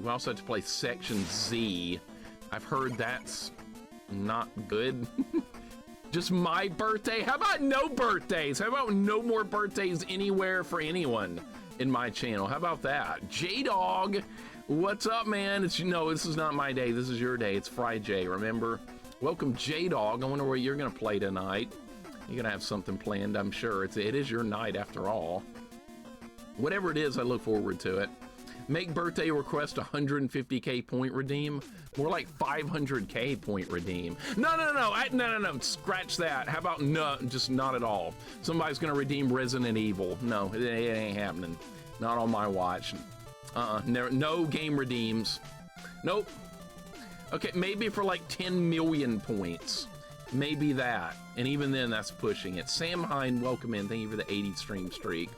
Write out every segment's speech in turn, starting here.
We also have to play Section Z. I've heard that's not good. Just my birthday? How about no birthdays? How about no more birthdays anywhere for anyone in my channel? How about that? J-Dog, what's up, man? No, this is not my day. This is your day. It's Friday, remember? Welcome, J-Dog. I wonder what you're going to play tonight. You're going to have something planned, I'm sure. It is your night, after all. Whatever it is, I look forward to it. Make birthday request 150k point redeem. More like 500k point redeem. No. Scratch that. How about no? Just not at all. Somebody's gonna redeem Resident Evil. No, it ain't happening. Not on my watch. No game redeems. Nope. Okay, maybe for like 10 million points. Maybe that. And even then, that's pushing it. Sam Hine, welcome in. Thank you for the 80 stream streak.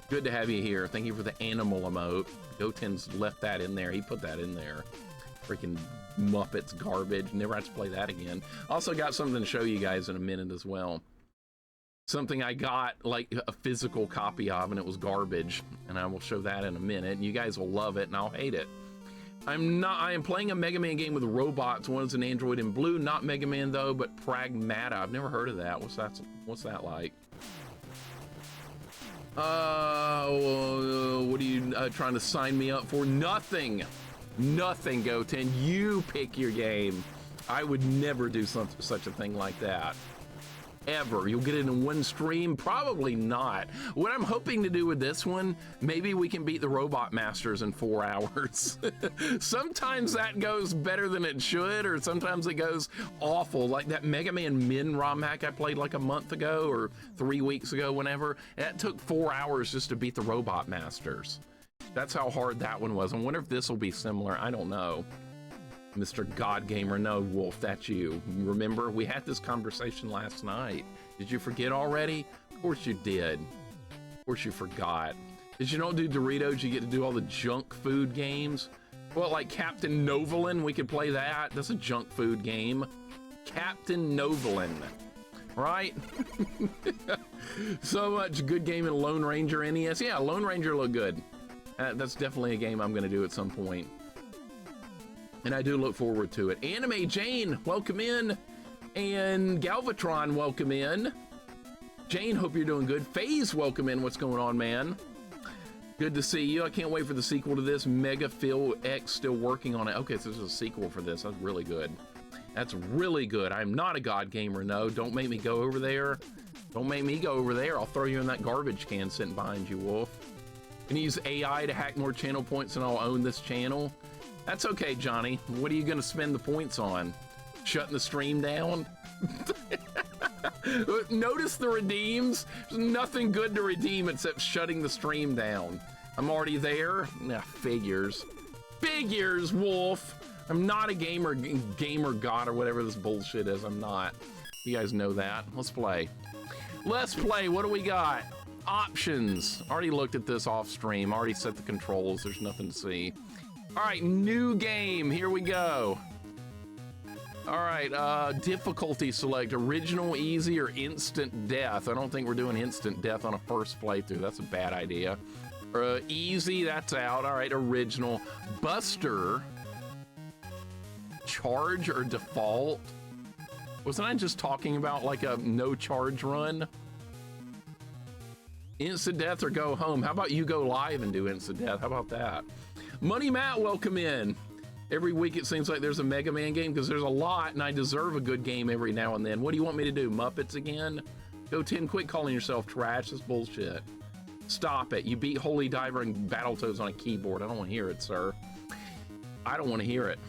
Good to have you here. Thank you for the animal emote. Goten's left that in there. He put that in there. Freaking Muppets garbage. Never have to play that again. Also got something to show you guys in a minute as well. Something I got like a physical copy of, and it was garbage. And I will show that in a minute. And you guys will love it and I'll hate it. I am playing a Mega Man game with robots. One is an android in blue. Not Mega Man though, but Pragmata. I've never heard of that. What's that like? What are you trying to sign me up for? Nothing, Goten. You pick your game. I would never do such a thing like that. Ever. You'll get it in one stream? Probably not. What I'm hoping to do with this one, maybe we can beat the Robot Masters in 4 hours. Sometimes that goes better than it should, or sometimes it goes awful. Like that Mega Man Min ROM hack I played like a month ago, or 3 weeks ago, whenever. That took 4 hours just to beat the Robot Masters. That's how hard that one was. I wonder if this will be similar. I don't know. Mr. God Gamer, no, Wolf, that's you. Remember, we had this conversation last night. Did you forget already? Of course you did. Of course you forgot. Did you don't do Doritos, you get to do all the junk food games? Well, like Captain Novolin, we could play that. That's a junk food game. Captain Novolin, right? So much good game in Lone Ranger NES. Yeah, Lone Ranger looked good. That's definitely a game I'm going to do at some point. And I do look forward to it. Anime Jane, welcome in. And Galvatron, welcome in. Jane, hope you're doing good. FaZe, welcome in. What's going on, man? Good to see you. I can't wait for the sequel to this. Mega Phil X still working on it. Okay, so there's a sequel for this. That's really good. That's really good. I'm not a God Gamer, no. Don't make me go over there. Don't make me go over there. I'll throw you in that garbage can sitting behind you, Wolf. Can you use AI to hack more channel points and I'll own this channel? That's okay, Johnny. What are you going to spend the points on? Shutting the stream down? Notice the redeems. There's nothing good to redeem except shutting the stream down. I'm already there. Nah, figures. Figures, Wolf. I'm not a gamer god or whatever this bullshit is. I'm not. You guys know that. Let's play. Let's play. What do we got? Options. Already looked at this off stream. Already set the controls. There's nothing to see. All right, new game. Here we go. All right, difficulty select. Original, easy, or instant death. I don't think we're doing instant death on a first playthrough. That's a bad idea. Easy, that's out. All right, original. Buster. Charge or default. Wasn't I just talking about like a no charge run? Instant death or go home. How about you go live and do instant death? How about that? Money Matt, welcome in. Every week it seems like there's a Mega Man game because there's a lot and I deserve a good game every now and then. What do you want me to do, Muppets again? Go 10, quit calling yourself trash. That's bullshit. Stop it. You beat Holy Diver and Battletoads on a keyboard. I don't want to hear it, sir. I don't want to hear it.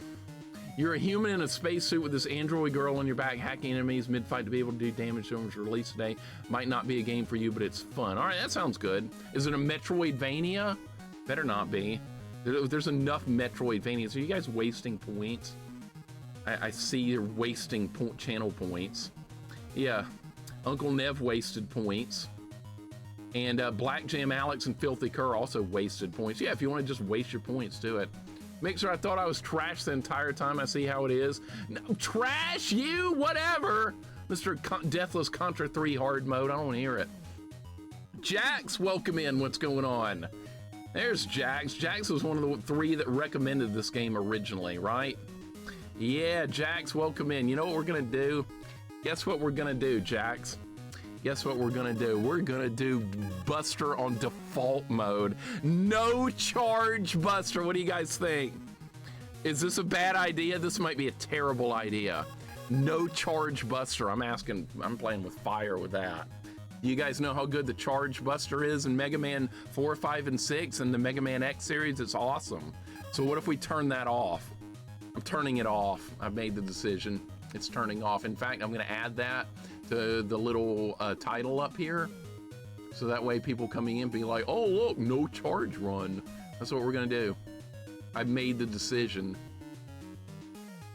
You're a human in a spacesuit with this android girl on your back, hacking enemies mid-fight to be able to do damage to them. Was released today. Might not be a game for you, but it's fun. All right, that sounds good. Is it a Metroidvania? Better not be. There's enough Metroidvanias. Are you guys wasting points? I see you're wasting channel points. Yeah, Uncle Nev wasted points. And Black Jam Alex and Filthy Cur also wasted points. Yeah, if you want to just waste your points, do it. Mixer, I thought I was trash the entire time. I see how it is. No, trash you, whatever. Mr. Deathless Contra 3 hard mode. I don't want to hear it. Jax, welcome in. What's going on? There's Jax. Jax was one of the 3 that recommended this game originally, right? Yeah, Jax, welcome in. You know what we're gonna do? Guess what we're gonna do, Jax? Guess what we're gonna do? We're gonna do Buster on default mode. No charge Buster. What do you guys think? Is this a bad idea? This might be a terrible idea. No charge Buster. I'm playing with fire with that. You guys know how good the Charge Buster is in Mega Man 4, 5, and 6 and the Mega Man X series? It's awesome. So what if we turn that off? I'm turning it off. I've made the decision. It's turning off. In fact, I'm gonna add that to the little title up here. So that way people coming in be like, oh look, no charge run. That's what we're gonna do. I've made the decision.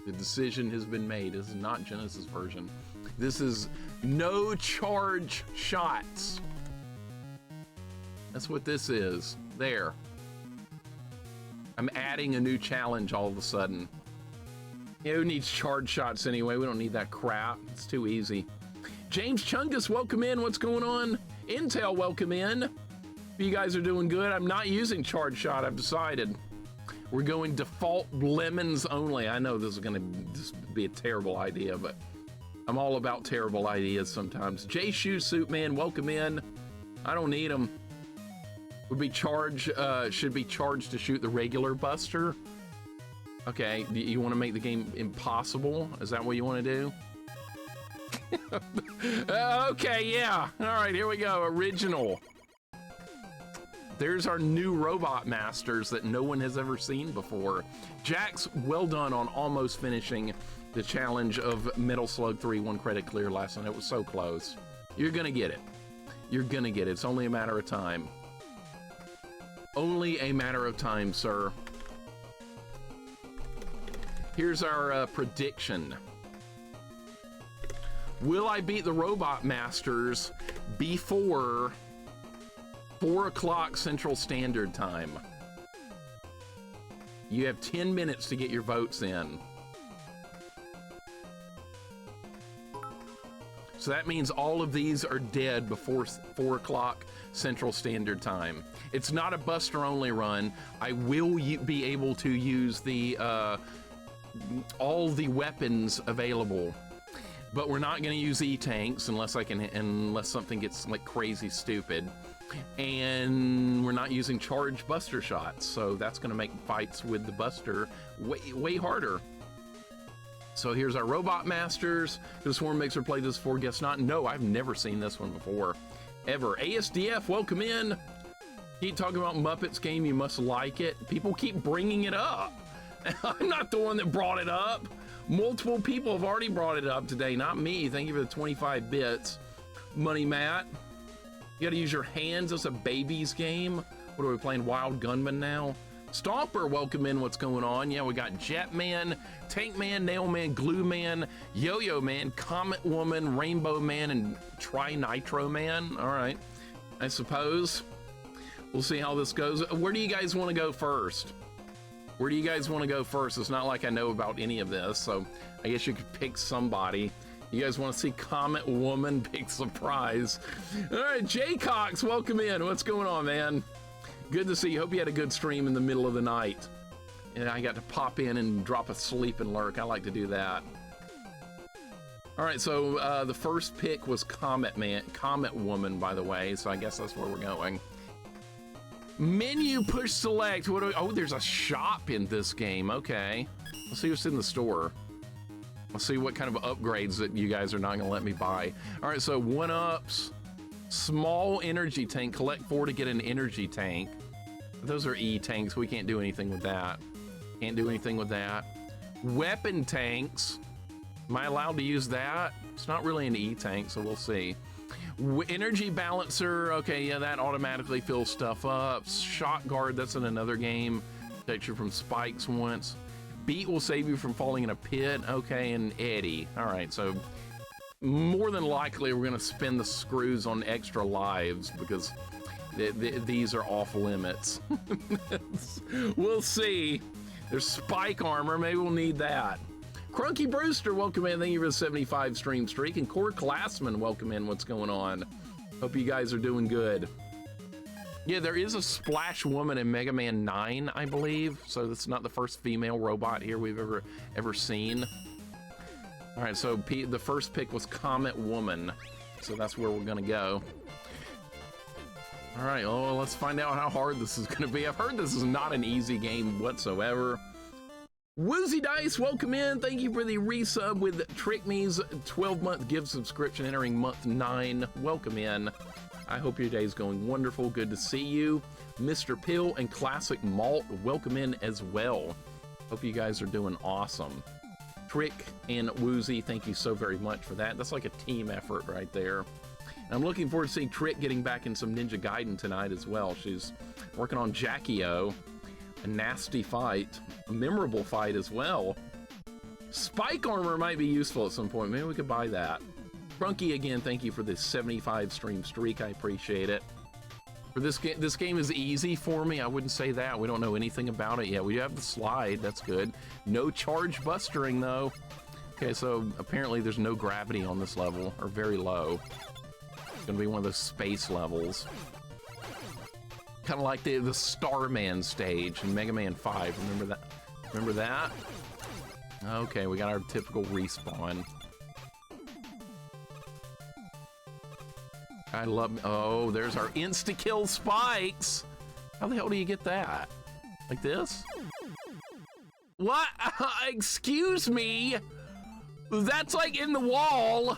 The decision has been made. This is not Genesis version. This is no charge shots. That's what this is. There. I'm adding a new challenge all of a sudden. Yeah, who needs charge shots anyway? We don't need that crap. It's too easy. James Chungus, welcome in. What's going on? Intel, welcome in. You guys are doing good. I'm not using charge shot. I've decided. We're going default lemons only. I know this is gonna just be a terrible idea, but I'm all about terrible ideas sometimes. J Shoe Suit Man, welcome in. I don't need them. Would be charged, should be charged to shoot the regular Buster. Okay, do you want to make the game impossible? Is that what you want to do? Okay, yeah. All right, here we go. Original. There's our new robot masters that no one has ever seen before. Jax, well done on almost finishing the challenge of Metal Slug 3 1 credit clear last night. It was so close. You're gonna get it. You're gonna get it. It's only a matter of time. Only a matter of time, sir. Here's our prediction. Will I beat the robot masters before 4 o'clock Central Standard Time? You have 10 minutes to get your votes in. So that means all of these are dead before 4 o'clock Central Standard Time. It's not a Buster only run. I will be able to use the all the weapons available, but we're not going to use E-tanks unless something gets like crazy stupid. And we're not using charge Buster shots, so that's going to make fights with the Buster way harder. So here's our Robot Masters. Does LittleMIXER play this before? Guess not. No, I've never seen this one before, ever. ASDF, welcome in. Keep talking about Muppets game, you must like it. People keep bringing it up. I'm not the one that brought it up. Multiple people have already brought it up today, not me. Thank you for the 25 bits. Money Matt. You gotta use your hands. It's a baby's game. What are we playing? Wild Gunman now? Stomper, welcome in. What's going on? Yeah, we got Jetman, Tank Man, Nail Man, Glue Man, Yo-Yo Man, Comet Woman, Rainbow Man, and Tri-Nitro Man. All right, I suppose. We'll see how this goes. Where do you guys want to go first? Where do you guys want to go first? It's not like I know about any of this, so I guess you could pick somebody. You guys want to see Comet Woman? Big surprise. All right, Jay Cox, welcome in. What's going on, man? Good to see you. Hope you had a good stream in the middle of the night. And I got to pop in and drop asleep and lurk. I like to do that. All right, so the first pick was Comet Woman, by the way. So I guess that's where we're going. Menu push select. What do we, oh, there's a shop in this game. Okay, let's see what's in the store. Let's see what kind of upgrades that you guys are not gonna let me buy. All right, so 1-ups, small energy tank. Collect 4 to get an energy tank. Those are E-tanks. We can't do anything with that. Can't do anything with that. Weapon tanks. Am I allowed to use that? It's not really an E-tank, so we'll see. Energy balancer, okay, yeah, that automatically fills stuff up. Shot guard, that's in another game. Protects you from spikes once. Beat will save you from falling in a pit, okay, and Eddie. All right, so more than likely we're gonna spin the screws on extra lives because these are off limits. We'll see. There's spike armor, maybe we'll need that. Crunky Brewster, welcome in. Thank you for the 75 stream streak. And Core Classman, welcome in. What's going on? Hope you guys are doing good. Yeah, there is a Splash Woman in Mega Man 9, I believe. So that's not the first female robot here we've ever seen. All right, so the first pick was Comet Woman. So that's where we're gonna go. All right, well, let's find out how hard this is gonna be. I've heard this is not an easy game whatsoever. Woozy Dice, welcome in. Thank you for the resub with Trick Me's 12-month gift subscription entering month 9. Welcome in. I hope your day is going wonderful. Good to see you. Mr. Pill and Classic Malt, welcome in as well. Hope you guys are doing awesome. Trick and Woozy, thank you so very much for that. That's like a team effort right there. And I'm looking forward to seeing Trick getting back in some Ninja Gaiden tonight as well. She's working on Jackie-O. A nasty fight, a memorable fight as well. Spike armor might be useful at some point. Maybe we could buy that. Brunky, again, thank you for this 75 stream streak. I appreciate it. For this game is easy for me. I wouldn't say that. We don't know anything about it yet. We have the slide. That's good. No charge bustering, though. Okay, so apparently there's no gravity on this level, or very low. It's going to be one of those space levels. Kind of like the Starman stage in Mega Man 5. Remember that? Remember that? Okay, we got our typical respawn. I love, oh, there's our insta-kill spikes. How the hell do you get that? Like this? What? Excuse me? That's like in the wall.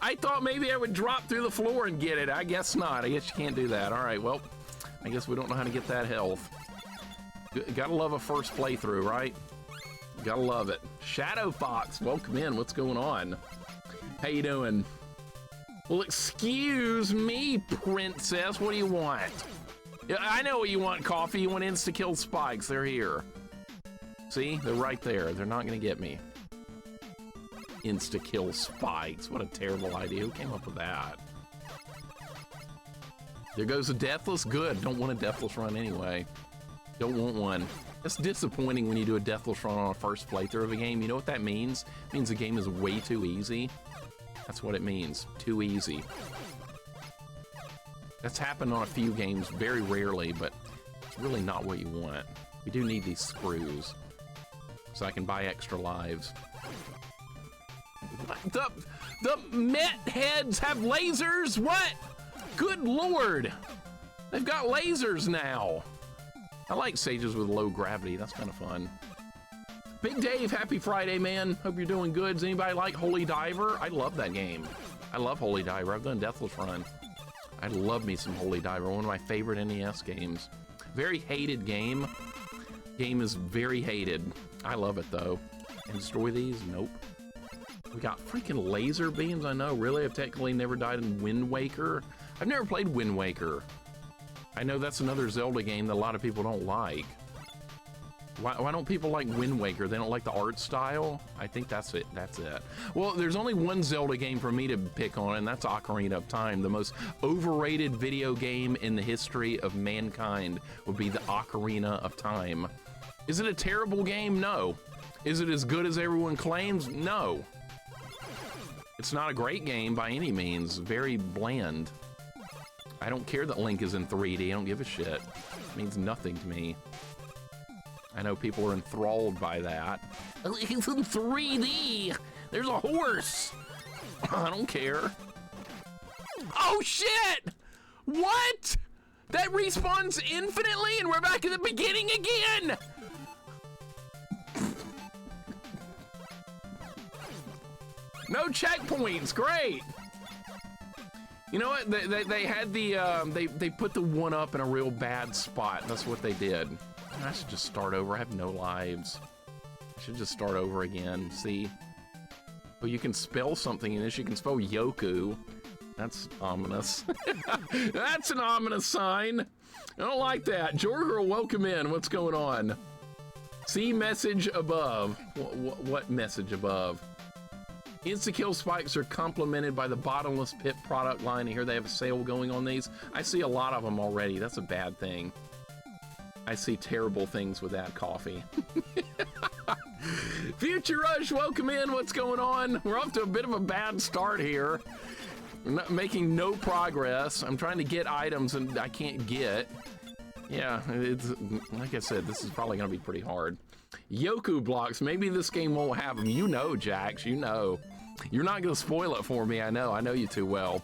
I thought maybe I would drop through the floor and get it. I guess not. I guess you can't do that. All right, well, I guess we don't know how to get that health. Gotta love a first playthrough, right? Gotta love it. Shadow Fox, welcome in. What's going on? How you doing? Well, excuse me, princess. What do you want? Yeah, I know what you want, Coffee. You want insta-kill spikes. They're here. See? They're right there. They're not gonna get me. Insta-kill spikes. What a terrible idea. Who came up with that? There goes a Deathless. Good. Don't want a Deathless run anyway. Don't want one. It's disappointing when you do a Deathless run on a first playthrough of a game. You know what that means? It means the game is way too easy. That's what it means. Too easy. That's happened on a few games, very rarely, but it's really not what you want. We do need these screws so I can buy extra lives. The Met heads have lasers? What? Good Lord. They've got lasers now. I like stages with low gravity. That's kind of fun. Big Dave, happy Friday, man. Hope you're doing good. Does anybody like Holy Diver? I love that game. I love Holy Diver. I've done Deathless Run. I love me some Holy Diver. One of my favorite NES games. Very hated game. Game is very hated. I love it, though. And destroy these? Nope. We got freaking laser beams. I know, really? I've technically never died in Wind Waker. I've never played Wind Waker. I know that's another Zelda game that a lot of people don't like. Why don't people like Wind Waker? They don't like the art style? I think that's it. That's it. Well, there's only one Zelda game for me to pick on, and that's Ocarina of Time. The most overrated video game in the history of mankind would be the Ocarina of Time. Is it a terrible game? No. Is it as good as everyone claims? No. It's not a great game by any means. Very bland. I don't care that Link is in 3D. I don't give a shit. It means nothing to me. I know people are enthralled by that. It's in 3D. There's a horse. I don't care. Oh shit! What? That respawns infinitely and we're back at the beginning again? No checkpoints, great. You know what? They had the they put the one up in a real bad spot. That's what they did. I should just start over. I have no lives. I should just start over again. See? Well, you can spell something in this. You can spell Yoku. That's ominous. That's an ominous sign. I don't like that. Jorgirl, welcome in. What's going on? See message above. What message above? Insta-kill spikes are complemented by the Bottomless Pit product line. I hear they have a sale going on these. I see a lot of them already. That's a bad thing. I see terrible things with that, Coffee. Future Rush, welcome in. What's going on? We're off to a bit of a bad start here. I'm not making no progress. I'm trying to get items and I can't get. Yeah, it's like I said, this is probably gonna be pretty hard. Yoku blocks, maybe this game won't have them. You know, Jax, you know. You're not gonna spoil it for me, I know you too well.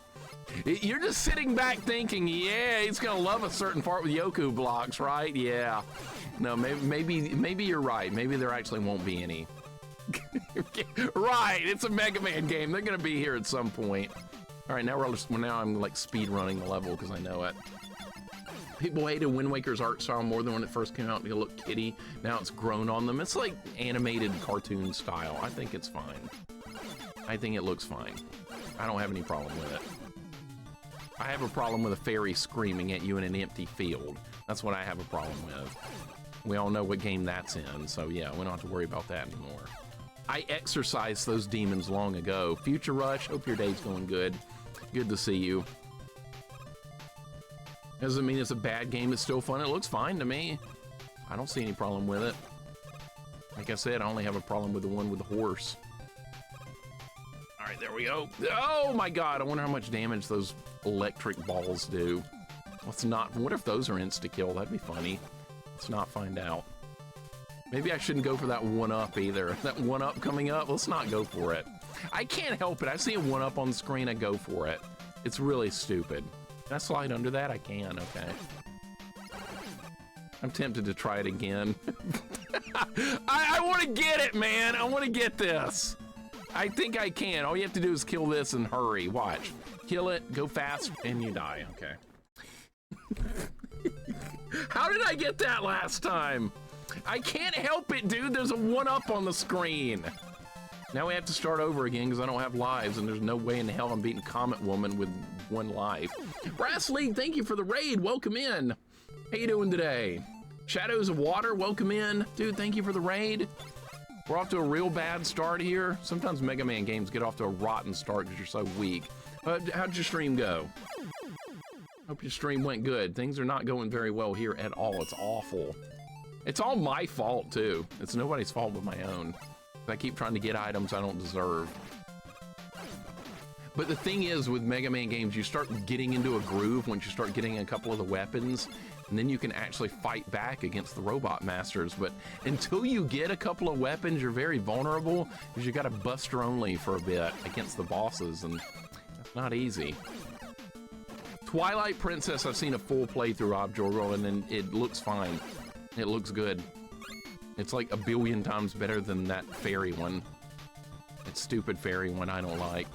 You're just sitting back thinking, yeah, he's gonna love a certain part with Yoku blocks, right? Yeah. No, maybe you're right. Maybe there actually won't be any. Right, it's a Mega Man game. They're gonna be here at some point. All right, now I'm like speed running the level because I know it. People hated Wind Waker's art style more than when it first came out. It looked kiddie. Now it's grown on them. It's like animated cartoon style. I think it's fine. I think it looks fine. I don't have any problem with it. I have a problem with a fairy screaming at you in an empty field. That's what I have a problem with. We all know what game that's in, so yeah, we don't have to worry about that anymore. I exorcised those demons long ago. Future Rush, hope your day's going good. Good to see you. Doesn't mean it's a bad game, it's still fun. It looks fine to me. I don't see any problem with it. Like I said, I only have a problem with the one with the horse. All right, there we go. Oh my God, I wonder how much damage those electric balls do. What if those are insta-kill? That'd be funny. Let's not find out. Maybe I shouldn't go for that 1-up either. That 1-up coming up, let's not go for it. I can't help it. I see a 1-up on the screen, I go for it. It's really stupid. Can I slide under that? I can, okay. I'm tempted to try it again. I want to get it, man. I want to get this. I think I can. All you have to do is kill this and hurry. Watch. Kill it, go fast, and you die. Okay. How did I get that last time? I can't help it, dude. There's a 1-up on the screen. Now we have to start over again because I don't have lives, and there's no way in hell I'm beating Comet Woman with 1 life. Brass League, thank you for the raid. Welcome in. How you doing today? Shadows of Water, welcome in. Dude, thank you for the raid. We're off to a real bad start here. Sometimes Mega Man games get off to a rotten start because you're so weak. How'd your stream go? Hope your stream went good. Things are not going very well here at all. It's awful. It's all my fault, too. It's nobody's fault but my own. I keep trying to get items I don't deserve. But the thing is, with Mega Man games, you start getting into a groove once you start getting a couple of the weapons, and then you can actually fight back against the robot masters. But until you get a couple of weapons, you're very vulnerable, because you got to buster only for a bit against the bosses, and that's not easy. Twilight Princess, I've seen a full playthrough of, Jorgo, and then it looks fine. It looks good. It's like 1 billion times better than that fairy one. That stupid fairy one I don't like.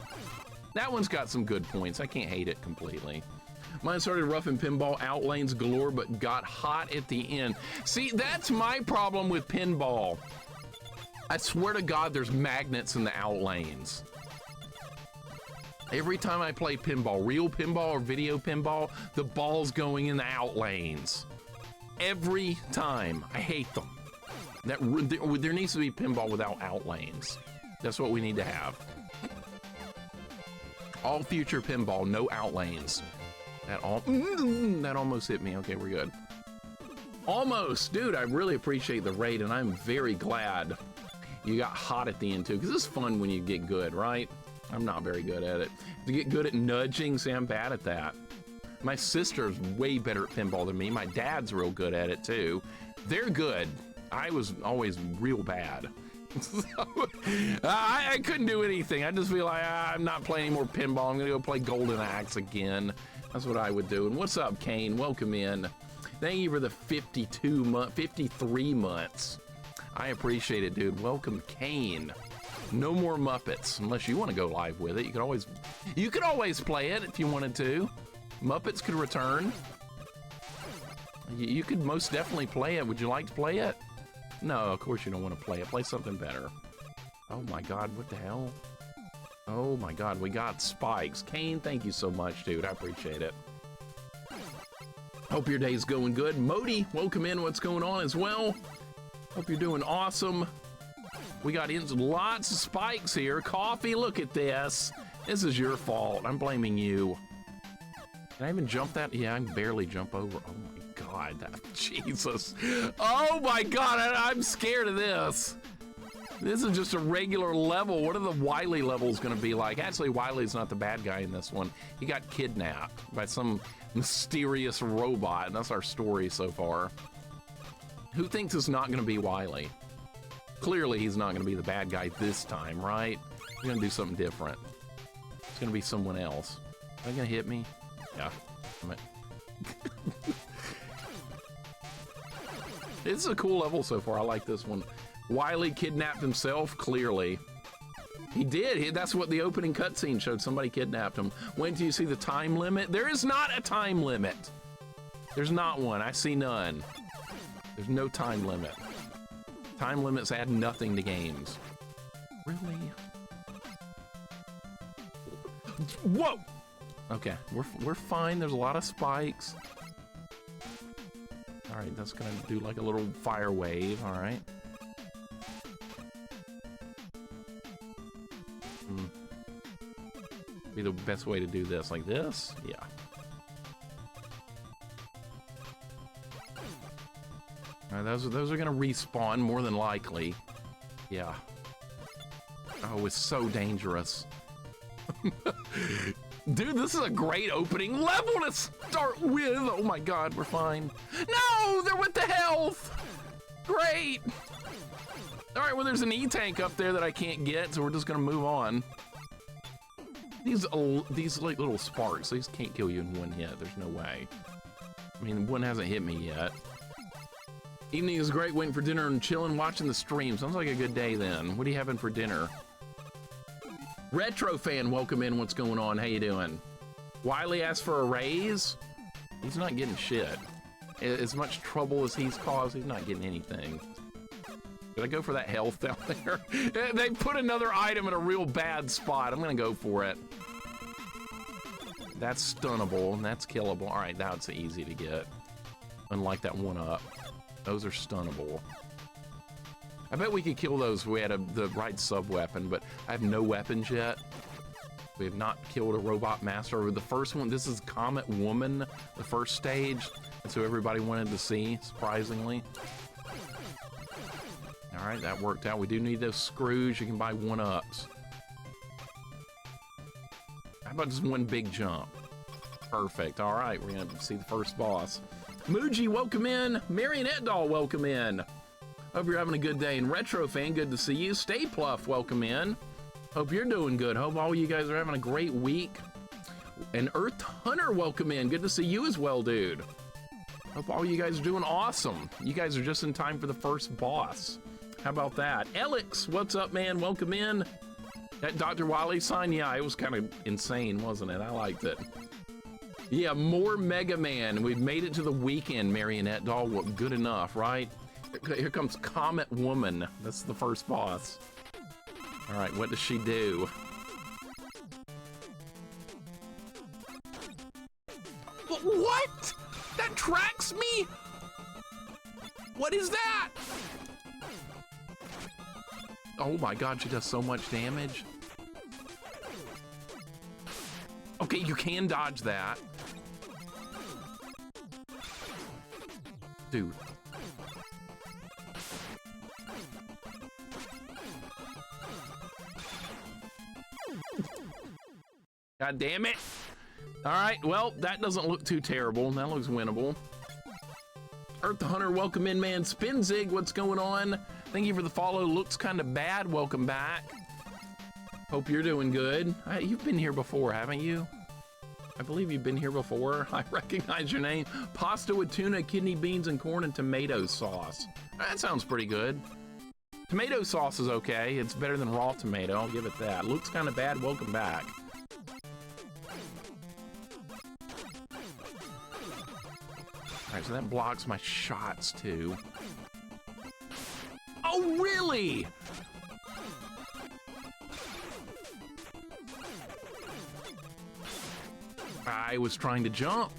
That one's got some good points. I can't hate it completely. Mine started rough in pinball, out lanes galore, but got hot at the end. See, that's my problem with pinball. I swear to God, there's magnets in the out lanes. Every time I play pinball, real pinball or video pinball, the ball's going in the out lanes. Every time. I hate them. There needs to be pinball without out lanes. That's what we need to have. All future pinball, no out lanes. That almost hit me. Okay, we're good. Almost. Dude, I really appreciate the raid, and I'm very glad you got hot at the end, too, because it's fun when you get good, right? I'm not very good at it. To get good at nudging, see, I'm bad at that. My sister's way better at pinball than me. My dad's real good at it, too. They're good. I was always real bad. So, I couldn't do anything. I just feel like I'm not playing any more pinball. I'm gonna go play Golden Axe again. That's what I would do. And what's up, Kane? Welcome in. Thank you for the 53 months. I appreciate it, dude. Welcome, Kane. No more Muppets, unless you want to go live with it. You could always play it if you wanted to. Muppets could return. You could most definitely play it. Would you like to play it? No, of course you don't want to play it. Play something better. Oh my God, what the hell? Oh my God, we got spikes. Kane, thank you so much, dude. I appreciate it. Hope your day's going good. Modi, welcome in. What's going on as well? Hope you're doing awesome. We got lots of spikes here. Coffee, look at this. This is your fault. I'm blaming you. Can I even jump that? Yeah, I can barely jump over. Oh my God, Jesus. Oh my God, I'm scared of this. This is just a regular level. What are the Wily levels gonna be like? Actually, Wily's not the bad guy in this one. He got kidnapped by some mysterious robot, and that's our story so far. Who thinks it's not gonna be Wily? Clearly, he's not gonna be the bad guy this time, right? We're gonna do something different. It's gonna be someone else. Are they gonna hit me? Yeah. This is a cool level so far. I like this one. Wily kidnapped himself, clearly. He did. That's what the opening cutscene showed. Somebody kidnapped him. Wait till you see the time limit. There is not a time limit. There's not one. I see none. There's no time limit. Time limits add nothing to games. Really? Whoa! Okay, we're fine. There's a lot of spikes. All right, that's gonna do like a little fire wave. All right. Be the best way to do this, like this. Yeah. All right, those are gonna respawn more than likely. Yeah. Oh, it's so dangerous. Dude, this is a great opening level to start with. Oh my God, we're fine. No, they're with the health. Great. All right, well, there's an E-tank up there that I can't get, so we're just gonna move on. These like little sparks, these can't kill you in one hit. There's no way. I mean, one hasn't hit me yet. Evening is great, waiting for dinner and chilling, watching the stream. Sounds like a good day then. What are you having for dinner? Retro fan, welcome in. What's going on? How you doing? Wily asked for a raise. He's not getting shit. As much trouble as he's caused, he's not getting anything. Did I go for that health down there? They put another item in a real bad spot. I'm gonna go for it. That's stunnable, and that's killable. All right, that's easy to get. Unlike that one up. Those are stunnable. I bet we could kill those if we had the right sub-weapon, but I have no weapons yet. We have not killed a robot master. The first one, this is Comet Woman, the first stage. That's who everybody wanted to see, surprisingly. All right, that worked out. We do need those screws. You can buy one-ups. How about just one big jump? Perfect. All right, we're gonna see the first boss. Muji, welcome in. Marionette Doll, welcome in. Hope you're having a good day. And Retro Fan, good to see you. Stay Pluff, welcome in. Hope you're doing good. Hope all you guys are having a great week. And Earth Hunter, welcome in. Good to see you as well, dude. Hope all you guys are doing awesome. You guys are just in time for the first boss. How about that? Alex, what's up, man? Welcome in. That Dr. Wily sign, yeah, it was kind of insane, wasn't it? I liked it. Yeah, more Mega Man. We've made it to the weekend, Marionette Doll. Well, good enough, right? Here comes Comet Woman. That's the first boss. All right, what does she do? What? That tracks me? What is that? Oh my God, she does so much damage. Okay, you can dodge that. Dude. God damn it. All right, well, that doesn't look too terrible. That looks winnable. Earth the Hunter, welcome in, man. Spinzig, what's going on? Thank you for the follow. Looks kind of bad. Welcome back. Hope you're doing good. You've been here before, haven't you? I believe you've been here before. I recognize your name. Pasta with tuna, kidney beans, and corn and tomato sauce. That sounds pretty good. Tomato sauce is okay. It's better than raw tomato. I'll give it that. Looks kind of bad. Welcome back. All right, so that blocks my shots too. Oh, really? I was trying to jump.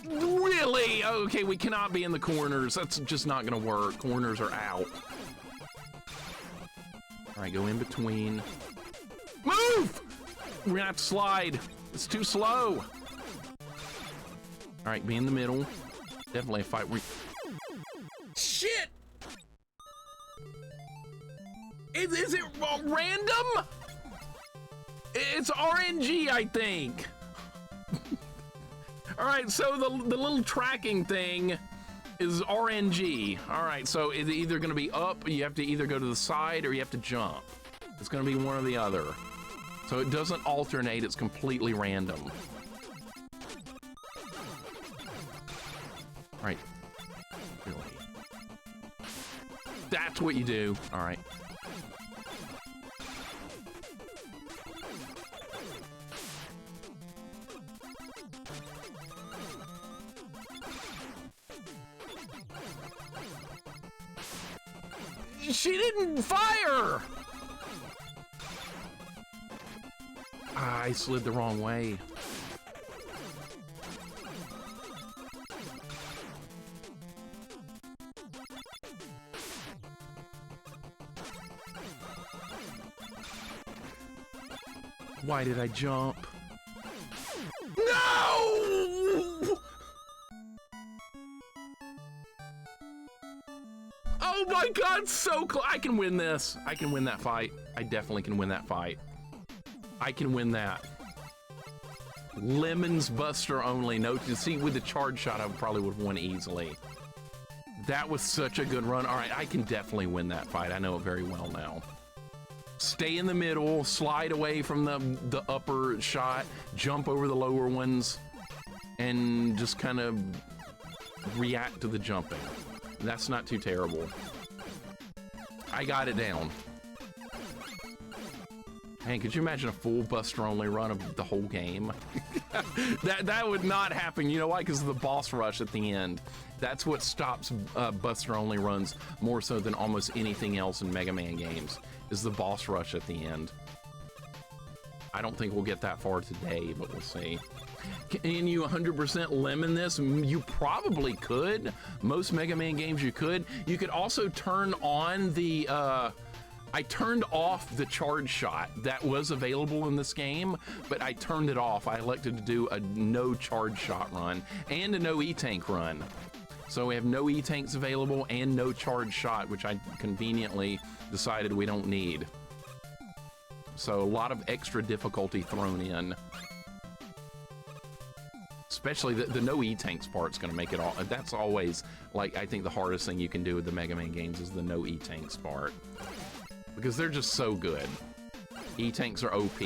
Really? Okay, we cannot be in the corners. That's just not gonna work. Corners are out. All right, go in between. Move! We're gonna have to slide. It's too slow. All right, be in the middle. Definitely a fight. Shit! Is it random? It's RNG, I think. All right, so the little tracking thing is RNG. All right, so it's either gonna be up, you have to either go to the side or you have to jump. It's gonna be one or the other. So it doesn't alternate, it's completely random. All right, really? That's what you do, all right. She didn't fire! I slid the wrong way. Why did I jump? No! Oh my God, so close. I can win this. I can win that fight. I definitely can win that fight. I can win that. Lemons Buster only. No, you see, with the charge shot, I probably would have won easily. That was such a good run. All right, I can definitely win that fight. I know it very well now. Stay in the middle, slide away from the upper shot, jump over the lower ones, and just kind of react to the jumping. That's not too terrible. I got it down. Man, could you imagine a full Buster only run of the whole game? that would not happen. You know why? Because of the boss rush at the end. That's what stops Buster only runs more so than almost anything else in Mega Man games, is the boss rush at the end. I don't think we'll get that far today, but we'll see. Can you 100% lemon this? You probably could. Most Mega Man games you could. You could also turn on the, I turned off the charge shot that was available in this game, but I turned it off. I elected to do a no charge shot run and a no E-Tank run. So we have no E-Tanks available and no charge shot, which I conveniently decided we don't need. So a lot of extra difficulty thrown in. Especially the no E-Tanks part's gonna make it all. That's always, like, I think the hardest thing you can do with the Mega Man games is the no E-Tanks part. Because they're just so good. E-Tanks are OP.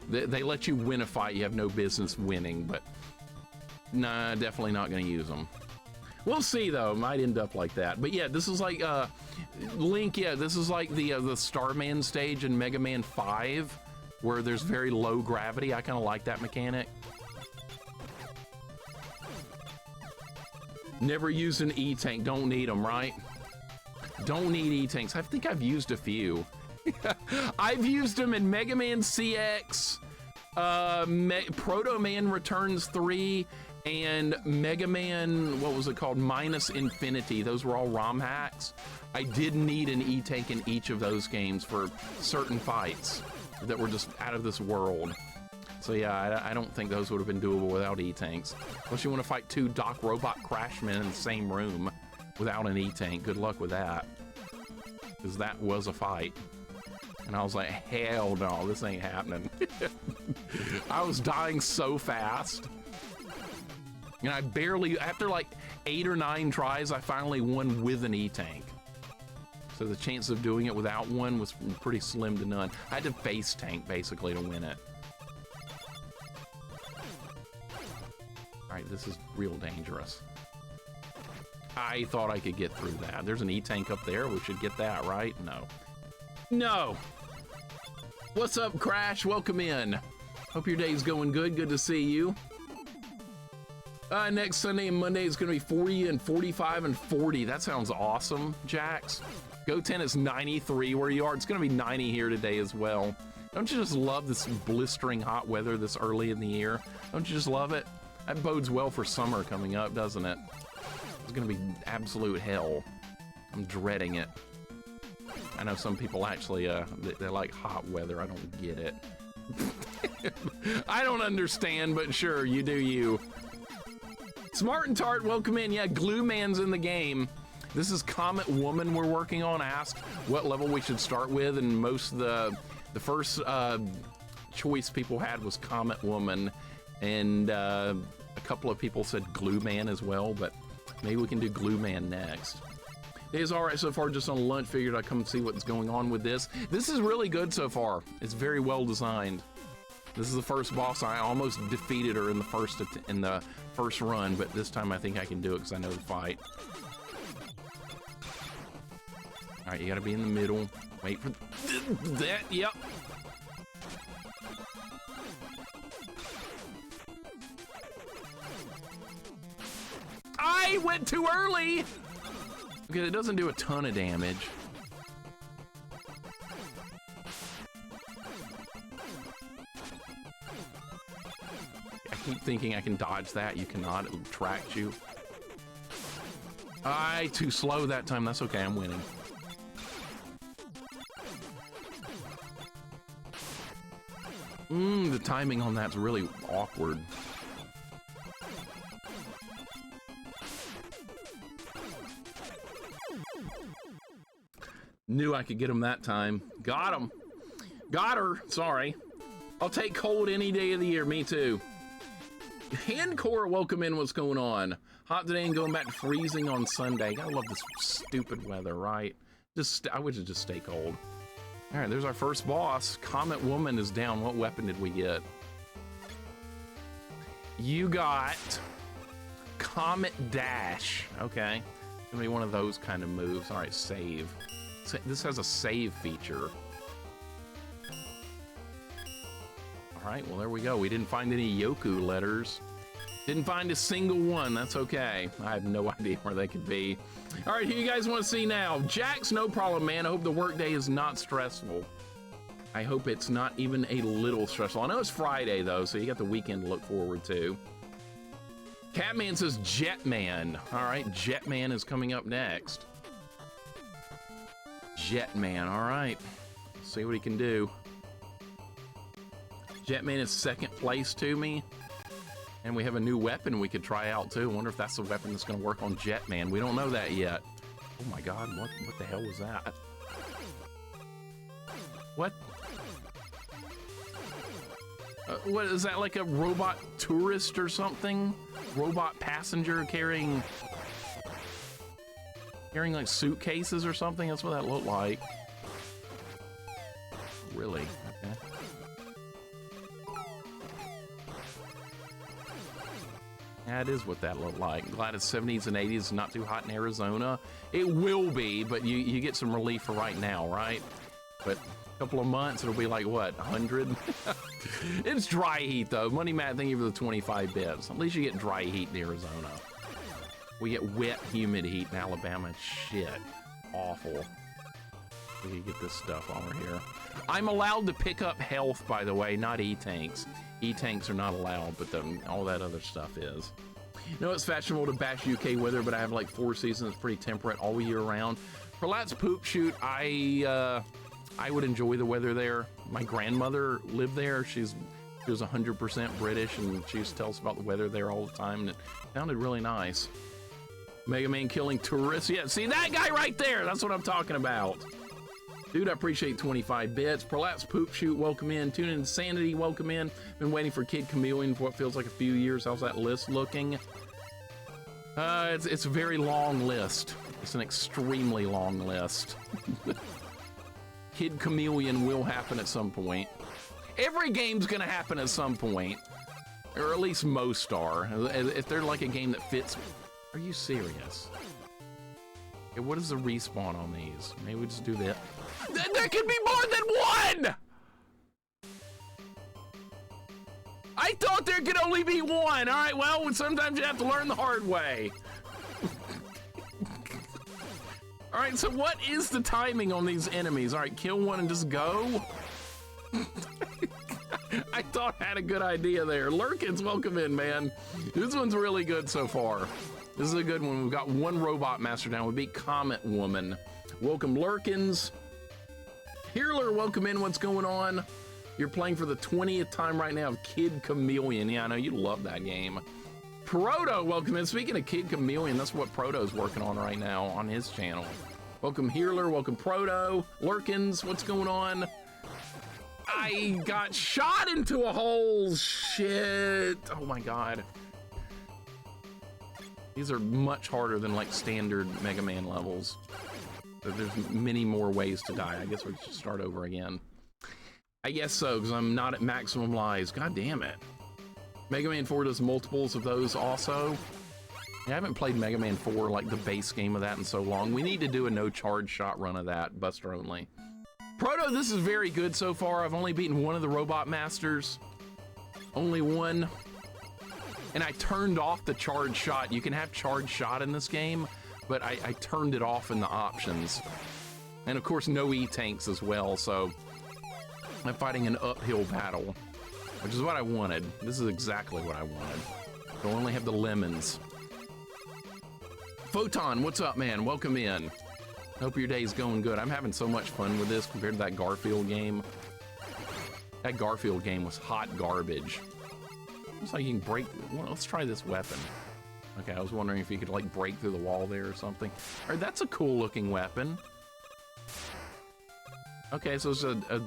They let you win a fight you have no business winning, but nah, definitely not gonna use them. We'll see though, might end up like that. But yeah, this is like, Link, yeah, this is like the Starman stage in Mega Man 5, where there's very low gravity. I kind of like that mechanic. Never used an E-Tank, don't need them, right? Don't need E-Tanks. I think I've used a few. I've used them in Mega Man CX, Proto Man Returns 3, and Mega Man, what was it called? Minus Infinity. Those were all ROM hacks. I did need an E-Tank in each of those games for certain fights that were just out of this world. So yeah, I don't think those would have been doable without E-Tanks. Unless you want to fight two Doc Robot Crashmen in the same room without an E-Tank. Good luck with that. Because that was a fight. And I was like, hell no, this ain't happening. I was dying so fast. And I barely, after like 8 or 9 tries, I finally won with an E-Tank. So the chance of doing it without one was pretty slim to none. I had to face tank basically to win it. All right, this is real dangerous. I thought I could get through that. There's an E-Tank up there. We should get that, right? No. No! What's up, Crash? Welcome in. Hope your day's going good. Good to see you. Next Sunday and Monday is going to be 40 and 45 and 40. That sounds awesome, Jax. Go 10 is 93 where you are. It's going to be 90 here today as well. Don't you just love this blistering hot weather this early in the year? Don't you just love it? That bodes well for summer coming up, doesn't it? It's going to be absolute hell. I'm dreading it. I know some people actually, they like hot weather. I don't get it. I don't understand, but sure, you do you. Smart and Tart, welcome in. Yeah, Glue Man's in the game. This is Comet Woman we're working on. I asked what level we should start with, and most of the first choice people had was Comet Woman, and a couple of people said Glue Man as well, but maybe we can do Glue Man next. It's all right so far, just on lunch, figured I'd come see what's going on with this. This is really good so far. It's very well designed. This is the first boss. I almost defeated her in the first run, but this time I think I can do it because I know the fight. All right, you gotta be in the middle. Wait for that, yep. I went too early! Okay, it doesn't do a ton of damage. I keep thinking I can dodge that. You cannot. It'll track you. Too slow that time. That's okay. I'm winning. The timing on that's really awkward. Knew I could get him that time. Got him. Got her. Sorry. I'll take cold any day of the year. Me too. Handcore, welcome in. What's going on? Hot today and going back to freezing on Sunday. Gotta love this stupid weather, right? I wish it'd just stay cold. All right, there's our first boss. Comet Woman is down. What weapon did we get? You got Comet Dash. Okay. Gonna be one of those kind of moves. All right, save. This has a save feature. All right, well, there we go. We didn't find any Yoku letters. Didn't find a single one. That's okay. I have no idea where they could be. All right, who you guys want to see now? Jax, no problem, man. I hope the workday is not stressful. I hope it's not even a little stressful. I know it's Friday, though, so you got the weekend to look forward to. Catman says Jetman. All right, Jetman is coming up next. Jetman, all right. Let's see what he can do. Jetman is second place to me. And we have a new weapon we could try out too. I wonder if that's the weapon that's gonna work on Jetman. We don't know that yet. Oh my God, what the hell was that? What? What is that, like a robot tourist or something? Robot passenger carrying like suitcases or something? That's what that looked like. Really? Okay. That is what that looked like. Glad it's 70s and 80s, not too hot in Arizona. It will be, but you get some relief for right now, right? But a couple of months, it'll be like, what, 100? It's dry heat, though. Money Matt, thank you for the 25 bits. At least you get dry heat in Arizona. We get wet, humid heat in Alabama. Shit. Awful. We can get this stuff while we're here. I'm allowed to pick up health, by the way, not E-tanks. E-tanks are not allowed, but all that other stuff is. You know, it's fashionable to bash UK weather, but I have like 4 seasons, pretty temperate all year round. For Lat's Poop Shoot, I would enjoy the weather there. My grandmother lived there. She was 100% British, and she used to tell us about the weather there all the time, and it sounded really nice. Mega Man killing tourists. Yeah, see that guy right there? That's what I'm talking about. Dude, I appreciate 25 bits. Perlaps Poop Shoot, welcome in. Tune in Insanity, welcome in. Been waiting for Kid Chameleon for what feels like a few years. How's that list looking? It's a very long list. It's an extremely long list. Kid Chameleon will happen at some point. Every game's gonna happen at some point. Or at least most are. If they're like a game that fits. Are you serious? Okay, what is the respawn on these? Maybe we just do that. There can be more than one! I thought there could only be one. All right, well, sometimes you have to learn the hard way. All right, so what is the timing on these enemies? All right, kill one and just go. I thought I had a good idea there. Lurkins, welcome in, man. This one's really good so far. This is a good one. We've got one robot master down. We beat Comet Woman. Welcome, Lurkins. Heerler, welcome in. What's going on? You're playing for the 20th time right now of Kid Chameleon. Yeah, I know you love that game. Proto, welcome in. Speaking of Kid Chameleon, that's what Proto's working on right now on his channel. Welcome Healer, welcome Proto, Lurkins, what's going on? I got shot into a hole, shit. Oh my God. These are much harder than like standard Mega Man levels. There's many more ways to die. I guess we should start over again. I guess so, because I'm not at maximum lives. God damn it. Mega Man 4 does multiples of those also. I haven't played Mega Man 4, like the base game of that, in so long. We need to do a no charge shot run of that, Buster only. Proto, this is very good so far. I've only beaten one of the Robot Masters. Only one. And I turned off the charge shot. You can have charge shot in this game, but I turned it off in the options. And of course, no E-tanks as well, so I'm fighting an uphill battle, which is what I wanted. This is exactly what I wanted. They'll only have the lemons. Photon, what's up, man? Welcome in. Hope your day's going good. I'm having so much fun with this compared to that Garfield game. That Garfield game was hot garbage. Looks like you can break... Well, let's try this weapon. Okay, I was wondering if you could, like, break through the wall there or something. All right, that's a cool-looking weapon. Okay, so it's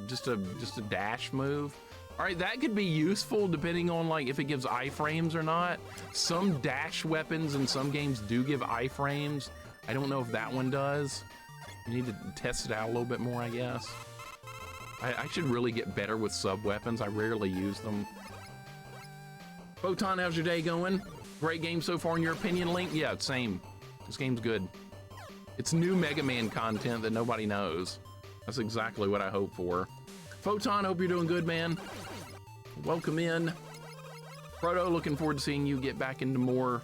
just a dash move. All right, that could be useful depending on like if it gives iframes or not. Some dash weapons in some games do give iframes. I don't know if that one does. You need to test it out a little bit more, I guess. I should really get better with sub weapons. I rarely use them. Photon, how's your day going? Great game so far in your opinion, Link? Yeah, same. This game's good. It's new Mega Man content that nobody knows. That's exactly what I hope for. Photon, hope you're doing good, man. Welcome in. Proto, looking forward to seeing you get back into more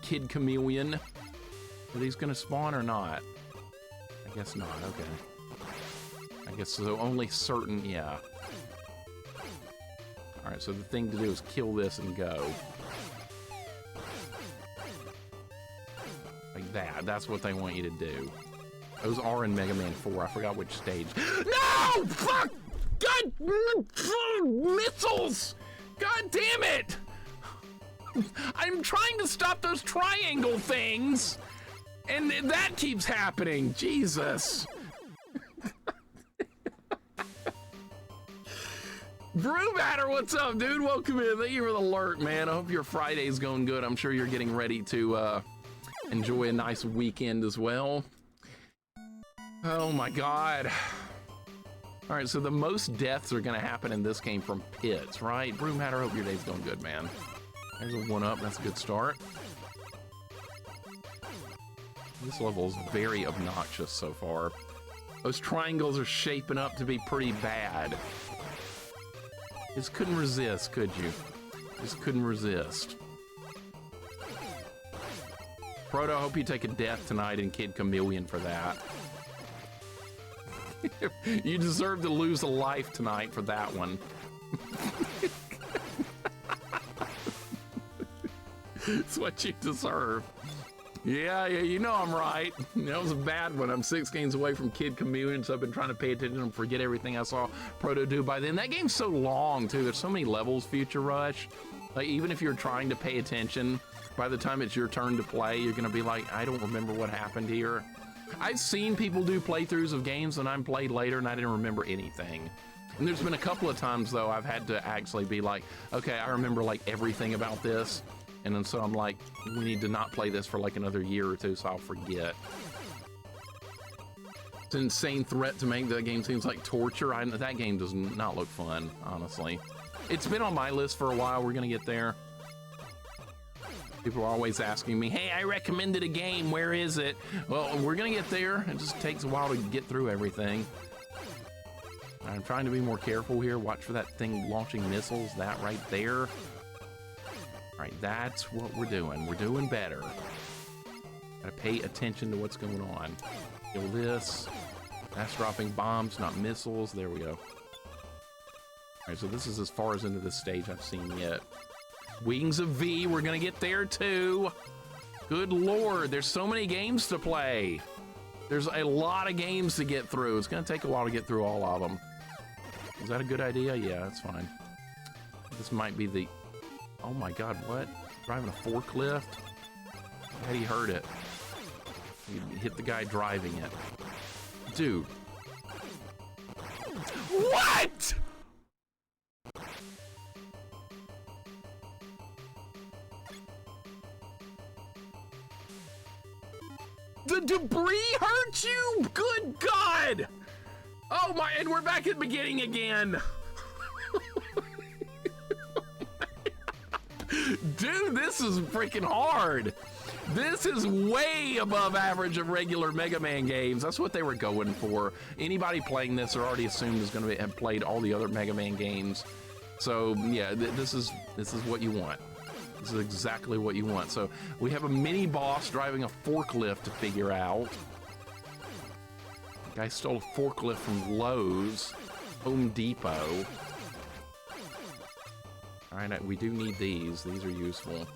Kid Chameleon. Are these gonna spawn or not? I guess not, okay. I guess so, only certain, yeah. All right, so the thing to do is kill this and go. Like that, that's what they want you to do. Those are in Mega Man 4, I forgot which stage. No! Fuck! God! Missiles! God damn it! I'm trying to stop those triangle things, and that keeps happening. Jesus. Brewbatter, what's up, dude? Welcome in. Thank you for the alert, man. I hope your Friday's going good. I'm sure you're getting ready to enjoy a nice weekend as well. Oh my God. All right, so the most deaths are gonna happen in this game from pits, right? Brewmatter, hope your day's going good, man. There's a 1-up, that's a good start. This level is very obnoxious so far. Those triangles are shaping up to be pretty bad. Just couldn't resist, could you? Just couldn't resist. Proto, I hope you take a death tonight in Kid Chameleon for that. You deserve to lose a life tonight for that one. It's what you deserve. Yeah, you know I'm right. That was a bad one. I'm 6 games away from Kid Chameleon, so I've been trying to pay attention and forget everything I saw Proto do by then. That game's so long, too. There's so many levels, Future Rush. Like, even if you're trying to pay attention, by the time it's your turn to play, you're going to be like, I don't remember what happened here. I've seen people do playthroughs of games that I'm played later and I didn't remember anything. And there's been a couple of times though I've had to actually be like, okay, I remember like everything about this. And then so I'm like, we need to not play this for like another year or two so I'll forget. It's an insane threat to make that game seems like torture. That game does not look fun, honestly. It's been on my list for a while. We're gonna get there. People are always asking me, hey, I recommended a game, where is it? Well, we're gonna get there. It just takes a while to get through everything. I'm trying to be more careful here. Watch for that thing launching missiles, that right there. All right, that's what we're doing. We're doing better. Gotta pay attention to what's going on. Kill this. That's dropping bombs, not missiles. There we go. All right, so this is as far as into this stage I've seen yet. Wings of V, we're gonna get there too. Good Lord, there's so many games to play. There's a lot of games to get through. It's gonna take a while to get through all of them. Is that a good idea? Yeah, that's fine. This might be the... Oh my God, what? Driving a forklift? Had he heard it? You hit the guy driving it. Dude. What?! The debris hurt you? Good God! Oh my, and we're back at the beginning again. Dude, this is freaking hard. This is way above average of regular Mega Man games. That's what they were going for. Anybody playing this are already assumed is going to have played all the other Mega Man games. So yeah, this is what you want. This is exactly what you want. So we have a mini boss driving a forklift to figure out. The guy stole a forklift from Lowe's, Home Depot. All right, we do need these. These are useful.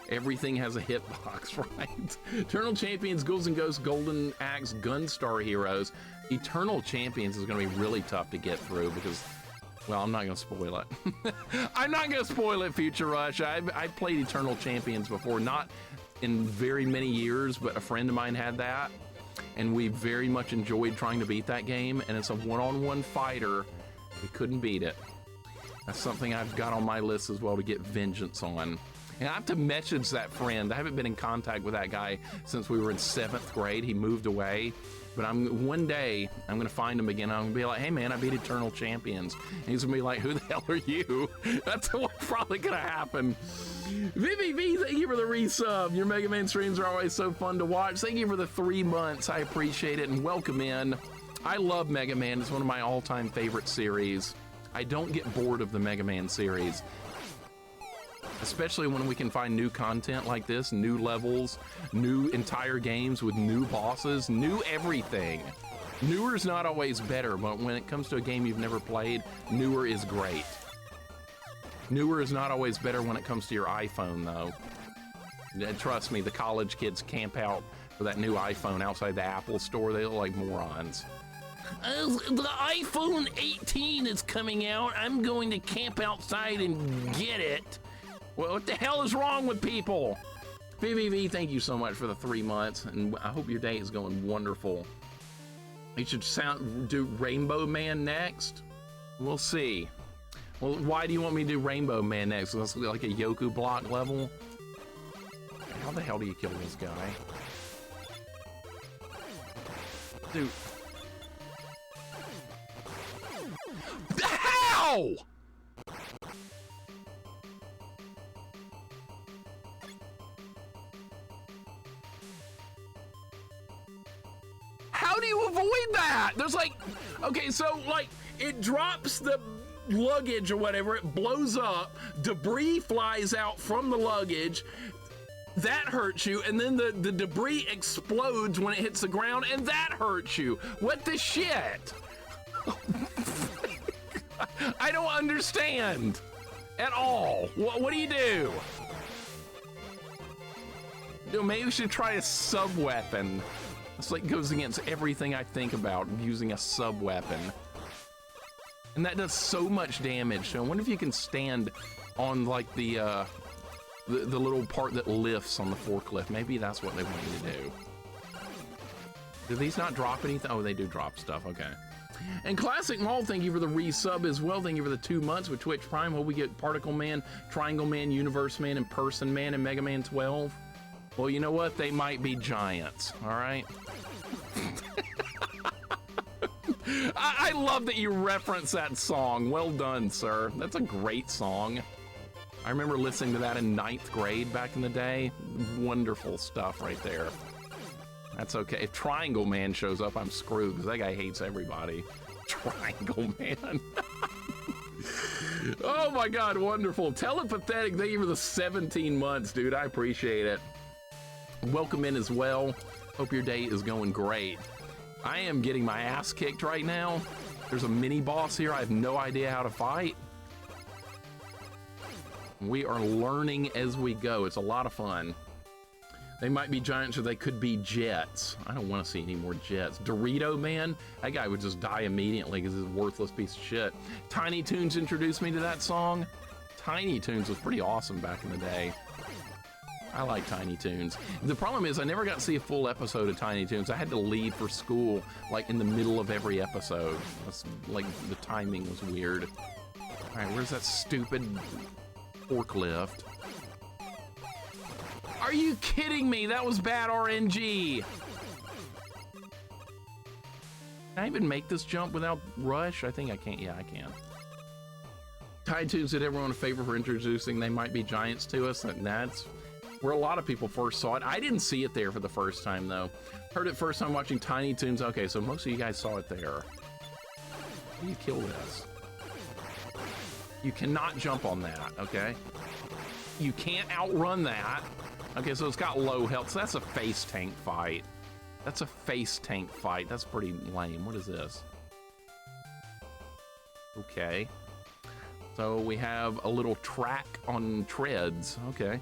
Everything has a hitbox, right? Eternal Champions, Ghouls and Ghosts, Golden Axe, Gunstar Heroes. Eternal Champions is going to be really tough to get through because, well, I'm not going to spoil it. I'm not going to spoil it, Future Rush. I've played Eternal Champions before, not in very many years, but a friend of mine had that, and we very much enjoyed trying to beat that game, and it's a one-on-one fighter. We couldn't beat it. That's something I've got on my list as well to get vengeance on. And I have to message that friend. I haven't been in contact with that guy since we were in 7th grade. He moved away. But one day, I'm going to find him again. I'm going to be like, hey, man, I beat Eternal Champions. And he's going to be like, who the hell are you? That's what's probably going to happen. Vivi V, thank you for the resub. Your Mega Man streams are always so fun to watch. Thank you for the 3 months. I appreciate it. And welcome in. I love Mega Man. It's one of my all-time favorite series. I don't get bored of the Mega Man series. Especially when we can find new content like this, new levels, new entire games with new bosses, new everything. Newer is not always better, but when it comes to a game you've never played, newer is great. Newer is not always better when it comes to your iPhone, though. And trust me, the college kids camp out for that new iPhone outside the Apple store. They look like morons. The iPhone 18 is coming out. I'm going to camp outside and get it. Well, what the hell is wrong with people? VVV, thank you so much for the 3 months, and I hope your day is going wonderful. You should do Rainbow Man next. We'll see. Well, why do you want me to do Rainbow Man next? That's like a Yoku block level. How the hell do you kill this guy? Dude. How? How do you avoid that? There's like, okay, so like it drops the luggage or whatever, it blows up, debris flies out from the luggage, that hurts you, and then the debris explodes when it hits the ground, and that hurts you. What the shit? I don't understand at all. What do you do? Dude, maybe we should try a sub-weapon. It's like goes against everything I think about using a sub-weapon. And that does so much damage. So I wonder if you can stand on like the little part that lifts on the forklift. Maybe that's what they want you to do. Do these not drop anything? Oh, they do drop stuff. Okay. And Classic Mall, thank you for the resub as well. Thank you for the 2 months with Twitch Prime. Hope we get Particle Man, Triangle Man, Universe Man, and Person Man, and Mega Man 12. Well, you know what? They might be giants, all right? I love that you reference that song. Well done, sir. That's a great song. I remember listening to that in 9th grade back in the day. Wonderful stuff right there. That's okay. If Triangle Man shows up, I'm screwed because that guy hates everybody. Triangle Man. Oh my God, wonderful. Telepathetic, thank you for the 17 months, dude. I appreciate it. Welcome in as well. Hope your day is going great. I am getting my ass kicked right now. There's a mini boss here. I have no idea how to fight. We are learning as we go. It's a lot of fun. They might be giants or they could be jets. I don't want to see any more jets. Dorito Man, that guy would just die immediately because he's a worthless piece of shit. Tiny Toons introduced me to that song. Tiny Toons was pretty awesome back in the day. I like Tiny Toons. The problem is I never got to see a full episode of Tiny Toons. I had to leave for school, like, in the middle of every episode. That's, like, the timing was weird. All right, where's that stupid forklift? Are you kidding me? That was bad RNG. Can I even make this jump without rush? I think I can't. Yeah, I can. Tiny Toons did everyone a favor for introducing They Might Be Giants to us. And that's where a lot of people first saw it. I didn't see it there for the first time, though. Heard it first time watching Tiny Toons. Okay, so most of you guys saw it there. How do you kill this? You cannot jump on that, okay? You can't outrun that. Okay, so it's got low health. So that's a face tank fight. That's a face tank fight. That's pretty lame. What is this? Okay. So we have a little track on treads. Okay.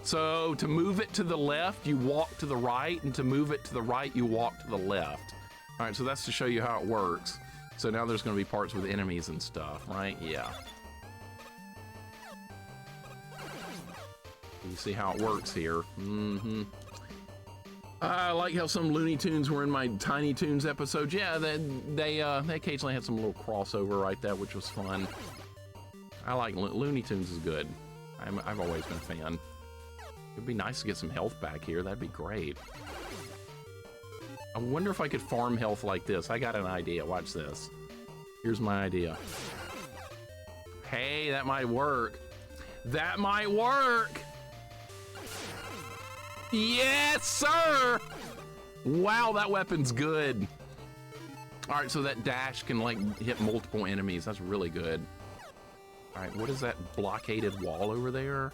So to move it to the left, you walk to the right, and to move it to the right, you walk to the left. All right, so that's to show you how it works. So now there's going to be parts with enemies and stuff, right? Yeah. You see how it works here. Mm-hmm. I like how some Looney Tunes were in my Tiny Toons episodes. Yeah, they occasionally had some little crossover right there, which was fun. I like Looney Tunes is good. I've always been a fan. It'd be nice to get some health back here. That'd be great. I wonder if I could farm health like this. I got an idea. Watch this. Here's my idea. Hey, that might work. That might work. Yes, sir! Wow, that weapon's good. All right, so that dash can, like, hit multiple enemies. That's really good. All right, what is that blockaded wall over there?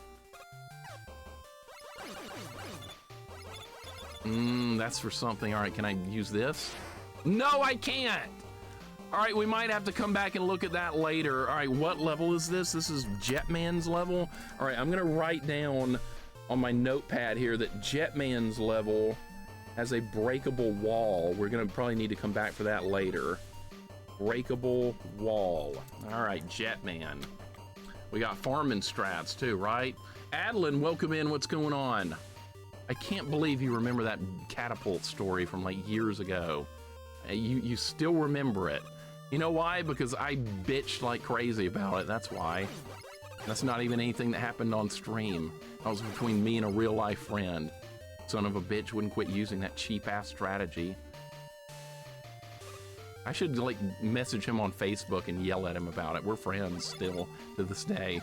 That's for something. All right, can I use this? No, I can't! All right, we might have to come back and look at that later. All right, what level is this? This is Jetman's level. All right, I'm gonna write down on my notepad here that Jetman's level has a breakable wall. We're gonna probably need to come back for that later. Breakable wall. All right, Jetman. We got farming strats too, right? Adeline, welcome in. What's going on? I can't believe you remember that catapult story from like years ago. You still remember it. You know why? Because I bitched like crazy about it. That's why. That's not even anything that happened on stream. That was between me and a real life friend. Son of a bitch wouldn't quit using that cheap ass strategy. I should like message him on Facebook and yell at him about it. We're friends still to this day.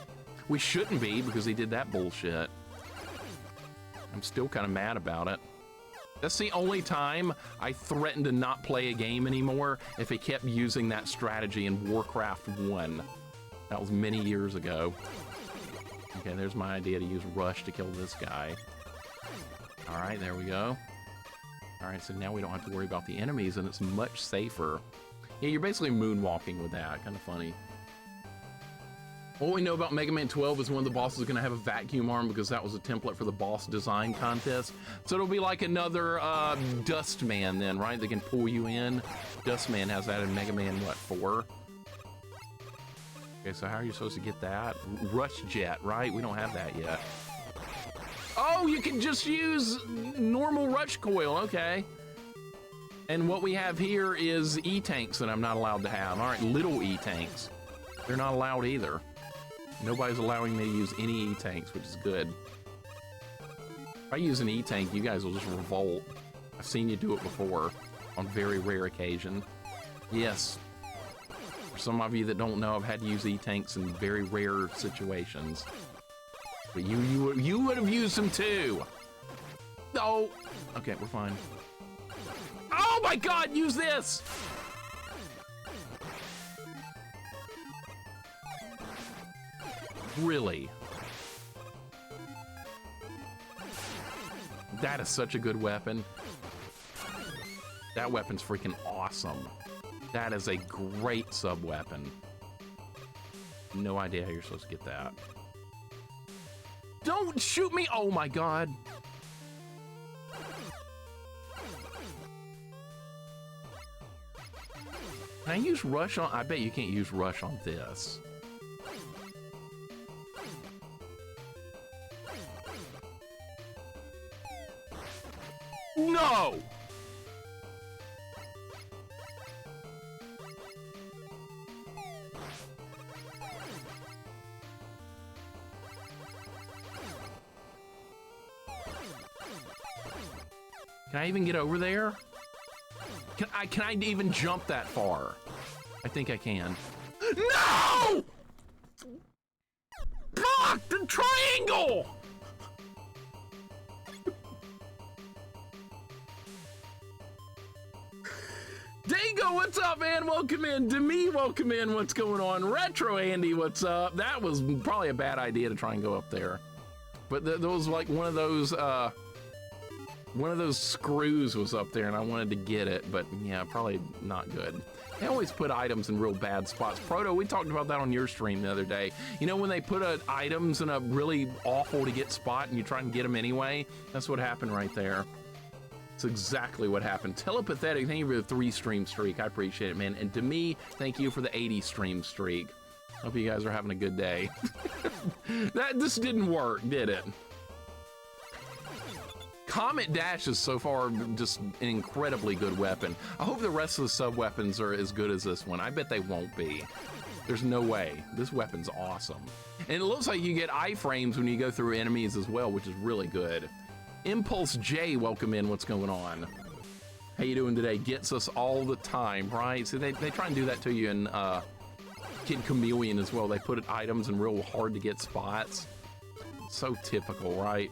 We shouldn't be because he did that bullshit. I'm still kind of mad about it. That's the only time I threatened to not play a game anymore if he kept using that strategy in Warcraft 1. That was many years ago. Okay, there's my idea to use Rush to kill this guy. All right, there we go. All right, so now we don't have to worry about the enemies, and it's much safer. Yeah, you're basically moonwalking with that. Kind of funny. What we know about Mega Man 12 is one of the bosses is going to have a vacuum arm because that was a template for the boss design contest. So it'll be like another Dust Man then, right? They can pull you in. Dust Man has that in Mega Man, what, 4? Okay, so how are you supposed to get that? Rush Jet, right? We don't have that yet. Oh, you can just use normal Rush Coil, okay. And what we have here is E-Tanks that I'm not allowed to have. All right, little E-Tanks. They're not allowed either. Nobody's allowing me to use any E-Tanks, which is good. If I use an E-Tank, you guys will just revolt. I've seen you do it before on very rare occasion. Yes. For some of you that don't know, I've had to use E-Tanks in very rare situations. But you would have used them too. No. Okay, we're fine. Oh my God, use this. Really? That is such a good weapon. That weapon's freaking awesome. That is a great sub-weapon. No idea how you're supposed to get that. Don't shoot me! Oh my God. Can I use Rush on? I bet you can't use Rush on this. Can I even get over there? Can I even jump that far? I think I can. No! Fuck the triangle! Dango, what's up, man? Welcome in. Demi, welcome in. What's going on? Retro Andy, what's up? That was probably a bad idea to try and go up there. But there was like one of those screws was up there and I wanted to get it, but yeah, probably not good. They always put items in real bad spots. Proto, we talked about that on your stream the other day. You know when they put items in a really awful to get spot and you try and get them anyway? That's what happened right there. It's exactly what happened. Telepathetic, thank you for the 3 stream streak. I appreciate it, man. And to me, thank you for the 80 stream streak. Hope you guys are having a good day. This didn't work, did it? Comet Dash is so far just an incredibly good weapon. I hope the rest of the sub weapons are as good as this one. I bet they won't be. There's no way. This weapon's awesome. And it looks like you get iframes when you go through enemies as well, which is really good. Impulse J, welcome in. What's going on? How you doing today? Gets us all the time, right? So they try and do that to you in Kid Chameleon as well. They put items in real hard to get spots. So typical, right?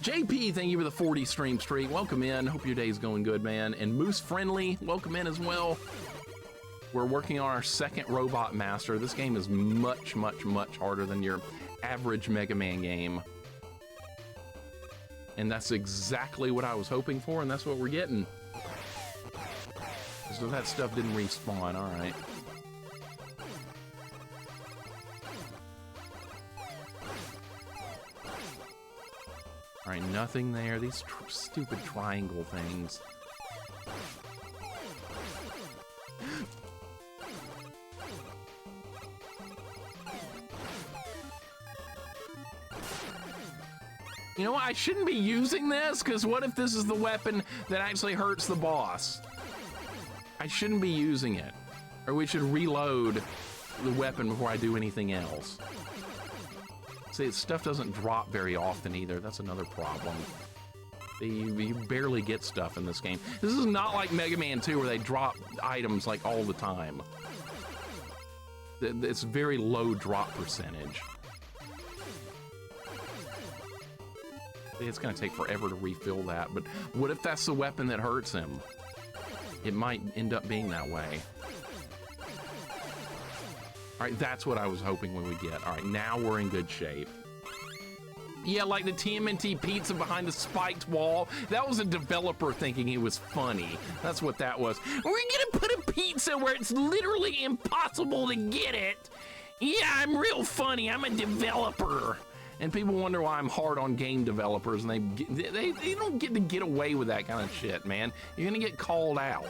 JP, thank you for the 40 stream streak. Welcome in. Hope your day's going good, man. And Moose Friendly, welcome in as well. We're working on our 2nd Robot Master. This game is much, much, much harder than your average Mega Man game. And that's exactly what I was hoping for, and that's what we're getting. So that stuff didn't respawn, all right. All right, nothing there. These stupid triangle things. You know what? I shouldn't be using this, because what if this is the weapon that actually hurts the boss? I shouldn't be using it. Or we should reload the weapon before I do anything else. See, stuff doesn't drop very often either. That's another problem. You barely get stuff in this game. This is not like Mega Man 2 where they drop items like all the time. It's very low drop percentage. It's gonna take forever to refill that, but what if that's the weapon that hurts him? It might end up being that way. All right, that's what I was hoping we would get. All right, now we're in good shape. Yeah, like the TMNT pizza behind the spiked wall. That was a developer thinking it was funny. That's what that was. We're gonna put a pizza where it's literally impossible to get it. Yeah, I'm real funny. I'm a developer. And people wonder why I'm hard on game developers, and they don't get to get away with that kind of shit, man. You're gonna get called out.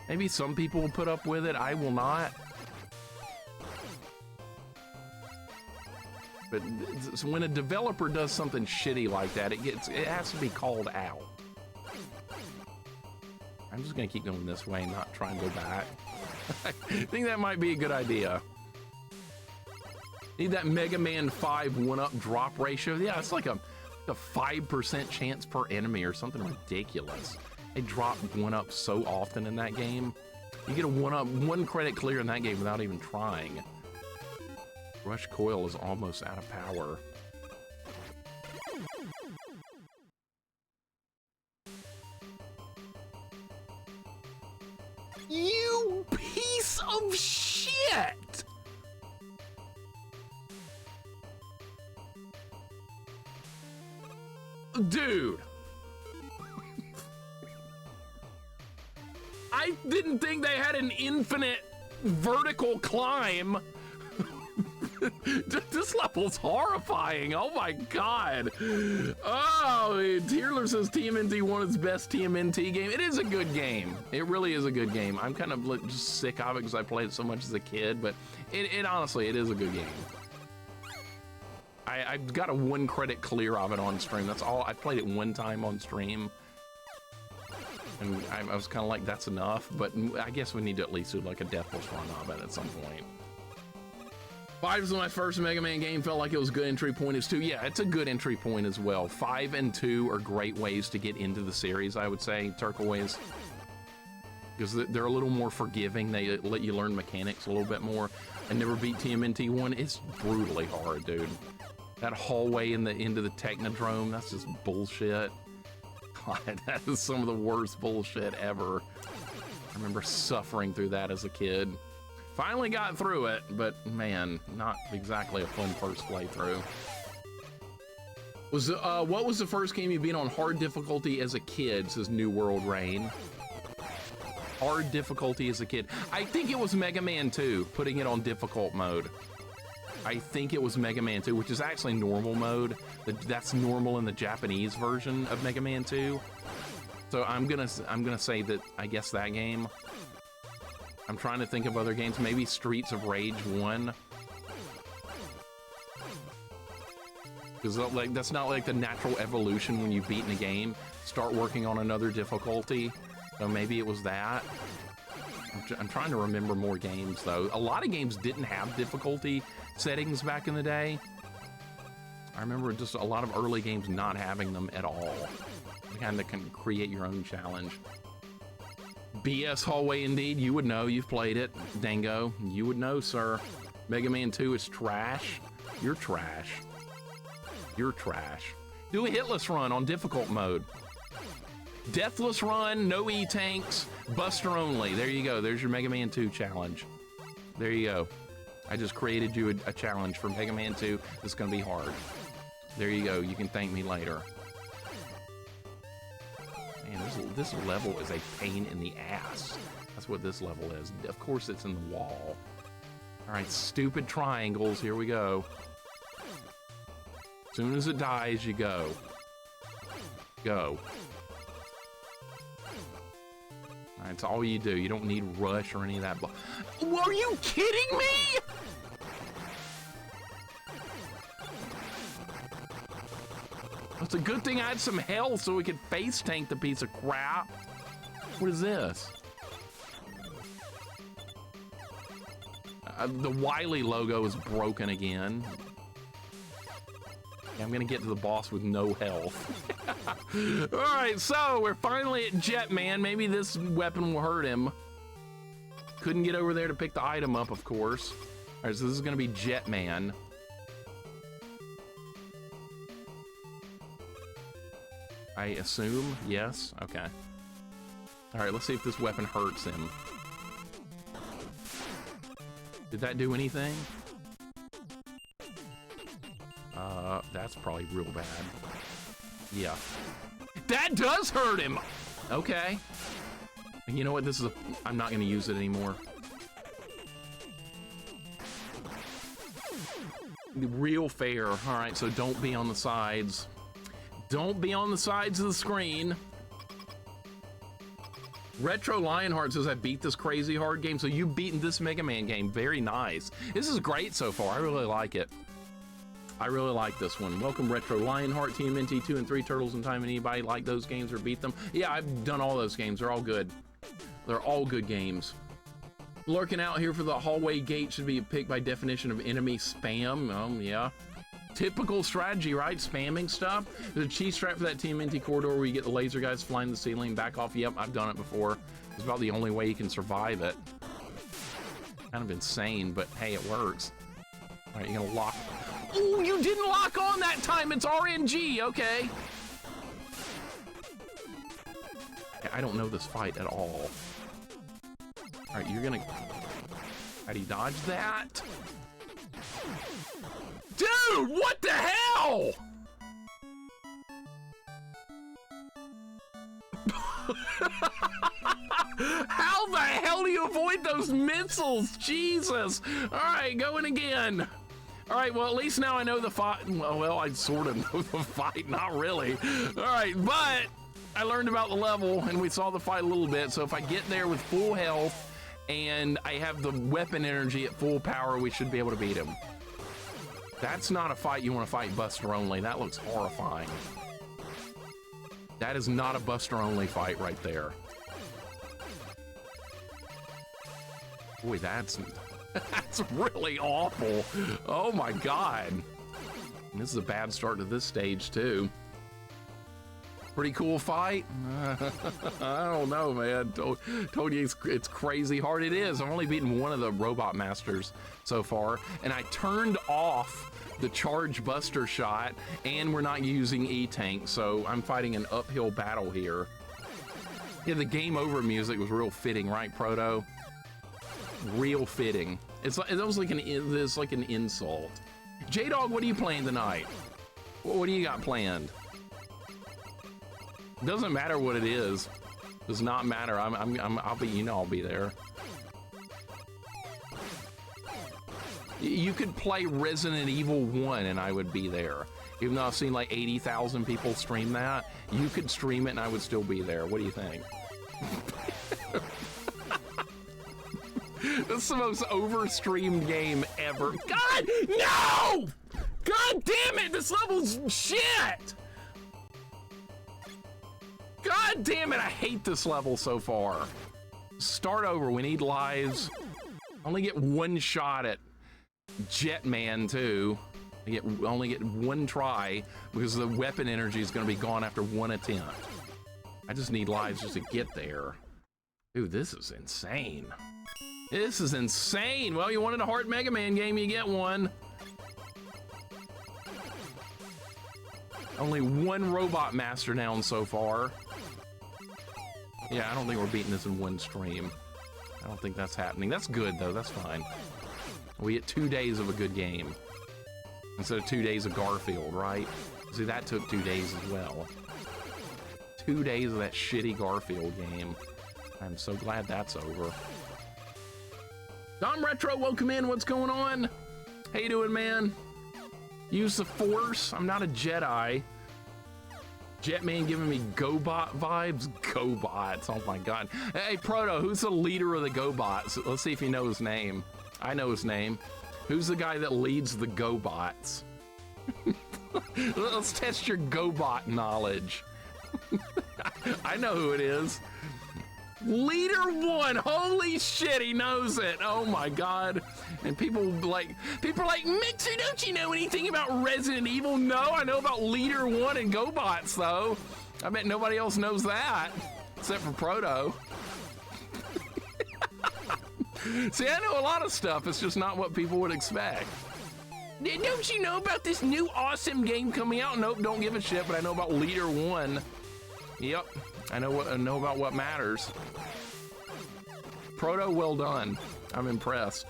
Maybe some people will put up with it. I will not. But when a developer does something shitty like that, it has to be called out. I'm just gonna keep going this way and not try and go back. I think that might be a good idea. Need that Mega Man 5 1-up drop ratio. Yeah, it's like a 5% chance per enemy or something ridiculous. They drop 1-up so often in that game. You get a 1-up, 1 credit clear in that game without even trying. Rush Coil is almost out of power. You piece of shit! Dude! I didn't think they had an infinite vertical climb. This level's horrifying. Oh my god. Oh, Tierler says TMNT won its best TMNT game. It is a good game. It really is a good game. I'm kind of just sick of it because I played it so much as a kid, but it honestly, it is a good game. I've got a 1 credit clear of it on stream. That's all. I played it 1 time on stream. And I was kind of like, that's enough, but I guess we need to at least do like a Deathless run of it at some point. 5 was my first Mega Man game. Felt like it was a good entry point. Is 2. Yeah, it's a good entry point as well. 5 and 2 are great ways to get into the series, I would say, turquoise. Because they're a little more forgiving. They let you learn mechanics a little bit more. I never beat TMNT 1. It's brutally hard, dude. That hallway in the end of the Technodrome, that's just bullshit. God, that is some of the worst bullshit ever. I remember suffering through that as a kid. Finally got through it, but man, not exactly a fun first playthrough. What was the first game you beat on hard difficulty as a kid, says New World Rain. Hard difficulty as a kid. I think it was Mega Man 2, putting it on difficult mode. I think it was Mega Man 2, which is actually normal mode. That's normal in the Japanese version of Mega Man 2. So I'm gonna say that I guess that game. I'm trying to think of other games. Maybe Streets of Rage 1. Because like that's not like the natural evolution when you've beaten a game. Start working on another difficulty. So maybe it was that. I'm trying to remember more games though. A lot of games didn't have difficulty settings back in the day. I remember just a lot of early games not having them at all. You kind of can create your own challenge. BS Hallway indeed. You would know. You've played it. Dango. You would know, sir. Mega Man 2 is trash. You're trash. You're trash. Do a hitless run on difficult mode. Deathless run, no E-tanks, Buster only. There you go. There's your Mega Man 2 challenge. There you go. I just created you a challenge for Mega Man 2 that's going to be hard. There you go. You can thank me later. Man, this level is a pain in the ass. That's what this level is. Of course, it's in the wall. All right, stupid triangles. Here we go. As soon as it dies, you go. Go. All right, it's all you do. You don't need rush or any of that. Are you kidding me? It's a good thing I had some health so we could face tank the piece of crap. What is this? The Wily logo is broken again. Okay, I'm gonna get to the boss with no health. All right, so we're finally at Jetman. Maybe this weapon will hurt him. Couldn't get over there to pick the item up, of course. All right, so this is gonna be Jetman. I assume, yes, okay. All right, let's see if this weapon hurts him. Did that do anything? That's probably real bad. Yeah. That does hurt him! Okay. And you know what, this is I'm not gonna use it anymore. Real fair. All right, so don't be on the sides. Don't be on the sides of the screen. Retro Lionheart says I beat this crazy hard game. So you've beaten this Mega Man game. Very nice. This is great so far. I really like it. I really like this one. Welcome Retro Lionheart, TMNT 2 and 3, Turtles in Time. Anybody like those games or beat them? Yeah, I've done all those games. They're all good. They're all good games. Lurking out here for the hallway gate should be picked by definition of enemy spam. Yeah. Typical strategy, right? Spamming stuff. There's a cheese trap for that TMNT corridor where you get the laser guys flying the ceiling, back off. Yep, I've done it before. It's about the only way you can survive it. Kind of insane, but hey, it works. All right, you're gonna lock. Oh, you didn't lock on that time. It's RNG. Okay. I don't know this fight at all. All right, you're gonna. How do you dodge that? Dude, what the hell? How the hell do you avoid those missiles? Jesus. All right, going again. All right, well, at least now I know the fight. Well, I sort of know the fight, not really. All right, but I learned about the level and we saw the fight a little bit. So if I get there with full health and I have the weapon energy at full power, we should be able to beat him. That's not a fight you want to fight Buster only. That looks horrifying. That is not a Buster only fight right there. Boy, that's That's really awful. Oh my God. This is a bad start to this stage too. Pretty cool fight. I don't know, man. Told you it's crazy hard. It is. I've only beaten one of the robot masters so far, and I turned off the charge buster shot, and we're not using E-Tank, so I'm fighting an uphill battle here. Yeah, the game over music was real fitting, right, Proto? Real fitting. It's like an insult. J-Dog, what are you playing tonight? What do you got planned? Doesn't matter what it is. Does not matter. I'll be, you know, I'll be there. You could play Resident Evil 1 and I would be there. Even though I've seen like 80,000 people stream that, you could stream it and I would still be there. What do you think? That's the most over-streamed game ever. God, no! God damn it, this level's shit! God damn it, I hate this level so far. Start over, we need lives. Only get one shot at Jetman too. I only get one try because the weapon energy is gonna be gone after one attempt. I just need lives just to get there. Dude, this is insane. This is insane. Well, you wanted a hard Mega Man game, you get one. Only one robot master down so far. Yeah, I don't think we're beating this in one stream. I don't think that's happening. That's good though, that's fine. We get 2 days of a good game instead of 2 days of Garfield, right? See, that took 2 days as well. 2 days of that shitty Garfield game. I'm so glad that's over. Dom Retro, welcome in. What's going on? How you doing, man? Use the Force. I'm not a Jedi. Jetman giving me GoBot vibes? GoBots, oh my God. Hey, Proto, who's the leader of the GoBots? Let's see if you know his name. I know his name. Who's the guy that leads the GoBots? Let's test your GoBot knowledge. I know who it is. Leader 1, holy shit, he knows it. Oh my God. And people are like, Mixer, don't you know anything about Resident Evil? No, I know about Leader 1 and GoBots though. I bet nobody else knows that, except for Proto. See, I know a lot of stuff, it's just not what people would expect. Don't you know about this new awesome game coming out? Nope, don't give a shit, but I know about Leader 1. Yep, I know about what matters. Proto, well done. I'm impressed.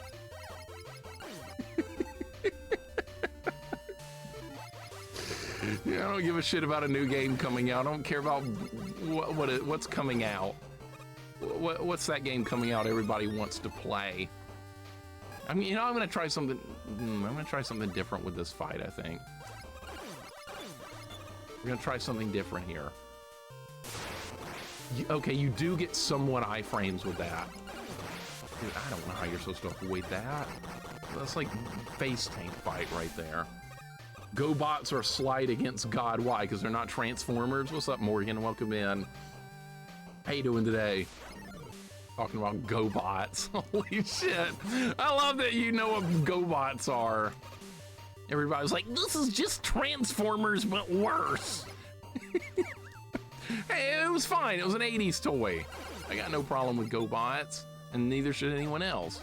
Yeah, I don't give a shit about a new game coming out. I don't care about what's coming out. What's that game coming out everybody wants to play? I mean, you know, I'm gonna try something. I'm gonna try something different with this fight. I think we're gonna try something different here. Okay, you do get somewhat iframes with that. Dude, I don't know how you're supposed to avoid that. That's like face tank fight right there. GoBots are slight against God. Why? Because they're not Transformers. What's up, Morgan? Welcome in. How you doing today? Talking about GoBots. Holy shit. I love that you know what GoBots are. Everybody's like, this is just Transformers, but worse. Hey, it was fine. It was an 80s toy. I got no problem with GoBots, and neither should anyone else.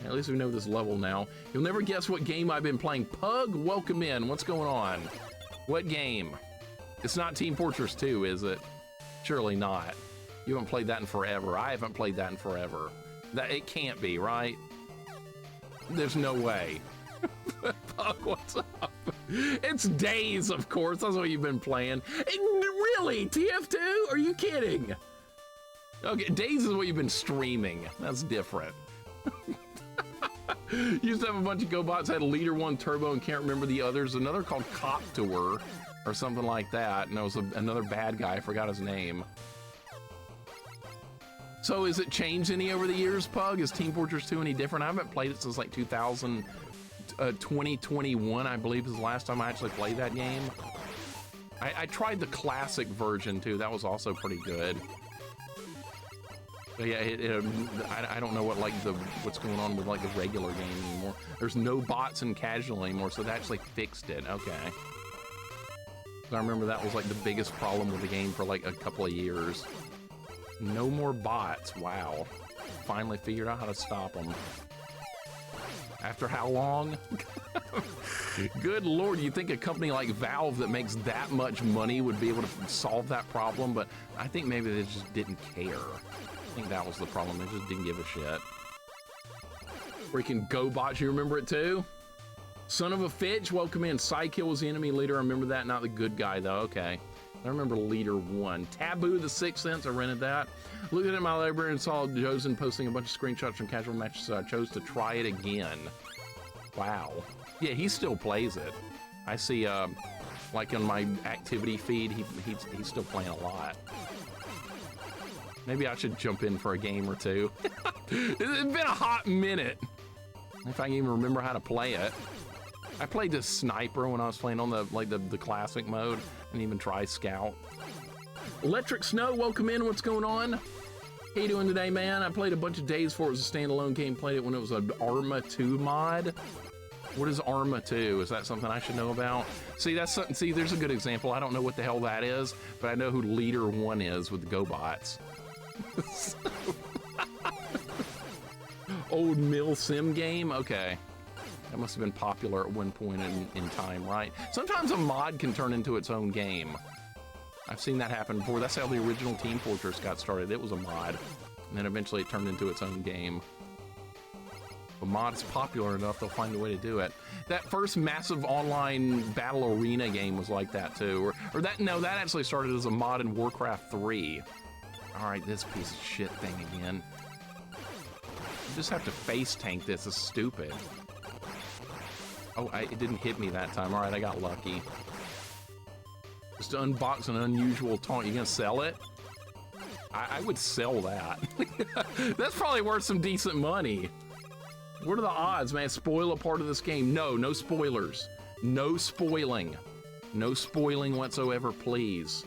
At least we know this level now. You'll never guess what game I've been playing. Pug, welcome in. What's going on? What game? It's not Team Fortress 2, is it? Surely not. You haven't played that in forever. I haven't played that in forever. It can't be, right? There's no way. Pug, what's up? It's Days, of course. That's what you've been playing. Really? TF2? Are you kidding? Okay, Days is what you've been streaming. That's different. Used to have a bunch of GoBots, had Leader 1 Turbo and can't remember the others. Another called Cop Tour or something like that. And there was another bad guy, I forgot his name. So is it changed any over the years, Pug? Is Team Fortress 2 any different? I haven't played it since like 2021, I believe is the last time I actually played that game. I tried the classic version too. That was also pretty good. But yeah, I don't know what what's going on with like the regular game anymore. There's no bots in casual anymore, so they actually fixed it. Okay. So I remember that was like the biggest problem with the game for like a couple of years. No more bots. Wow. Finally figured out how to stop them. After how long? Good Lord, you'd think a company like Valve that makes that much money would be able to solve that problem, but I think maybe they just didn't care. I think that was the problem. They just didn't give a shit. Freaking GoBots, you remember it too? Son of a Fitch, welcome in. Psykill was the enemy leader. I remember that, not the good guy though. Okay. I remember Leader 1. Taboo the Sixth Sense, I rented that. Looked at my library and saw Josen posting a bunch of screenshots from casual matches, so I chose to try it again. Wow. Yeah, he still plays it. I see, like on my activity feed, he's still playing a lot. Maybe I should jump in for a game or two. It's been a hot minute. If I can even remember how to play it. I played this sniper when I was playing on the classic mode, and even try scout. Electric Snow, welcome in. What's going on? How you doing today, man? I played a bunch of days before it was a standalone game. Played it when it was an Arma 2 mod. What is Arma 2? Is that something I should know about? See, that's something. See, there's a good example. I don't know what the hell that is, but I know who Leader 1 is with the GoBots. Old Mill Sim game. Okay. That must have been popular at one point in time, right? Sometimes a mod can turn into its own game. I've seen that happen before. That's how the original Team Fortress got started. It was a mod, and then eventually it turned into its own game. If a mod is popular enough, they'll find a way to do it. That first massive online battle arena game was like that too. That actually started as a mod in Warcraft 3. All right, this piece of shit thing again. You just have to face tank this. It's stupid. Oh, it didn't hit me that time. All right, I got lucky. Just to unbox an unusual taunt. You gonna sell it? I would sell that. That's probably worth some decent money. What are the odds, man? Spoil a part of this game? No, no spoilers. No spoiling. No spoiling whatsoever, please.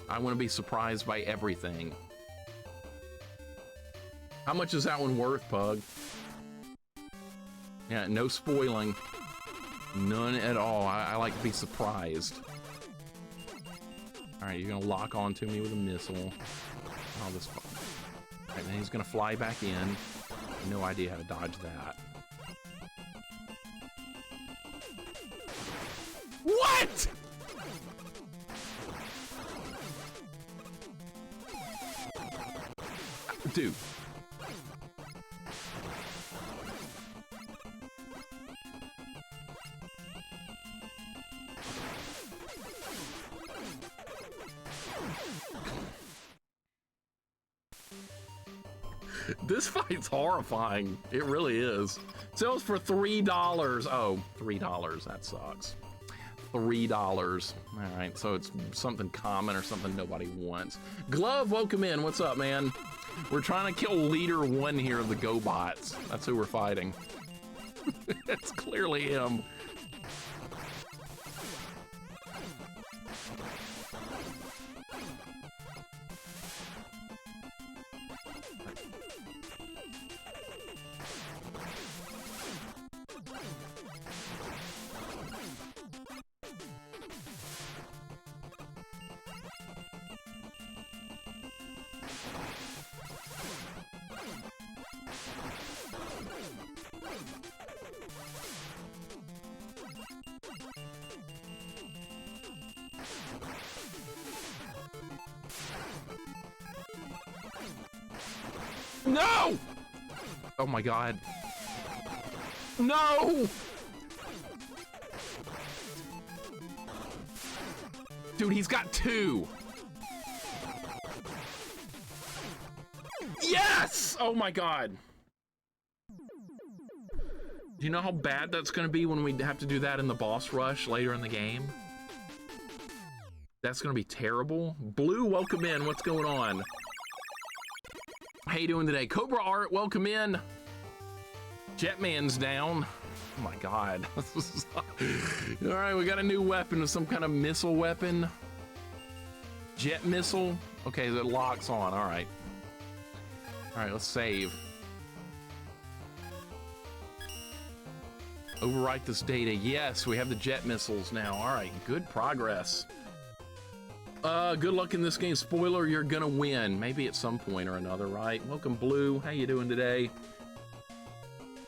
I want to be surprised by everything. How much is that one worth, Pug? Yeah, no spoiling. None at all. I like to be surprised. All right, you're gonna lock onto me with a missile. Oh, this. All right, then he's gonna fly back in. No idea how to dodge that. What? Dude. This fight's horrifying. It really is. Sells for $3. Oh, $3. That sucks. $3. All right, so it's something common or something nobody wants. Glove, welcome in. What's up, man? We're trying to kill Leader 1 here of the GoBots. That's who we're fighting. It's clearly him. No! Oh my god. No! Dude, he's got 2. Yes! Oh my god. Do you know how bad that's gonna be when we have to do that in the boss rush later in the game? That's gonna be terrible. Blue, welcome in. What's going on? How you doing today? Cobra Art, welcome in. Jetman's down. Oh my god. All right, we got a new weapon, some kind of missile weapon. Jet missile. Okay, that locks on. All right. All right, let's save. Overwrite this data. Yes, we have the jet missiles now. All right, good progress. Good luck in this game. Spoiler, you're gonna win. Maybe at some point or another, right? Welcome, Blue. How you doing today?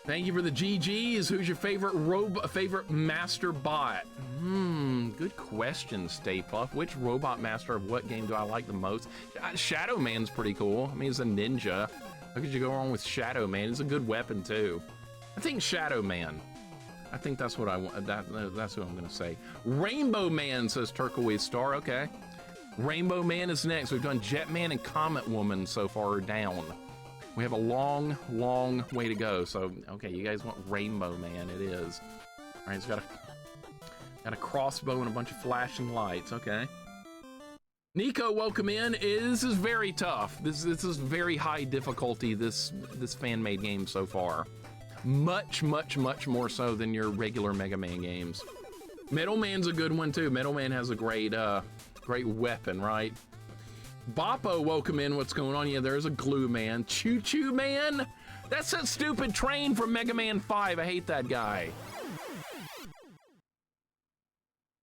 Thank you for the GGs. Who's your favorite master bot? Good question, Stay Puff. Which robot master of what game do I like the most? Shadow Man's pretty cool. I mean, he's a ninja. How could you go wrong with Shadow Man? He's a good weapon too. I think Shadow Man. I think that's what I want. That's what I'm gonna say. Rainbow Man, says Turquoise Star. Okay. Rainbow Man is next. We've done Jetman and Comet Woman so far down. We have a long, long way to go. So, okay, you guys want Rainbow Man, it is. All right, it's got a crossbow and a bunch of flashing lights, okay. Nico, welcome in. This is very tough. This is very high difficulty, this fan-made game so far. Much, much, much more so than your regular Mega Man games. Metal Man's a good one too. Metal Man has a great weapon, right? Boppo, welcome in. What's going on? Yeah, there's a Glue Man. Choo Choo Man? That's that stupid train from Mega Man 5. I hate that guy.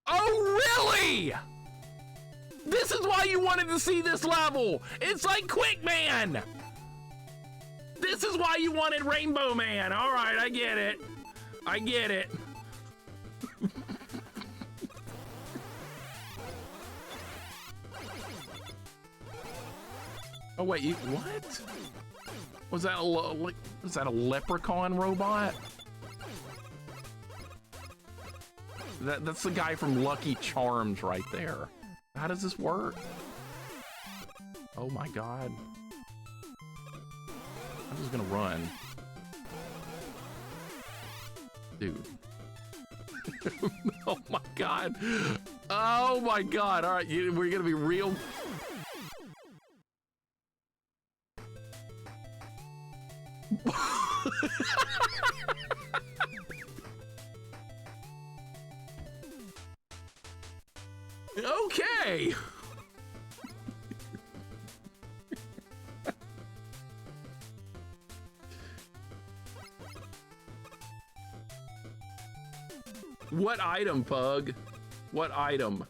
Oh, really? This is why you wanted to see this level. It's like Quick Man. This is why you wanted Rainbow Man. All right, I get it. I get it. Oh wait, what? Was that a leprechaun robot? That's the guy from Lucky Charms right there. How does this work? Oh my god. I'm just gonna run. Dude. Oh my god. Oh my god. All right, we're gonna be real. Okay. What item, Pug? What item?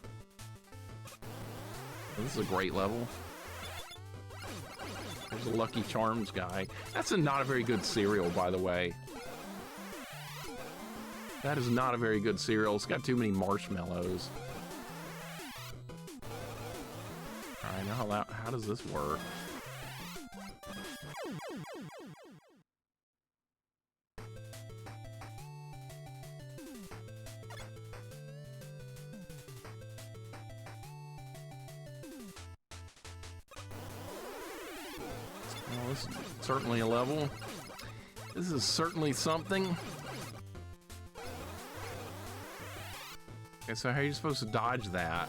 This is a great level. There's a Lucky Charms guy. That's not a very good cereal, by the way. That is not a very good cereal. It's got too many marshmallows. Alright, now how does this work? Well, this is certainly a level. This is certainly something. Okay, so how are you supposed to dodge that?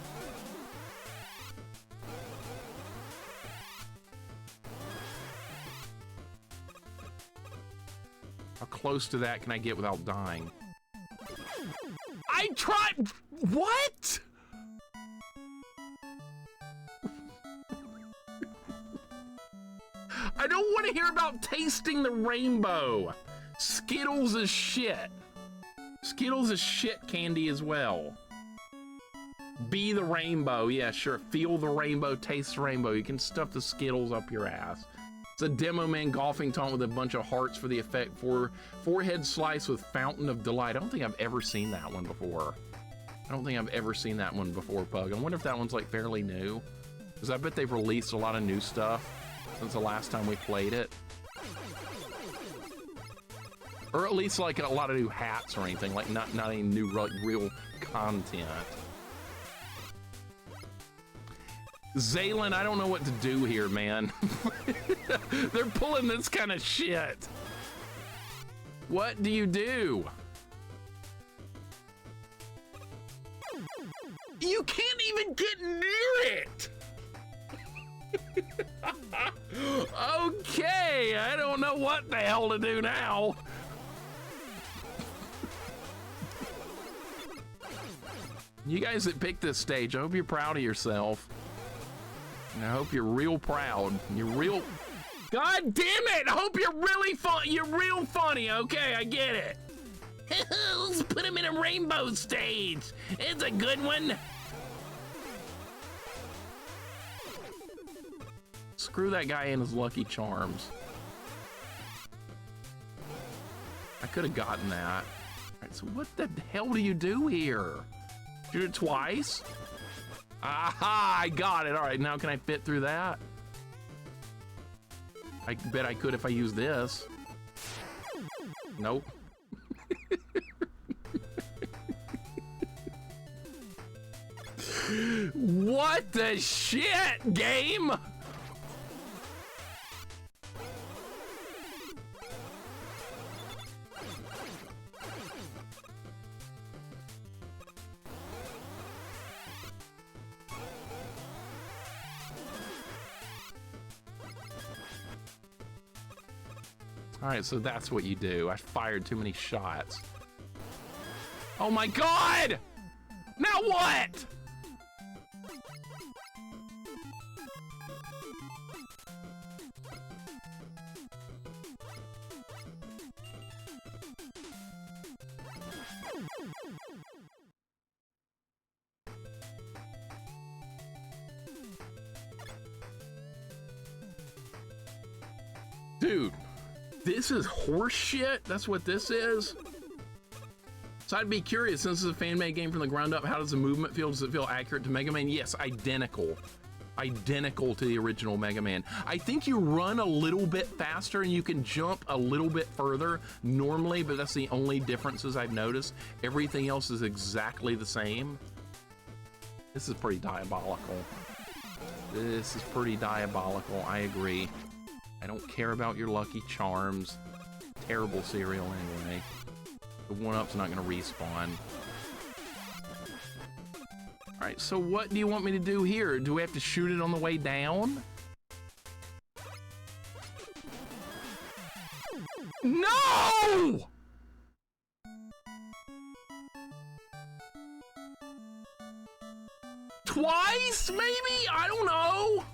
How close to that can I get without dying? I tried! What? I don't want to hear about tasting the rainbow. Skittles is shit. Skittles is shit candy as well. Be the rainbow. Yeah, sure. Feel the rainbow, taste the rainbow. You can stuff the Skittles up your ass. It's a Demo Man golfing taunt with a bunch of hearts for the effect. Forehead slice with Fountain of Delight. I don't think I've ever seen that one before. I don't think I've ever seen that one before, Pug. I wonder if that one's like fairly new. Because I bet they've released a lot of new stuff since the last time we played it. Or at least like a lot of new hats or anything. Like not any new real content. Zaylin, I don't know what to do here, man. They're pulling this kind of shit. What do you do? You can't even get near it. Okay, I don't know what the hell to do now. You guys that picked this stage, I hope you're proud of yourself. And I hope you're real proud. You're real... God damn it! I hope you're really fun. You're real funny. Okay, I get it. Let's put him in a rainbow stage. It's a good one. Screw that guy and his Lucky Charms. I could have gotten that. All right, so what the hell do you do here? Shoot it twice? Aha, I got it. All right, now can I fit through that? I bet I could if I use this. Nope. What the shit, game? All right, so that's what you do. I fired too many shots. Oh my God! Now what? Dude, this is horse shit? That's what this is? So I'd be curious, since this is a fan-made game from the ground up, how does the movement feel? Does it feel accurate to Mega Man? Yes, identical. Identical to the original Mega Man. I think you run a little bit faster and you can jump a little bit further normally, but that's the only differences I've noticed. Everything else is exactly the same. This is pretty diabolical. This is pretty diabolical, I agree. I don't care about your Lucky Charms. Terrible cereal anyway. The 1-up's not gonna respawn. All right, so what do you want me to do here? Do we have to shoot it on the way down? No! Twice, maybe? I don't know.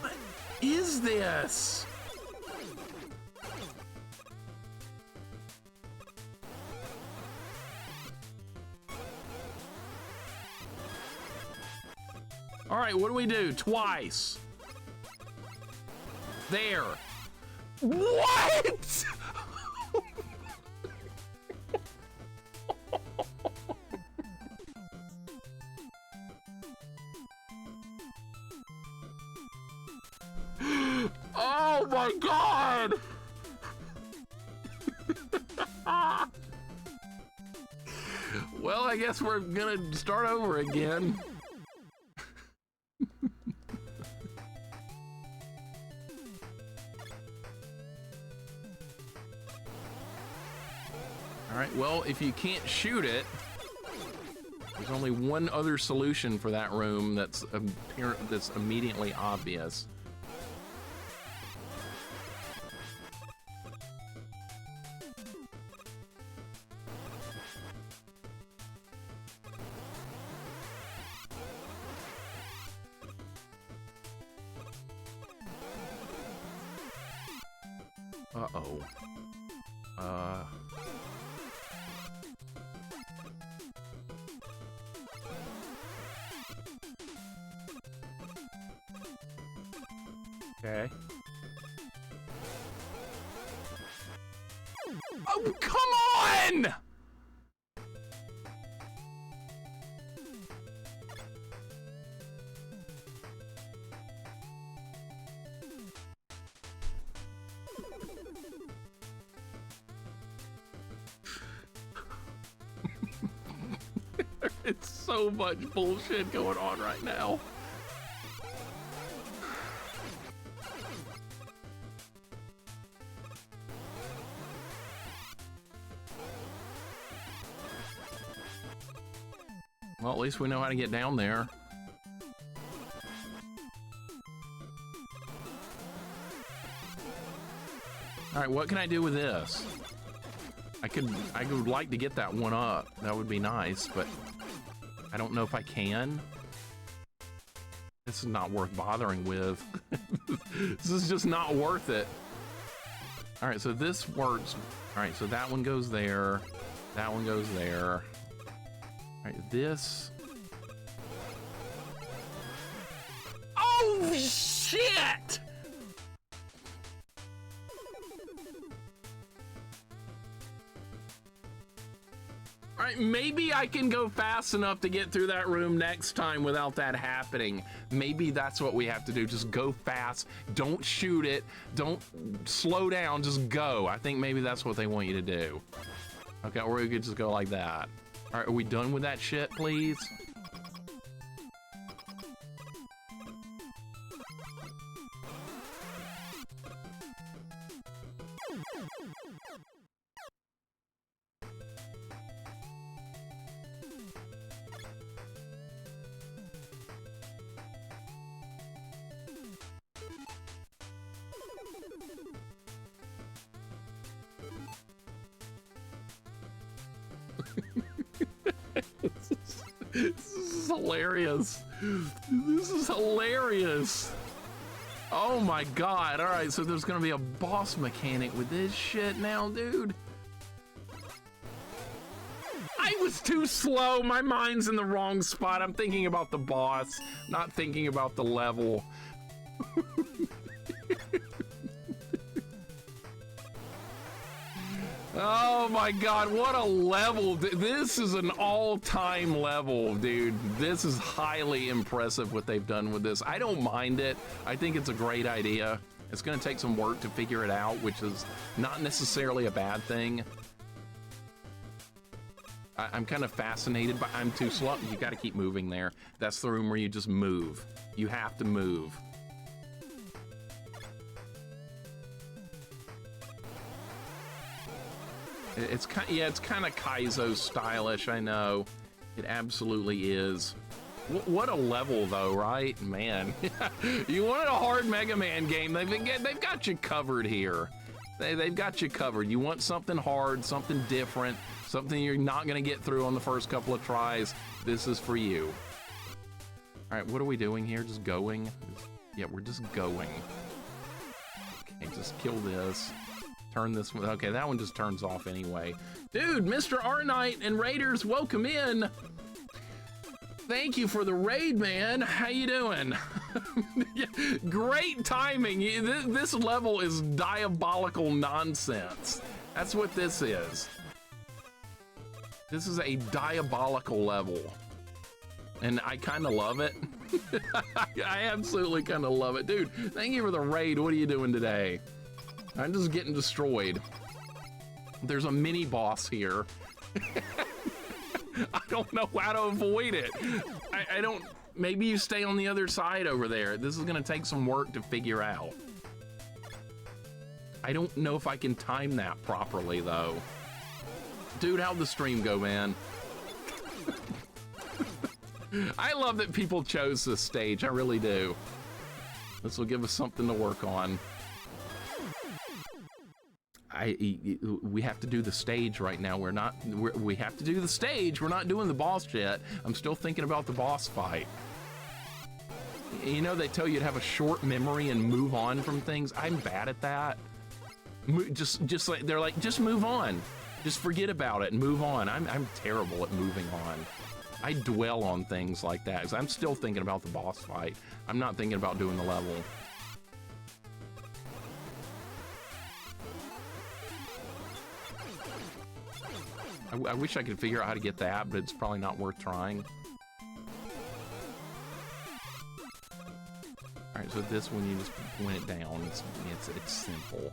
What is this? All right, what do we do? Twice. There. What? Oh my God. Well, I guess we're gonna start over again. All right, well, if you can't shoot it, there's only one other solution for that room that's immediately obvious. Uh-oh. Okay. Oh, come on! It's so much bullshit going on right now. Well, at least we know how to get down there. All right, what can I do with this? I would like to get that 1-up. That would be nice, but I don't know if I can. This is not worth bothering with. This is just not worth it. All right, so this works. All right, so that one goes there. That one goes there. All right, this. Oh, shit! All right, maybe I can go fast enough to get through that room next time without that happening. Maybe that's what we have to do. Just go fast. Don't shoot it. Don't slow down. Just go. I think maybe that's what they want you to do. Okay, or we could just go like that. All right, are we done with that shit, please? This is hilarious. This is hilarious. Oh my god. All right, so there's gonna be a boss mechanic with this shit now, dude. I was too slow. My mind's in the wrong spot. I'm thinking about the boss, not thinking about the level. Oh my god, what a level. This is an all-time level, dude. This is highly impressive what they've done with this. I don't mind it. I think it's a great idea. It's gonna take some work to figure it out, which is not necessarily a bad thing. I'm kind of fascinated, but I'm too slow. You gotta keep moving there. That's the room where you just move. You have to move. It's kind, yeah, it's kind of Kaizo stylish. I know, it absolutely is. What a level, though, right? Man, you wanted a hard Mega Man game? They've got you covered here. They've got you covered. You want something hard, something different, something you're not gonna get through on the first couple of tries. This is for you. All right, what are we doing here? Just going? Yeah, we're just going. Okay, just kill this. Turn this one. Okay, that one just turns off anyway. Dude, Mr. R Knight and Raiders, welcome in. Thank you for the raid, man. How you doing? Great timing. This level is diabolical nonsense. That's what this is. This is a diabolical level. And I kind of love it. I absolutely kind of love it. Dude, thank you for the raid. What are you doing today? I'm just getting destroyed. There's a mini boss here. I don't know how to avoid it. I don't, maybe you stay on the other side over there. This is gonna take some work to figure out. I don't know if I can time that properly though. Dude, how'd the stream go, man? I love that people chose this stage, I really do. This will give us something to work on. We have to do the stage right now. We have to do the stage. We're not doing the boss yet. I'm still thinking about the boss fight. You know, they tell you to have a short memory and move on from things. I'm bad at that. Just like, they're like, just move on. Just forget about it and move on. I'm terrible at moving on. I dwell on things like that because I'm still thinking about the boss fight. I'm not thinking about doing the level. I wish I could figure out how to get that, but it's probably not worth trying. All right, so this one, you just point it down. It's simple.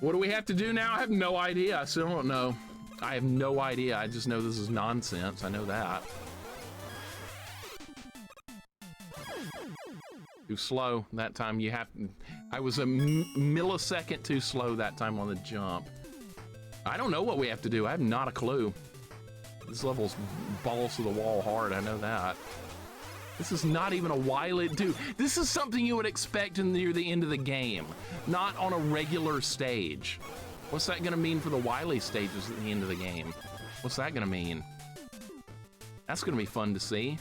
What do we have to do now? I have no idea. I still don't know. I have no idea. I just know this is nonsense. I know that. Too slow that time. You have. I was a millisecond too slow that time on the jump. I don't know what we have to do. I have not a clue. This level's balls to the wall hard. I know that. This is not even a wily, dude. This is something you would expect near the end of the game, not on a regular stage. What's that gonna mean for the wily stages at the end of the game? What's that gonna mean? That's gonna be fun to see.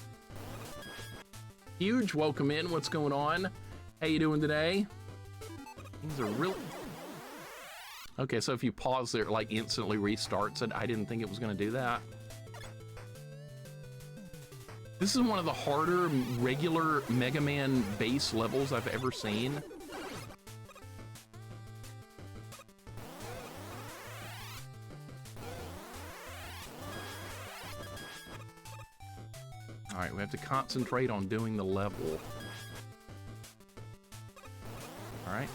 Huge, welcome in. What's going on? How you doing today? Things are really... Okay, so if you pause there, it like instantly restarts it. I didn't think it was gonna do that. This is one of the harder regular Mega Man base levels I've ever seen. All right, we have to concentrate on doing the level. All right.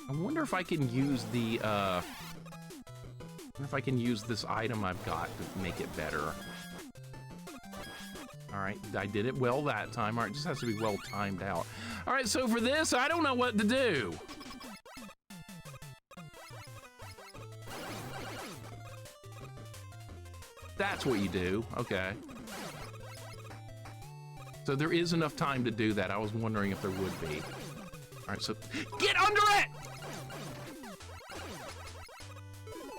I wonder if I can use the, I wonder if I can use this item I've got to make it better. All right, I did it well that time. All right, just has to be well timed out. All right, so for this, I don't know what to do. That's what you do, okay. So there is enough time to do that. I was wondering if there would be. All right, so get under it!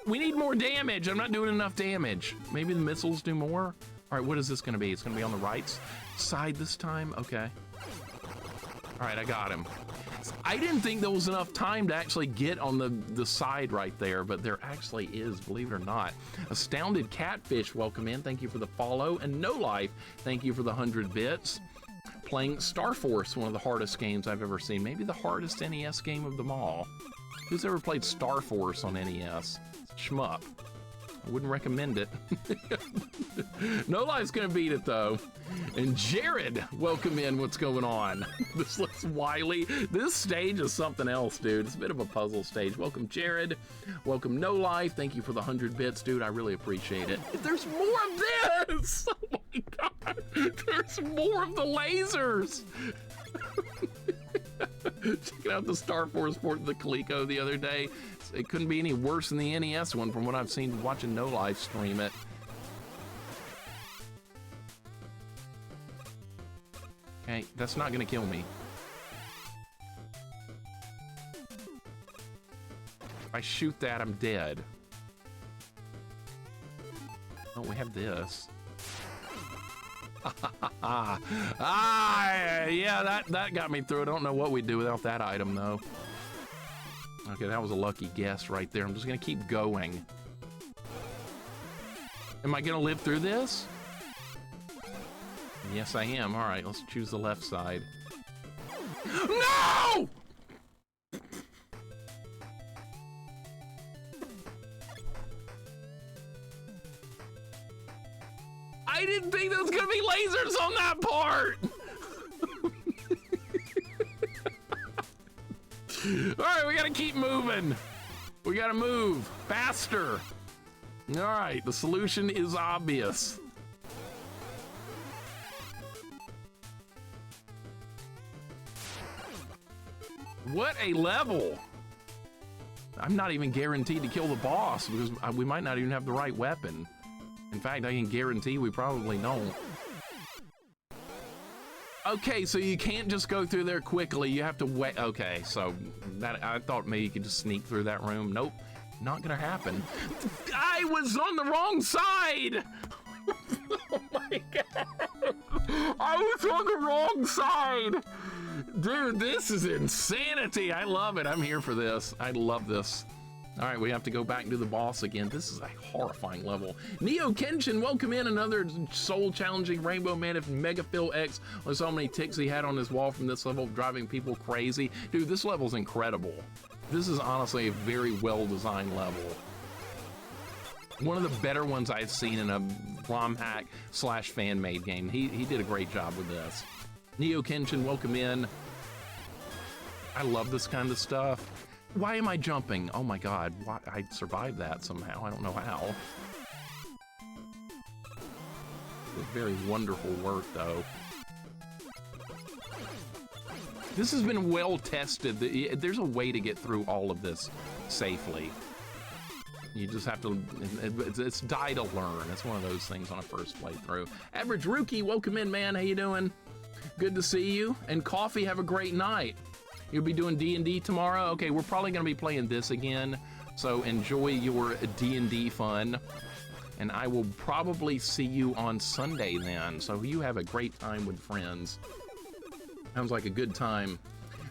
We need more damage. I'm not doing enough damage. Maybe the missiles do more? All right, what is this gonna be? It's gonna be on the right side this time? Okay. All right, I got him. I didn't think there was enough time to actually get on the side right there, but there actually is, believe it or not. Astounded Catfish, welcome in. Thank you for the follow. And No Life, thank you for the 100 bits. Playing Star Force, one of the hardest games I've ever seen. Maybe the hardest NES game of them all. Who's ever played Star Force on NES? Shmup. I wouldn't recommend it. No Life's gonna beat it though. And Jared, welcome in. What's going on? This looks wily. This stage is something else, dude. It's a bit of a puzzle stage. Welcome, Jared. Welcome, No Life. Thank you for the 100 bits, dude. I really appreciate it. There's more of this. Oh my god. There's more of the lasers. Checking out the Star Force port of the Coleco the other day. It couldn't be any worse than the NES one from what I've seen watching No Life stream it. Okay, that's not gonna kill me. If I shoot that, I'm dead. Oh, we have this. Yeah, that got me through. I don't know what we'd do without that item, though. Okay, that was a lucky guess right there. I'm just gonna keep going. Am I gonna live through this? Yes, I am. All right, let's choose the left side. No! I didn't think there was gonna be lasers on that part! All right, we gotta keep moving. We gotta move faster. All right, the solution is obvious. What a level. I'm not even guaranteed to kill the boss because we might not even have the right weapon. In fact, I can guarantee we probably don't. Okay, so you can't just go through there quickly. You have to wait. Okay, so that I thought maybe you could just sneak through that room. Nope, not gonna happen. I was on the wrong side. Oh my god, I was on the wrong side. Dude, this is insanity. I love it. I'm here for this. I love this. All right, we have to go back and do the boss again. This is a horrifying level. Neo Kenshin, welcome in. Another soul-challenging Rainbow Man of Megaphil X. There's so many ticks he had on his wall from this level, driving people crazy. Dude, this level's incredible. This is honestly a very well-designed level. One of the better ones I've seen in a ROM hack / fan-made game. He did a great job with this. Neo Kenshin, welcome in. I love this kind of stuff. Why am I jumping? Oh my god, why? I survived that somehow. I don't know how. It was very wonderful work, though. This has been well tested. There's a way to get through all of this safely. You just have to, it's die to learn. It's one of those things on a first playthrough. Average Rookie, welcome in, man. How you doing? Good to see you. And Coffee, have a great night. You'll be doing D&D tomorrow? Okay, we're probably gonna be playing this again. So enjoy your D&D fun. And I will probably see you on Sunday then. So you have a great time with friends. Sounds like a good time.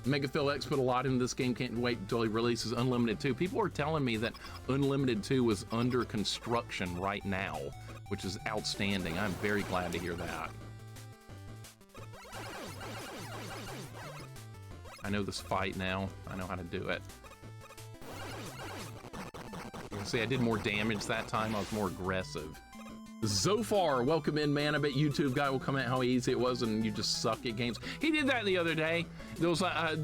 Megaphil X put a lot into this game. Can't wait until he releases Unlimited 2. People are telling me that Unlimited 2 is under construction right now, which is outstanding. I'm very glad to hear that. I know this fight now. I know how to do it. You can see I did more damage that time. I was more aggressive. Zofar, welcome in, man. I bet YouTube guy will comment how easy it was and you just suck at games. He did that the other day. There was a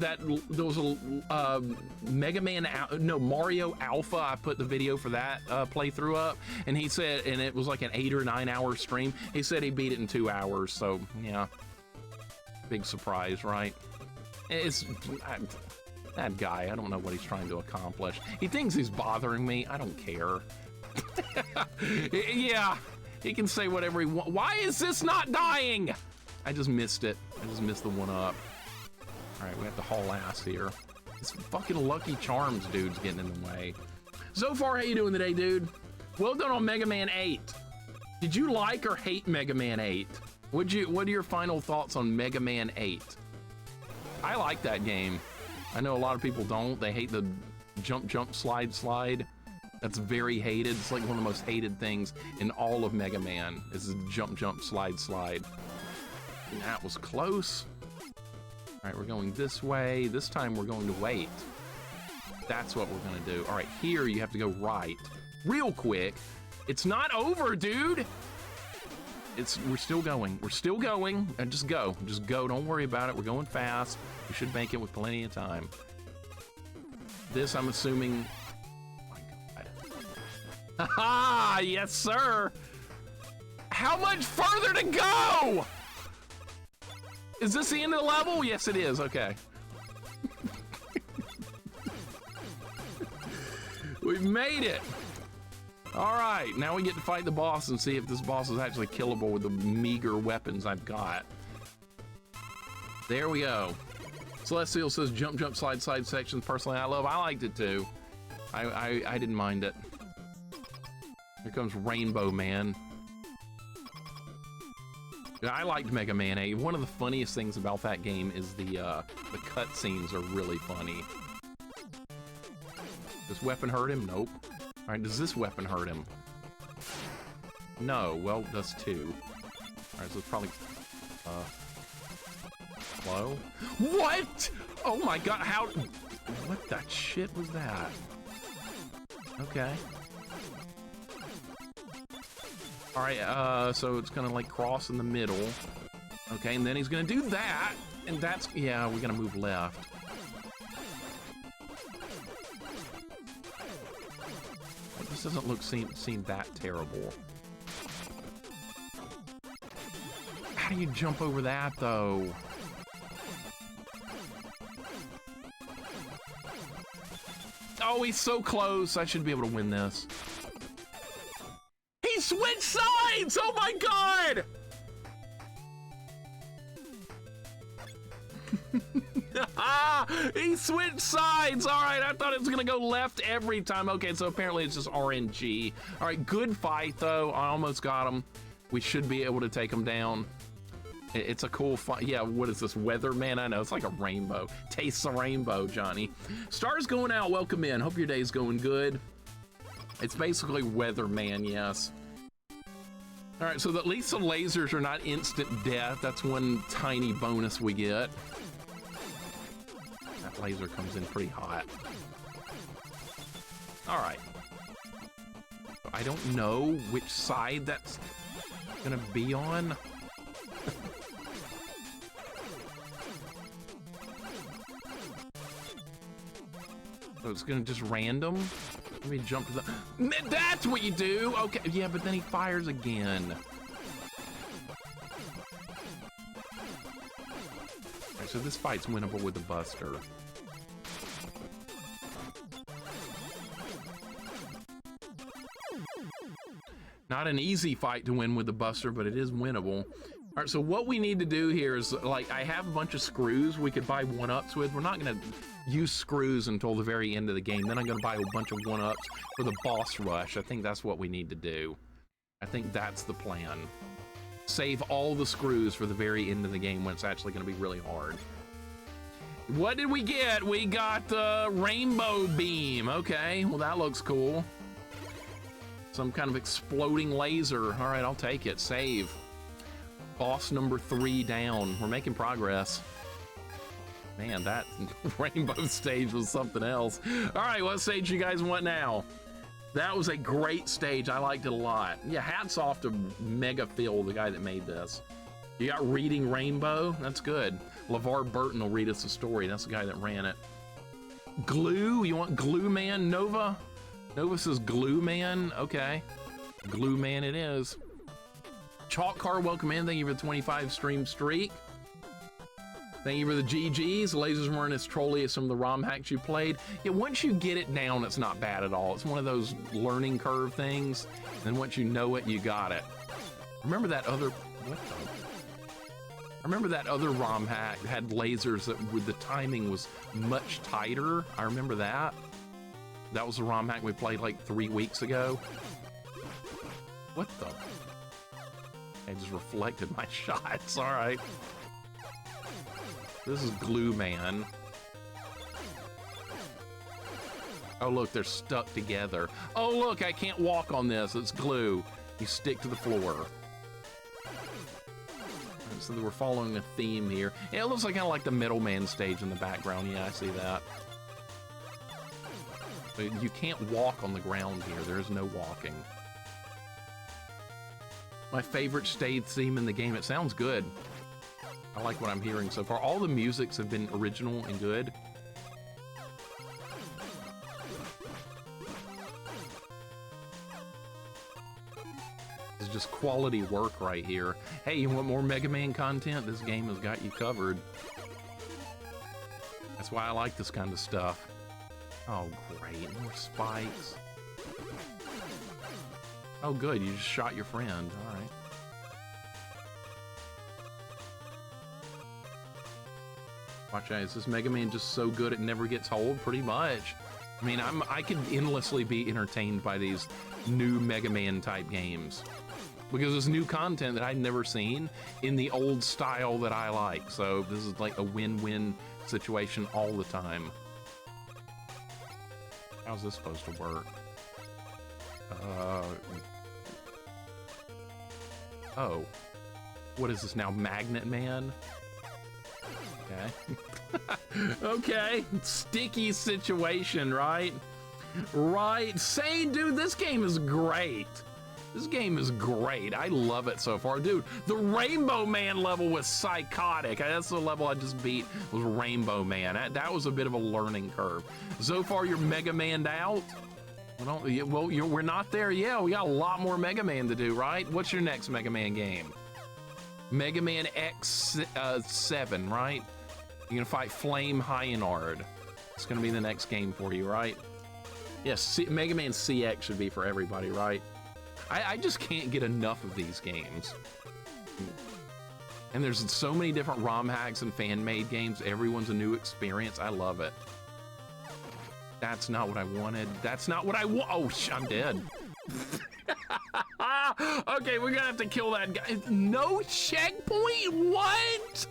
Mega Man, no, Mario Alpha. I put the video for that playthrough up, and he said, and it was like an 8 or 9 hour stream. He said he beat it in 2 hours. So yeah, big surprise, right? It's that guy. I don't know what he's trying to accomplish. He thinks he's bothering me. I don't care. Yeah. He can say whatever he wants. Why is this not dying? I just missed it. I just missed the one up. All right, we have to haul ass here. This fucking Lucky Charms dude's getting in the way. So far, how you doing today, dude? Well done on Mega Man 8. Did you like or hate Mega Man 8? What are your final thoughts on Mega Man 8? I like that game. I know a lot of people don't. They hate the jump, slide. That's very hated. It's like one of the most hated things in all of Mega Man is jump, slide. And that was close. All right, we're going this way. This time we're going to wait. That's what we're gonna do. All right, here you have to go right. Real quick. It's not over, dude. We're still going. We're still going. And just go. Just go. Don't worry about it. We're going fast. We should make it with plenty of time. This, I'm assuming... Haha, yes, sir. How much further to go? Is this the end of the level? Yes, it is. Okay. We've made it. All right, now we get to fight the boss and see if this boss is actually killable with the meager weapons I've got. There we go. Celestial says jump, slide sections. Personally, I liked it too. I didn't mind it. Here comes Rainbow Man. I liked Mega Man 8. One of the funniest things about that game is the cutscenes are really funny. Does weapon hurt him? Nope. All right, does this weapon hurt him? No. Well, does too. All right, so it's probably slow. What? Oh my God! How? What the shit was that? Okay. All right, so it's gonna like cross in the middle. Okay, and then he's gonna do that, and that's, yeah, we're gonna move left. This doesn't seem that terrible. How do you jump over that though? Oh, he's so close. I should be able to win this. He switched sides! Oh my God! He switched sides! All right, I thought it was gonna go left every time. Okay, so apparently it's just RNG. All right, good fight though. I almost got him. We should be able to take him down. It's a cool fight. Yeah, what is this, Weatherman? I know, it's like a rainbow. Taste the rainbow, Johnny. Stars going out, welcome in. Hope your day's going good. It's basically Weatherman, yes. All right, so at least the lasers are not instant death. That's one tiny bonus we get. That laser comes in pretty hot. All right. I don't know which side that's gonna be on. So it's gonna just random. Let me jump to the... That's what you do! Okay, yeah, but then he fires again. Okay, so this fight's winnable with the Buster. Not an easy fight to win with the Buster, but it is winnable. All right, so what we need to do here is, like, I have a bunch of screws we could buy one-ups with. We're not gonna use screws until the very end of the game. Then I'm gonna buy a bunch of one-ups for the boss rush. I think that's what we need to do. I think that's the plan. Save all the screws for the very end of the game when it's actually gonna be really hard. What did we get? We got the rainbow beam. Okay, well that looks cool. Some kind of exploding laser. All right, I'll take it. Save. Boss number 3 down. We're making progress. Man, that rainbow stage was something else. All right, what stage you guys want now? That was a great stage. I liked it a lot. Yeah, hats off to Mega Phil, the guy that made this. You got Reading Rainbow. That's good. LeVar Burton will read us a story. That's the guy that ran it. Glue. You want Glue Man? Nova? Nova says Glue Man. Okay. Glue Man it is. Chalk Car, welcome in. Thank you for the 25 stream streak. Thank you for the GGs. Lasers weren't as trolly as some of the ROM hacks you played. Yeah, once you get it down, it's not bad at all. It's one of those learning curve things. And once you know it, you got it. Remember that other... What the... I remember that other ROM hack had lasers that with the timing was much tighter. I remember that. That was the ROM hack we played like 3 weeks ago. What the... I just reflected my shots. All right. This is Glue Man. Oh, look, they're stuck together. Oh, look, I can't walk on this. It's glue. You stick to the floor. So we're following a theme here. Yeah, it looks like kind of like the Middleman stage in the background. Yeah, I see that. But you can't walk on the ground here. There is no walking. My favorite stage theme in the game. It sounds good. I like what I'm hearing so far. All the musics have been original and good. It's just quality work right here. Hey, you want more Mega Man content? This game has got you covered. That's why I like this kind of stuff. Oh, great. More spikes. Oh, good. You just shot your friend. All right. Watch out. Is this Mega Man just so good it never gets old? Pretty much. I mean, I could endlessly be entertained by these new Mega Man type games because there's new content that I'd never seen in the old style that I like. So this is like a win-win situation all the time. How's this supposed to work? Oh, what is this now? Magnet Man? Okay. Okay. Sticky situation, right? Right. Say, dude, this game is great. This game is great. I love it so far. Dude, the Rainbow Man level was psychotic. That's the level I just beat, was Rainbow Man. That was a bit of a learning curve. So far, you're Mega Man'd out. Well, we're not there yet. We got a lot more Mega Man to do, right? What's your next Mega Man game? Mega Man X7, right? You're gonna fight Flame Hyenard. It's gonna be the next game for you, right? Yes, Mega Man CX should be for everybody, right? I just can't get enough of these games. And there's so many different ROM hacks and fan-made games. Everyone's a new experience. I love it. That's not what I wanted. That's not what I want. Oh, I'm dead. Okay, we're gonna have to kill that guy. No checkpoint? What?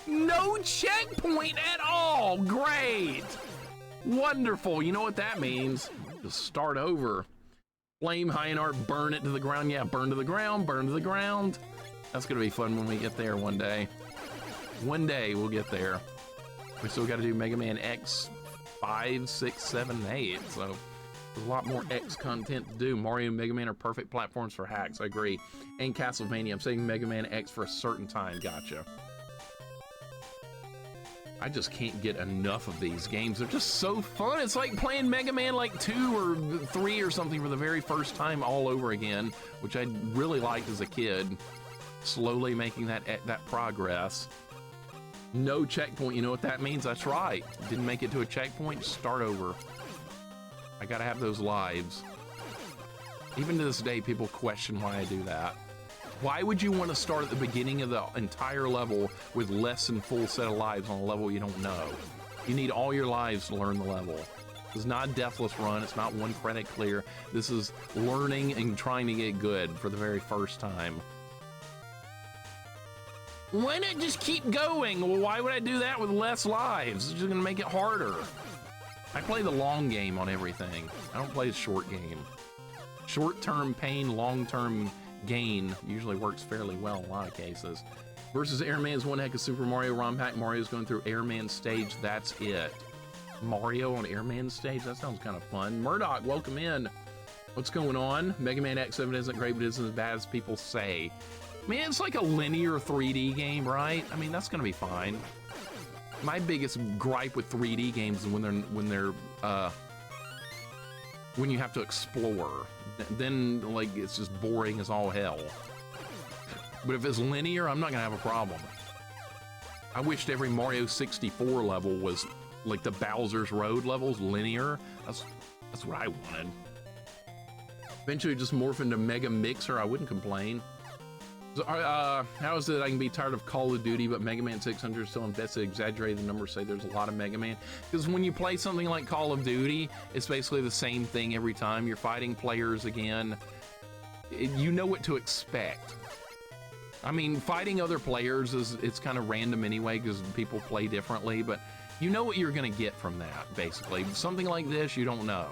No checkpoint at all. Great. Wonderful. You know what that means? Just start over. Flame Hyenard, burn it to the ground. Yeah, burn to the ground, burn to the ground. That's gonna be fun when we get there one day. One day we'll get there. We still gotta do Mega Man X 5, 6, 7, 8. So there's a lot more X content to do. Mario and Mega Man are perfect platforms for hacks. I agree. And Castlevania. I'm saying Mega Man X for a certain time. Gotcha. I just can't get enough of these games. They're just so fun. It's like playing Mega Man like 2 or 3 or something for the very first time all over again, which I really liked as a kid. Slowly making that progress. No checkpoint. You know what that means? That's right. Didn't make it to a checkpoint. Start over. I gotta have those lives. Even to this day, people question why I do that. Why would you want to start at the beginning of the entire level with less than full set of lives on a level you don't know? You need all your lives to learn the level. It's not a deathless run. It's not one credit clear. This is learning and trying to get good for the very first time. Why not just keep going? Well, why would I do that with less lives? It's just gonna make it harder. I play the long game on everything. I don't play the short game. Short-term pain, long-term gain usually works fairly well in a lot of cases. Versus Airman's one heck of Super Mario ROM hack. Mario's going through Airman stage. That's it. Mario on Airman stage? That sounds kind of fun. Murdoch, welcome in. What's going on? Mega Man X7 isn't great, but it isn't as bad as people say. Man, it's like a linear 3D game, right? I mean, that's gonna be fine. My biggest gripe with 3D games is when you have to explore. Then, like, it's just boring as all hell. But if it's linear, I'm not gonna have a problem. I wished every Mario 64 level was like the Bowser's Road levels, linear. That's what I wanted. Eventually just morph into MEGAMIXER, I wouldn't complain. So, how is it I can be tired of Call of Duty, but Mega Man 600 is still invested? Exaggerated the numbers say there's a lot of Mega Man. Because when you play something like Call of Duty, it's basically the same thing every time. You're fighting players again. You know what to expect. I mean, fighting other players it's kind of random anyway because people play differently, but you know what you're going to get from that, basically. Something like this, you don't know.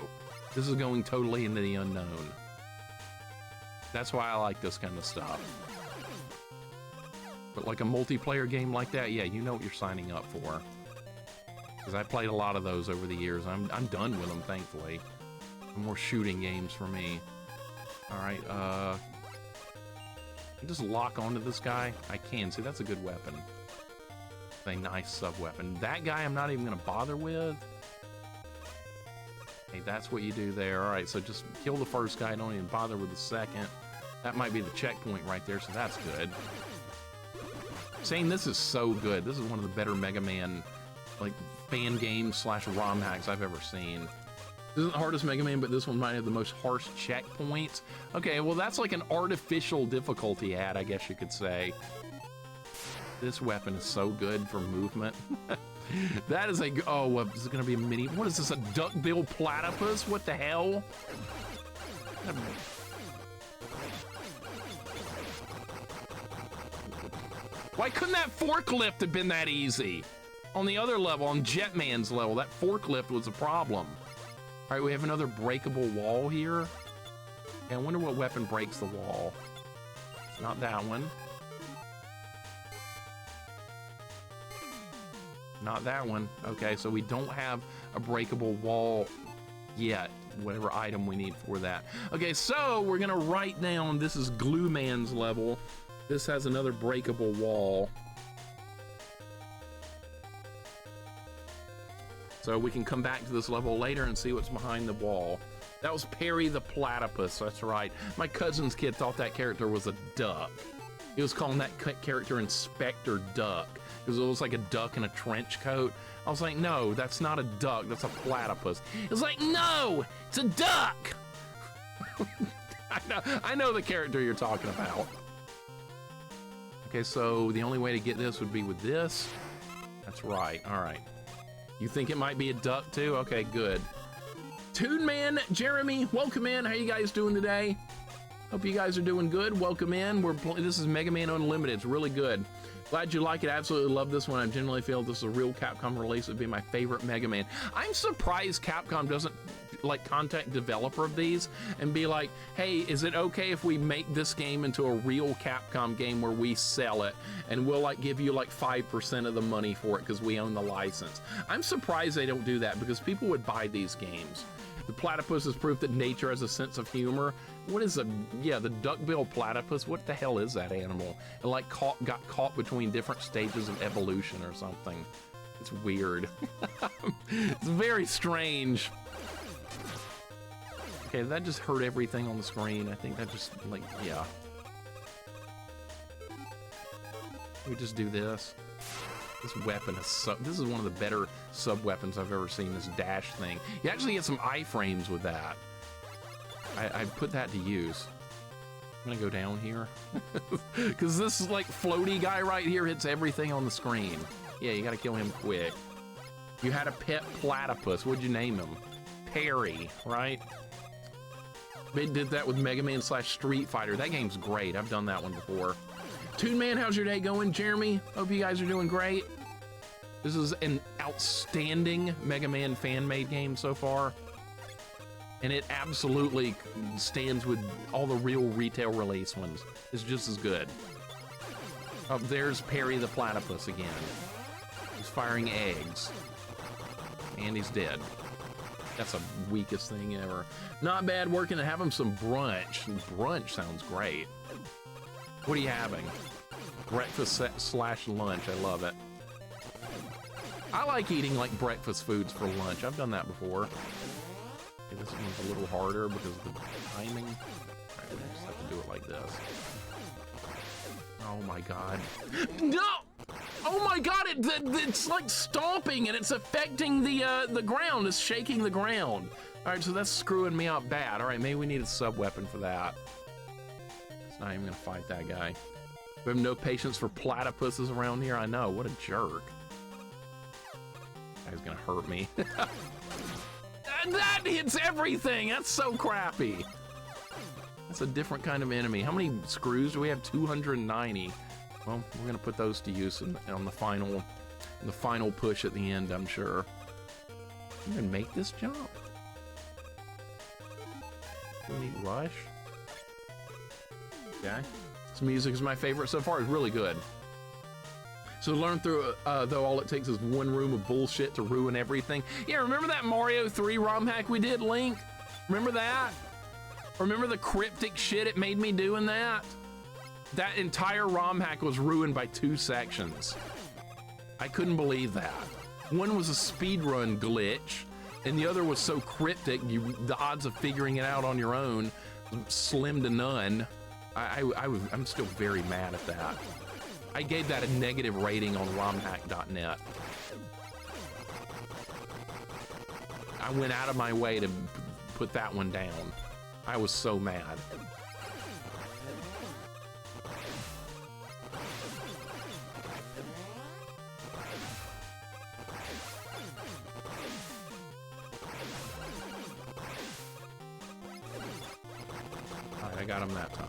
This is going totally into the unknown. That's why I like this kind of stuff. But like a multiplayer game like that, yeah, you know what you're signing up for. Because I played a lot of those over the years. I'm done with them, thankfully. More shooting games for me. All right, just lock onto this guy. I can. See, that's a good weapon. It's a nice sub-weapon. That guy I'm not even going to bother with. Hey, that's what you do there. All right, so just kill the first guy. Don't even bother with the second. That might be the checkpoint right there, so that's good. Saying this is so good. This is one of the better Mega Man, like, fan games / ROM hacks I've ever seen. This isn't the hardest Mega Man, but this one might have the most harsh checkpoints. Okay, well, that's like an artificial difficulty add, I guess you could say. This weapon is so good for movement. That is a... Oh, what, is it going to be a mini... What is this, a duckbill platypus? What the hell? Why couldn't that forklift have been that easy? On the other level, on Jetman's level, that forklift was a problem. All right, we have another breakable wall here. Yeah, I wonder what weapon breaks the wall. It's not that one. Not that one. Okay, so we don't have a breakable wall yet. Whatever item we need for that. Okay, so we're gonna write down, this is Glue Man's level. This has another breakable wall. So we can come back to this level later and see what's behind the wall. That was Perry the Platypus, that's right. My cousin's kid thought that character was a duck. He was calling that character Inspector Duck, because it looks like a duck in a trench coat. I was like, no, that's not a duck, that's a platypus. He was like, no, it's a duck! I know the character you're talking about. Okay, so the only way to get this would be with this. That's right, all right. You think it might be a duck too? Okay, good. Toon Man, Jeremy, welcome in. How you guys doing today? Hope you guys are doing good. Welcome in. This is Mega Man Unlimited. It's really good. Glad you like it. Absolutely love this one. I generally feel this is a real Capcom release. It'd be my favorite Mega Man. I'm surprised Capcom doesn't like contact developer of these and be like, hey, is it okay if we make this game into a real Capcom game where we sell it and we'll like give you like 5% of the money for it because we own the license? I'm surprised they don't do that because people would buy these games. The platypus is proof that nature has a sense of humor. What is the duckbill platypus? What the hell is that animal? It like got caught between different stages of evolution or something. It's weird. It's very strange. Okay, that just hurt everything on the screen. I think that just, like, yeah. We just do this. This weapon is this is one of the better sub-weapons I've ever seen, this dash thing. You actually get some iframes with that. I put that to use. I'm gonna go down here. Because this is like floaty guy right here hits everything on the screen. Yeah, you gotta kill him quick. You had a pet platypus. What'd you name him? Perry, right? They did that with Mega Man / Street Fighter. That game's great. I've done that one before. Toon Man, how's your day going, Jeremy? Hope you guys are doing great. This is an outstanding Mega Man fan-made game so far. And it absolutely stands with all the real retail release ones. It's just as good. Oh, there's Perry the Platypus again. He's firing eggs. And he's dead. That's the weakest thing ever. Not bad working to have him some brunch. Brunch sounds great. What are you having? Breakfast / lunch. I love it. I like eating like breakfast foods for lunch. I've done that before. Okay, this one's a little harder because of the timing. Alright, I just have to do it like this. Oh my god. No! Oh my god, it's like stomping and it's affecting the ground. It's shaking the ground. Alright, so that's screwing me up bad. Alright, maybe we need a sub-weapon for that. It's not even gonna fight that guy. We have no patience for platypuses around here. I know, what a jerk. That guy's gonna hurt me. That hits everything! That's so crappy. That's a different kind of enemy. How many screws do we have? 290. Well, we're gonna put those to use on the final push at the end, I'm sure. I'm gonna make this jump. Do we need rush? Okay. This music is my favorite so far. It's really good. So to learn through, though, all it takes is one room of bullshit to ruin everything. Yeah, remember that Mario 3 ROM hack we did, Link? Remember that? Remember the cryptic shit it made me doing that? That entire ROM hack was ruined by 2 sections. I couldn't believe that. One was a speedrun glitch, and the other was so cryptic, the odds of figuring it out on your own slim to none. I'm still very mad at that. I gave that a negative rating on romhack.net. I went out of my way to put that one down. I was so mad. Alright, I got him that time.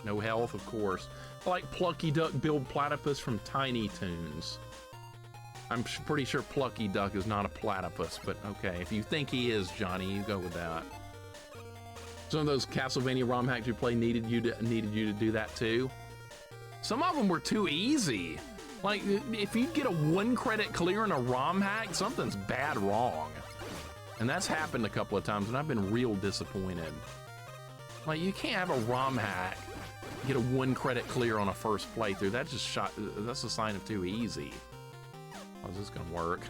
No health, of course. I like Plucky Duck build platypus from Tiny Toons. I'm pretty sure Plucky Duck is not a platypus, but okay. If you think he is, Johnny, you go with that. Some of those Castlevania ROM hacks you play needed you to do that too. Some of them were too easy. Like, if you get a 1 credit clear in a ROM hack, something's bad wrong. And that's happened a couple of times, and I've been real disappointed. Like, you can't have a ROM hack get a 1 credit clear on a first playthrough. That's a sign of too easy. How's this gonna work?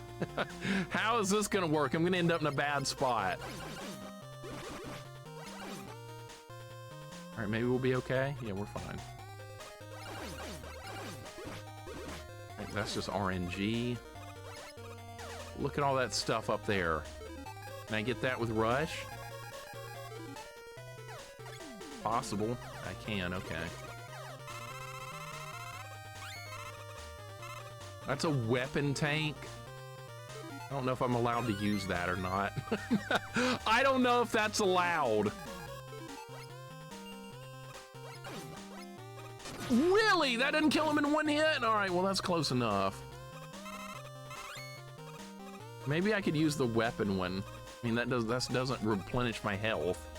How is this gonna work? I'm gonna end up in a bad spot. All right, maybe we'll be okay. Yeah, we're fine. Right, that's just RNG. Look at all that stuff up there. Can I get that with rush? Possible. I can, okay. That's a weapon tank. I don't know if I'm allowed to use that or not. I don't know if that's allowed. Really? That didn't kill him in 1 hit? All right, well, that's close enough. Maybe I could use the weapon one. I mean, that doesn't replenish my health.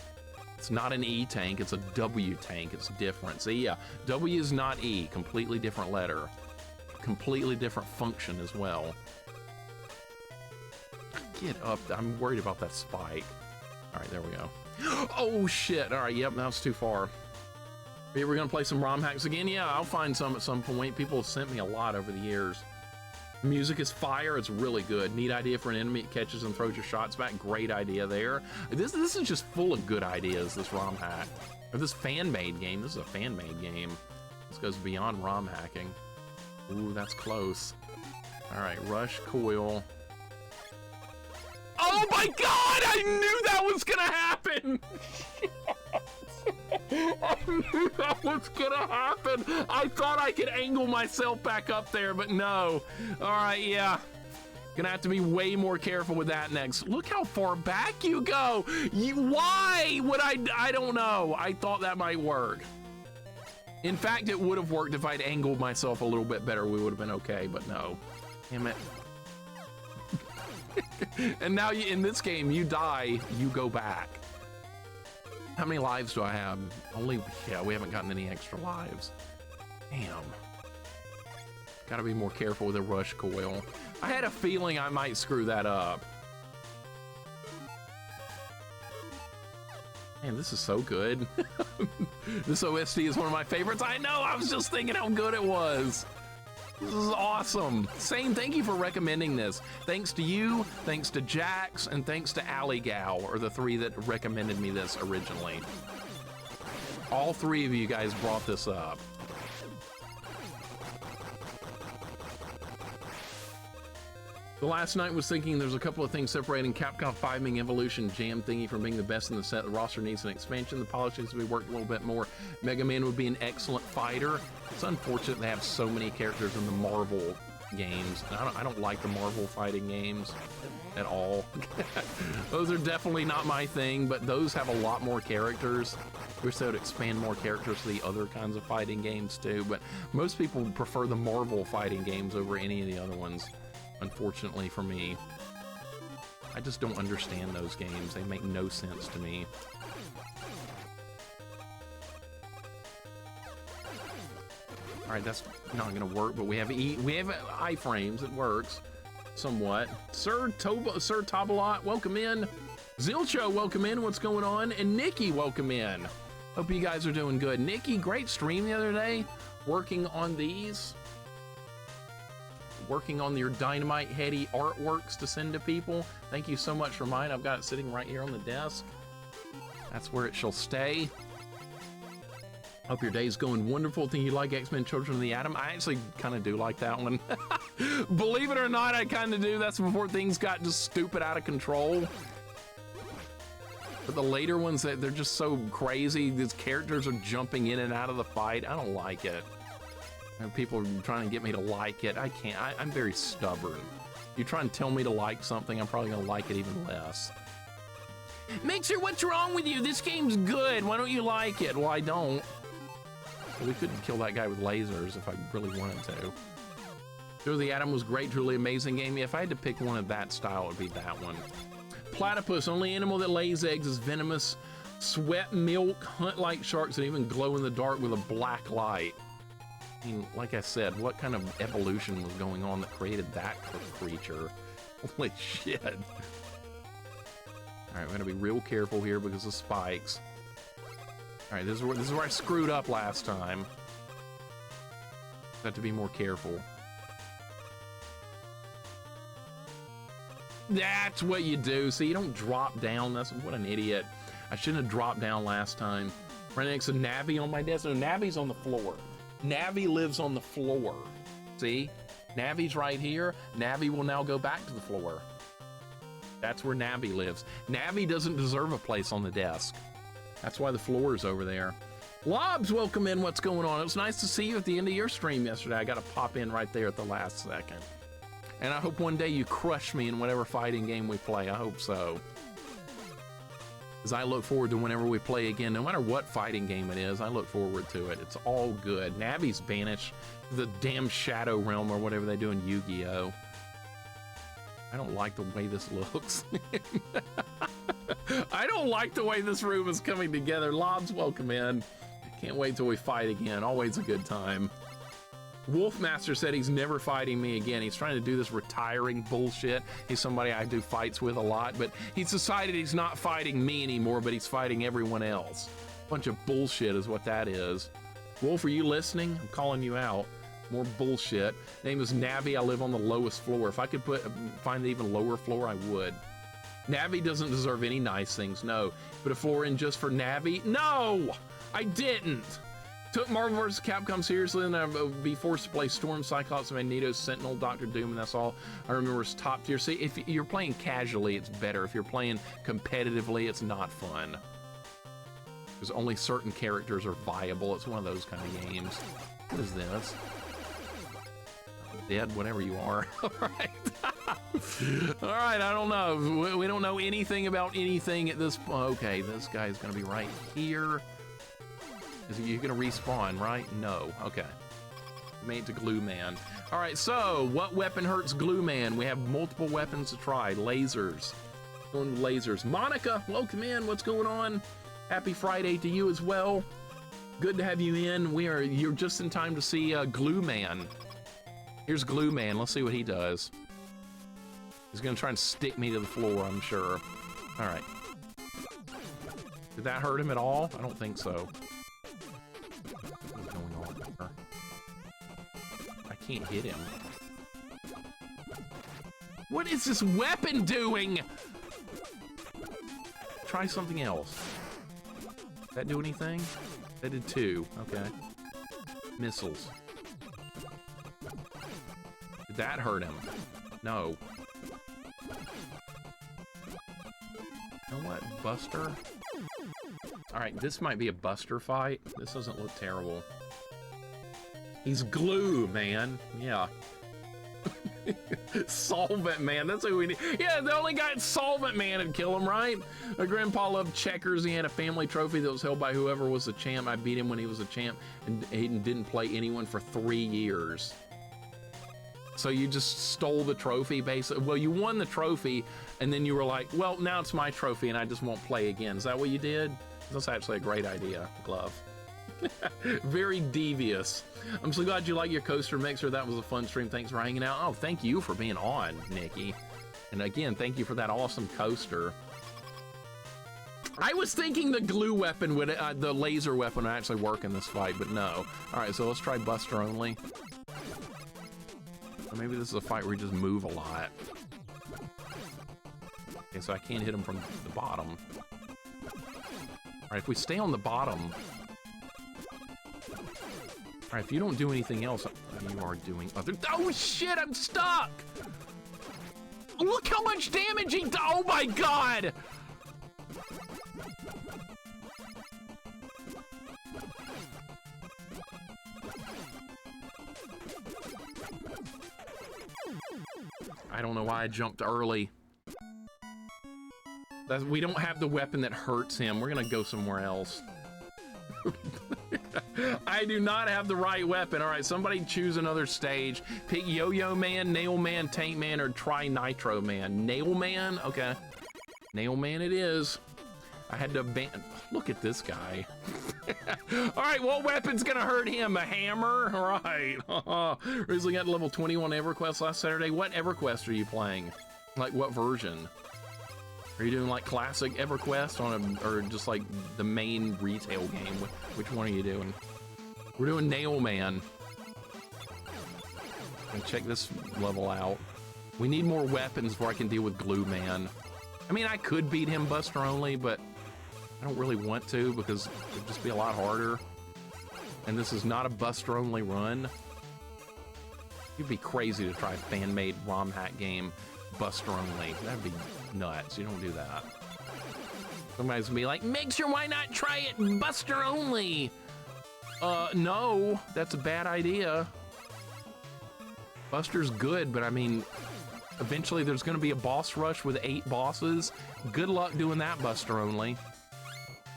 It's not an E tank, it's a W tank. It's different. See, yeah, W is not E, completely different letter. Completely different function as well. Get up, I'm worried about that spike. All right, there we go. Oh shit, all right, yep, that was too far. We're gonna play some ROM hacks again? Yeah, I'll find some at some point. People have sent me a lot over the years. Music is fire, it's really good. Neat idea for an enemy, it catches and throws your shots back. Great idea there. This is just full of good ideas, this ROM hack. Or this fan-made game, this is a fan-made game. This goes beyond ROM hacking. Ooh, that's close. All right, rush coil. Oh my God, I knew that was gonna happen! I knew that was gonna happen. I thought I could angle myself back up there, but no. All right, yeah. Gonna have to be way more careful with that next. Look how far back you go. Why would I don't know. I thought that might work. In fact, it would have worked if I'd angled myself a little bit better. We would have been okay, but no. Damn it. And now in this game, you die, you go back. How many lives do I have? Only, yeah, we haven't gotten any extra lives. Damn. Gotta be more careful with the rush coil. I had a feeling I might screw that up. Man, this is so good. This OST is one of my favorites. I know, I was just thinking how good it was. This is awesome. Sane, thank you for recommending this. Thanks to you, thanks to Jax, and thanks to Alley Gal, are the three that recommended me this originally. All three of you guys brought this up. The last night was thinking there's a couple of things separating Capcom 5 Ming Evolution Jam thingy from being the best in the set. The roster needs an expansion. The polish needs to be worked a little bit more. Mega Man would be an excellent fighter. It's unfortunate they have so many characters in the Marvel games. I don't like the Marvel fighting games at all. Those are definitely not my thing, but those have a lot more characters. Wish they would expand more characters to the other kinds of fighting games too, but most people prefer the Marvel fighting games over any of the other ones. Unfortunately for me, I just don't understand those games. They make no sense to me. All right, that's not gonna work, but we have iframes. It works somewhat. Sir Tobalot, welcome in. Zilcho, welcome in. What's going on? And Nikki, welcome in. Hope you guys are doing good. Nikki, great stream the other day. Working on these. Working on your dynamite heady artworks to send to people. Thank you so much for mine. I've got it sitting right here on the desk. That's where it shall stay. Hope your day's going wonderful. Think you like X-Men Children of the Atom? I actually kind of do like that one. Believe it or not, I kind of do. That's before things got just stupid out of control. But the later ones, they're just so crazy. These characters are jumping in and out of the fight. I don't like it. And people are trying to get me to like it. I can't. I'm very stubborn. You try and tell me to like something, I'm probably gonna like it even less. Mixer, what's wrong with you? This game's good. Why don't you like it? Well, I don't. We couldn't kill that guy with lasers if I really wanted to. Children of the Atom was great, truly amazing game. If I had to pick one of that style, it would be that one. Platypus, only animal that lays eggs, is venomous. Sweat milk, hunt like sharks, and even glow in the dark with a black light. I mean, like I said, what kind of evolution was going on that created that creature? Holy shit. All right, we're gonna be real careful here because of spikes. All right, this is where I screwed up last time. Got to be more careful. That's what you do. So you don't drop down. That's what an idiot. I shouldn't have dropped down last time. Right next to Navi on my desk. No, Navi's on the floor. Navi lives on the floor. See? Navi's right here. Navi will now go back to the floor. That's where Navi lives. Navi doesn't deserve a place on the desk. That's why the floor is over there. Lobs, welcome in. What's going on? It was nice to see you at the end of your stream yesterday. I got to pop in right there at the last second. And I hope one day you crush me in whatever fighting game we play. I hope so. As I look forward to whenever we play again, no matter what fighting game it is, I look forward to it. It's all good. Navi's banished to the damn Shadow Realm or whatever they do in Yu-Gi-Oh! I don't like the way this looks. I don't like the way this room is coming together. Lobs, welcome in. Can't wait till we fight again. Always a good time. Wolfmaster said he's never fighting me again. He's trying to do this retiring bullshit. He's somebody I do fights with a lot, but he's decided he's not fighting me anymore, but he's fighting everyone else. Bunch of bullshit is what that is. Wolf, are you listening? I'm calling you out. More bullshit. Name is Navi. I live on the lowest floor. If I could find the even lower floor, I would. Navi doesn't deserve any nice things, no. Put a floor in just for Navi? No! I didn't! Took Marvel vs. Capcom seriously, and I would be forced to play Storm, Cyclops, Magneto, Sentinel, Doctor Doom, and that's all I remember is top tier. See, if you're playing casually, it's better. If you're playing competitively, it's not fun. Because only certain characters are viable. It's one of those kind of games. What is this? Dead, whatever you are. All right. All right, I don't know. We don't know anything about anything at this point. Okay, this guy's going to be right here. Is he going to respawn, right? No. Okay. Made to Glue Man. All right, so what weapon hurts Glue Man? We have multiple weapons to try. Lasers. Going with lasers. Monica, welcome in. What's going on? Happy Friday to you as well. Good to have you in. You're just in time to see Glue Man. Here's Glue Man. Let's see what he does. He's gonna try and stick me to the floor, I'm sure. All right. Did that hurt him at all? I don't think so. What's going on there? I can't hit him. What is this weapon doing? Try something else. Did that do anything? That did 2. Okay. Missiles. Did that hurt him? No. You know what? Buster? Alright, this might be a Buster fight. This doesn't look terrible. He's Glue, man. Yeah. Solvent Man, that's who we need. Yeah, the only guy at Solvent Man would kill him, right? My grandpa loved checkers. He had a family trophy that was held by whoever was the champ. I beat him when he was a champ, and he didn't play anyone for 3 years. So you just stole the trophy, basically. Well, you won the trophy, and then you were like, well, now it's my trophy, and I just won't play again. Is that what you did? That's actually a great idea, Glove. Very devious. I'm so glad you like your coaster mixer. That was a fun stream. Thanks for hanging out. Oh, thank you for being on, Nikki. And again, thank you for that awesome coaster. I was thinking the glue weapon would, the laser weapon would actually work in this fight, but no. All right, so let's try Buster only. Or maybe this is a fight where you just move a lot. Okay, so I can't hit him from the bottom. All right, if we stay on the bottom. All right, if you don't do anything else, you are doing other. Oh shit, I'm stuck! Look how much damage he. Oh my god! I don't know why I jumped early. We don't have the weapon that hurts him. We're gonna go somewhere else. I do not have the right weapon. All right, somebody choose another stage. Pick Yo-Yo Man, Nail Man, Tank Man, or try Nitro Man. Nail Man? Okay. Nail Man it is. I had to abandon. Look at this guy. All right, what weapon's gonna hurt him? A hammer? All right. Recently got level 21 EverQuest last Saturday. What EverQuest are you playing? Like what version? Are you doing like classic EverQuest on or just like the main retail game? Which one are you doing? We're doing Nail Man. And check this level out. We need more weapons before I can deal with Glue Man. I mean, I could beat him Buster only, but I don't really want to because it'd just be a lot harder. And this is not a Buster only run. You'd be crazy to try a fan-made ROM hack game Buster only. That'd be nuts. You don't do that. Somebody's gonna be like, Mixer, why not try it Buster only? No, that's a bad idea. Buster's good, but I mean, eventually there's gonna be a boss rush with 8 bosses. Good luck doing that Buster only.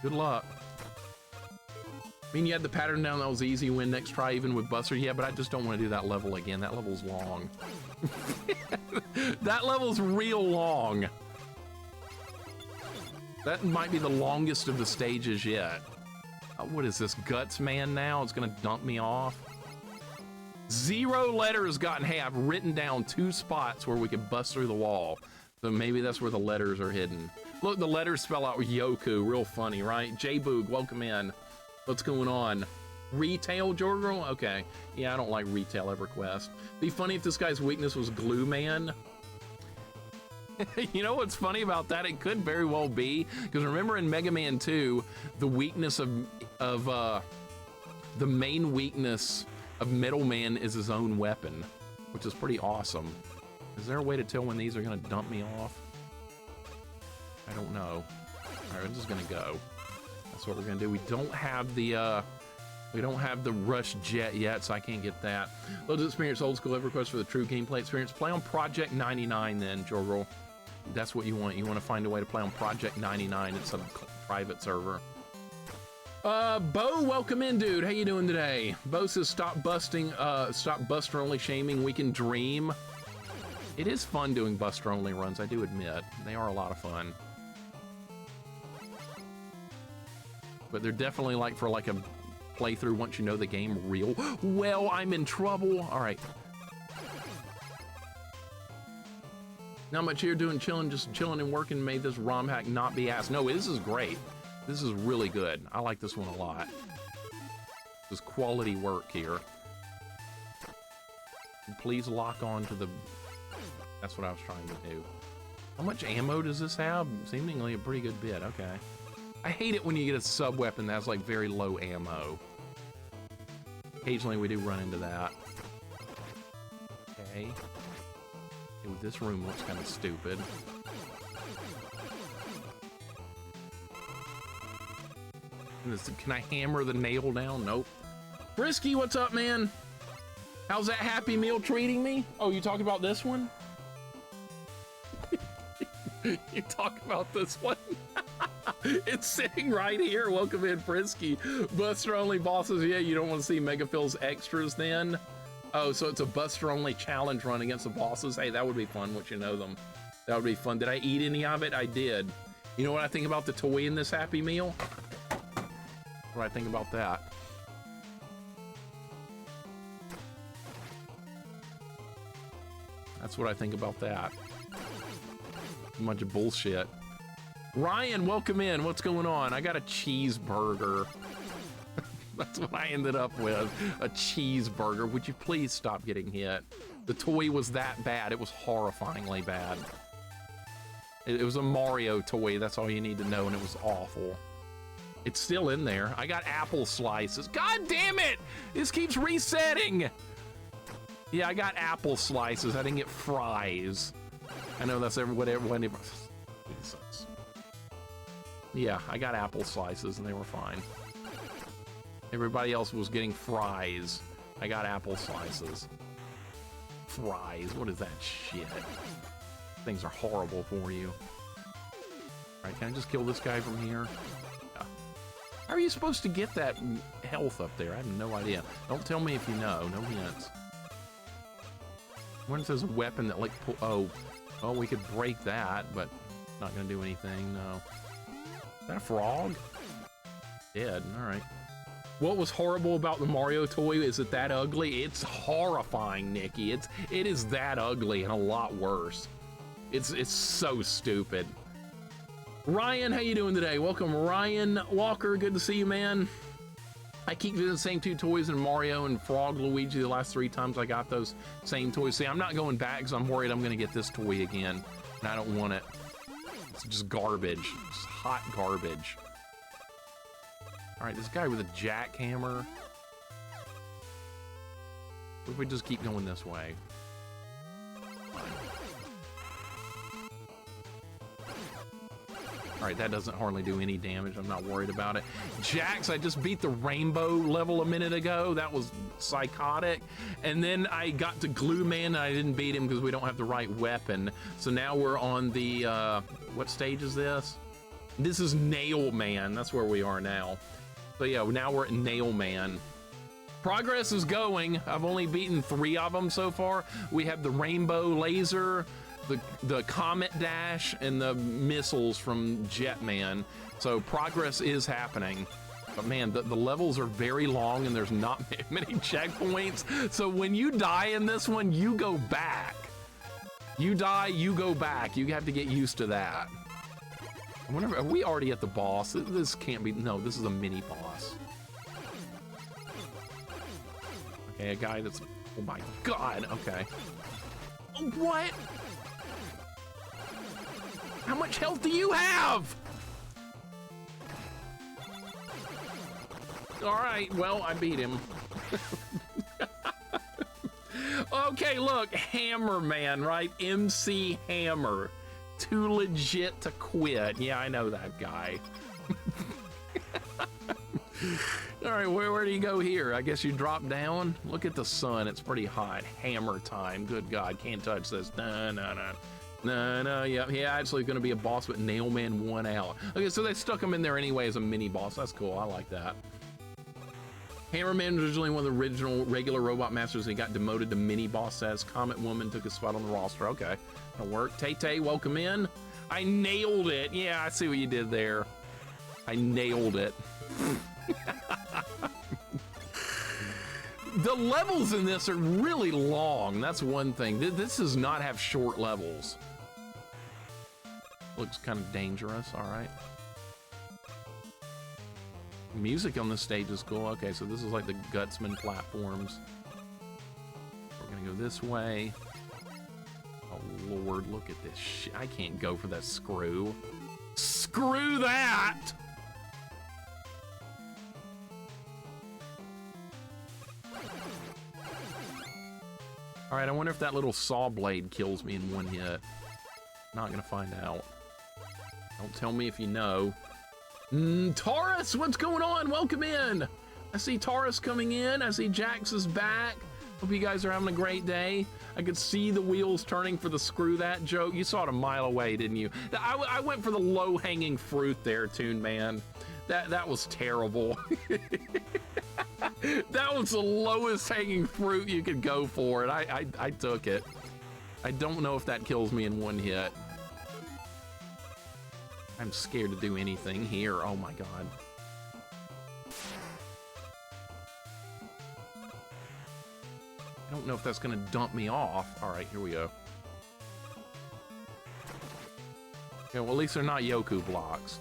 Good luck. I mean, you had the pattern down, that was easy. Win next try even with Buster. Yeah, but I just don't want to do that level again. That level's long. That level's real long. That might be the longest of the stages yet. What is this, Guts Man now? It's gonna dump me off. 0 letters gotten. Hey, I've written down 2 spots where we could bust through the wall. So maybe that's where the letters are hidden. Look, the letters spell out Yoku. Real funny, right? J-Boog, welcome in. What's going on? Retail Jorgirl? Okay. Yeah, I don't like retail EverQuest. Be funny if this guy's weakness was Glue Man. You know what's funny about that? It could very well be, because remember in Mega Man 2, the weakness of the main weakness of Metal Man is his own weapon, which is pretty awesome. Is there a way to tell when these are gonna dump me off? I don't know. All right, I'm just gonna go. That's what we're gonna do. We don't have the Rush Jet yet, so I can't get that. Loads of experience, old school EverQuest for the true gameplay experience. Play on Project 99 then, Jorgel. That's what you want. You want to find a way to play on Project 99. It's a private server. Bo, welcome in, dude. How you doing today? Bo says stop Buster only shaming. We can dream. It is fun doing Buster only runs, I do admit. They are a lot of fun. But they're definitely like for like a playthrough once you know the game real well. I'm in trouble. All right. Not much here doing chilling, just chilling and working made this ROM hack not be asked. No, this is great. This is really good. I like this one a lot. This is quality work here. Please lock on to the... That's what I was trying to do. How much ammo does this have? Seemingly a pretty good bit. Okay. I hate it when you get a sub weapon that has like very low ammo. Occasionally we do run into that. Okay. Ooh, this room looks kind of stupid. Can I hammer the nail down? Nope. Frisky, what's up, man? How's that Happy Meal treating me? Oh, you talking about this one? You talk about this one? It's sitting right here. Welcome in, Frisky. Buster only bosses. Yeah, you don't want to see Megaphil's extras then? Oh, so it's a Buster only challenge run against the bosses. Hey, that would be fun once you know them. That would be fun. Did I eat any of it? I did. You know what I think about the toy in this Happy Meal? What I think about that? That's what I think about that. A bunch of bullshit. Ryan, welcome in. What's going on? I got a cheeseburger. That's what I ended up with. A cheeseburger. Would you please stop getting hit? The toy was that bad. It was horrifyingly bad. It was a Mario toy. That's all you need to know, and it was awful. It's still in there. I got apple slices. God damn it! This keeps resetting! Yeah, I got apple slices. I didn't get fries. I know that's what everyone... Jesus. Yeah, I got apple slices and they were fine. Everybody else was getting fries. I got apple slices. Fries, what is that shit? Things are horrible for you. Alright, can I just kill this guy from here? Yeah. How are you supposed to get that health up there? I have no idea. Don't tell me if you know. No hints. When it says a weapon that like... Oh, we could break that, but not gonna do anything, no. Is that a frog? Dead, alright. What was horrible about the Mario toy? Is it that ugly? It's horrifying, Nikki. It is that ugly and a lot worse. It's so stupid. Ryan, how you doing today? Welcome, Ryan Walker. Good to see you, man. I keep getting the same two toys in Mario and Frog Luigi the last 3 times I got those same toys. See, I'm not going back because I'm worried I'm going to get this toy again, and I don't want it. It's just garbage. Just hot garbage. All right, this guy with a jackhammer. What if we just keep going this way? All right, that doesn't hardly do any damage. I'm not worried about it. Jax, I just beat the rainbow level a minute ago. That was psychotic. And then I got to Glue Man and I didn't beat him because we don't have the right weapon. So now we're on the, what stage is this? This is Nail Man. That's where we are now. So yeah, now we're at Nail Man. Progress is going. I've only beaten 3 of them so far. We have the rainbow laser, the comet dash, and the missiles from Jetman. So progress is happening. But man, the levels are very long and there's not many checkpoints. So when you die in this one, you go back. You die, you go back. You have to get used to that. I wonder, are we already at the boss? This can't be, no, this is a mini boss. Okay, a guy that's, oh my God, okay. What? How much health do you have? All right, well, I beat him. Okay, look, Hammer Man, right? MC Hammer. Too legit to quit. Yeah, I know that guy. All right, where do you go here? I guess you drop down. Look at the sun. It's pretty hot. Hammer time. Good God, can't touch this. No. Yeah, actually going to be a boss, but Nailman won out. Okay, so they stuck him in there anyway as a mini boss. That's cool. I like that. Hammerman was originally one of the original regular robot masters. He got demoted to mini boss status. Comet Woman took his spot on the roster. Okay, that'll work. Tay-Tay, welcome in. I nailed it. Yeah, I see what you did there. I nailed it. The levels in this are really long. That's one thing. This does not have short levels. Looks kind of dangerous. All right. Music on this stage is cool. Okay, so this is like the Gutsman platforms. We're gonna go this way. Oh Lord, look at this shit. I can't go for that screw. Screw that! All right, I wonder if that little saw blade kills me in one hit. Not gonna find out. Don't tell me if you know. Taurus, what's going on? Welcome in. I see Taurus coming in. I see Jax is back. Hope you guys are having a great day. I could see the wheels turning for the screw that joke. You saw it a mile away, didn't you? I went for the low-hanging fruit there, Toon Man. That was terrible. That was the lowest hanging fruit you could go for, and I took it. I don't know if that kills me in one hit. I'm scared to do anything here. Oh my God. I don't know if that's gonna dump me off. All right, here we go. Yeah, well, at least they're not Yoku blocks.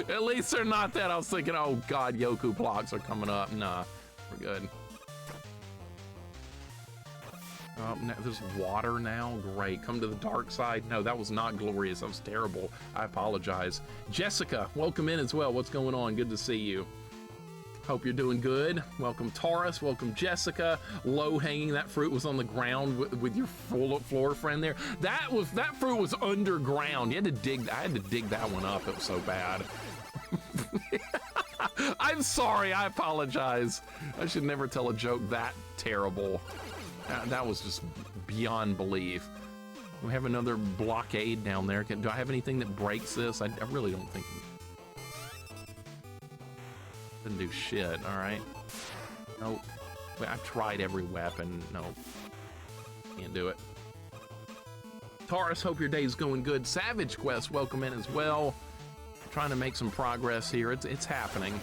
At least they're not that. I was thinking, oh God, Yoku blocks are coming up. Nah, we're good. Now, there's water now. Great. Come to the dark side. No, that was not glorious. That was terrible. I apologize. Jessica, welcome in as well. What's going on? Good to see you. Hope you're doing good. Welcome Taurus. Welcome Jessica. Low hanging. That fruit was on the ground with your floor friend there. That fruit was underground. You had to dig. I had to dig that one up. It was so bad. I'm sorry. I apologize. I should never tell a joke that terrible. That was just beyond belief. We have another blockade down there. Do I have anything that breaks this? I really don't think. Doesn't do shit, all right. Nope. Wait, I've tried every weapon. Nope. Can't do it. Taurus, hope your day's going good. Savage Quest, welcome in as well. Trying to make some progress here. It's happening.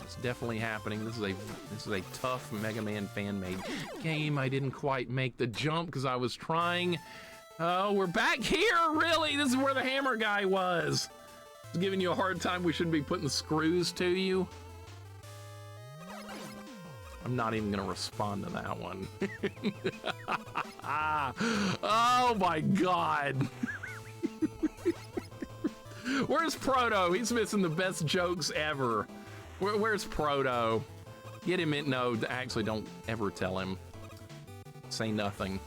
It's definitely happening. This is a tough Mega Man fan-made game. I didn't quite make the jump because I was trying. Oh, we're back here, really? This is where the hammer guy was. He's giving you a hard time. We shouldn't be putting screws to you. I'm not even gonna respond to that one. Oh my God. Where's Proto? He's missing the best jokes ever. Where's Proto? Get him in. No, actually, don't ever tell him. Say nothing.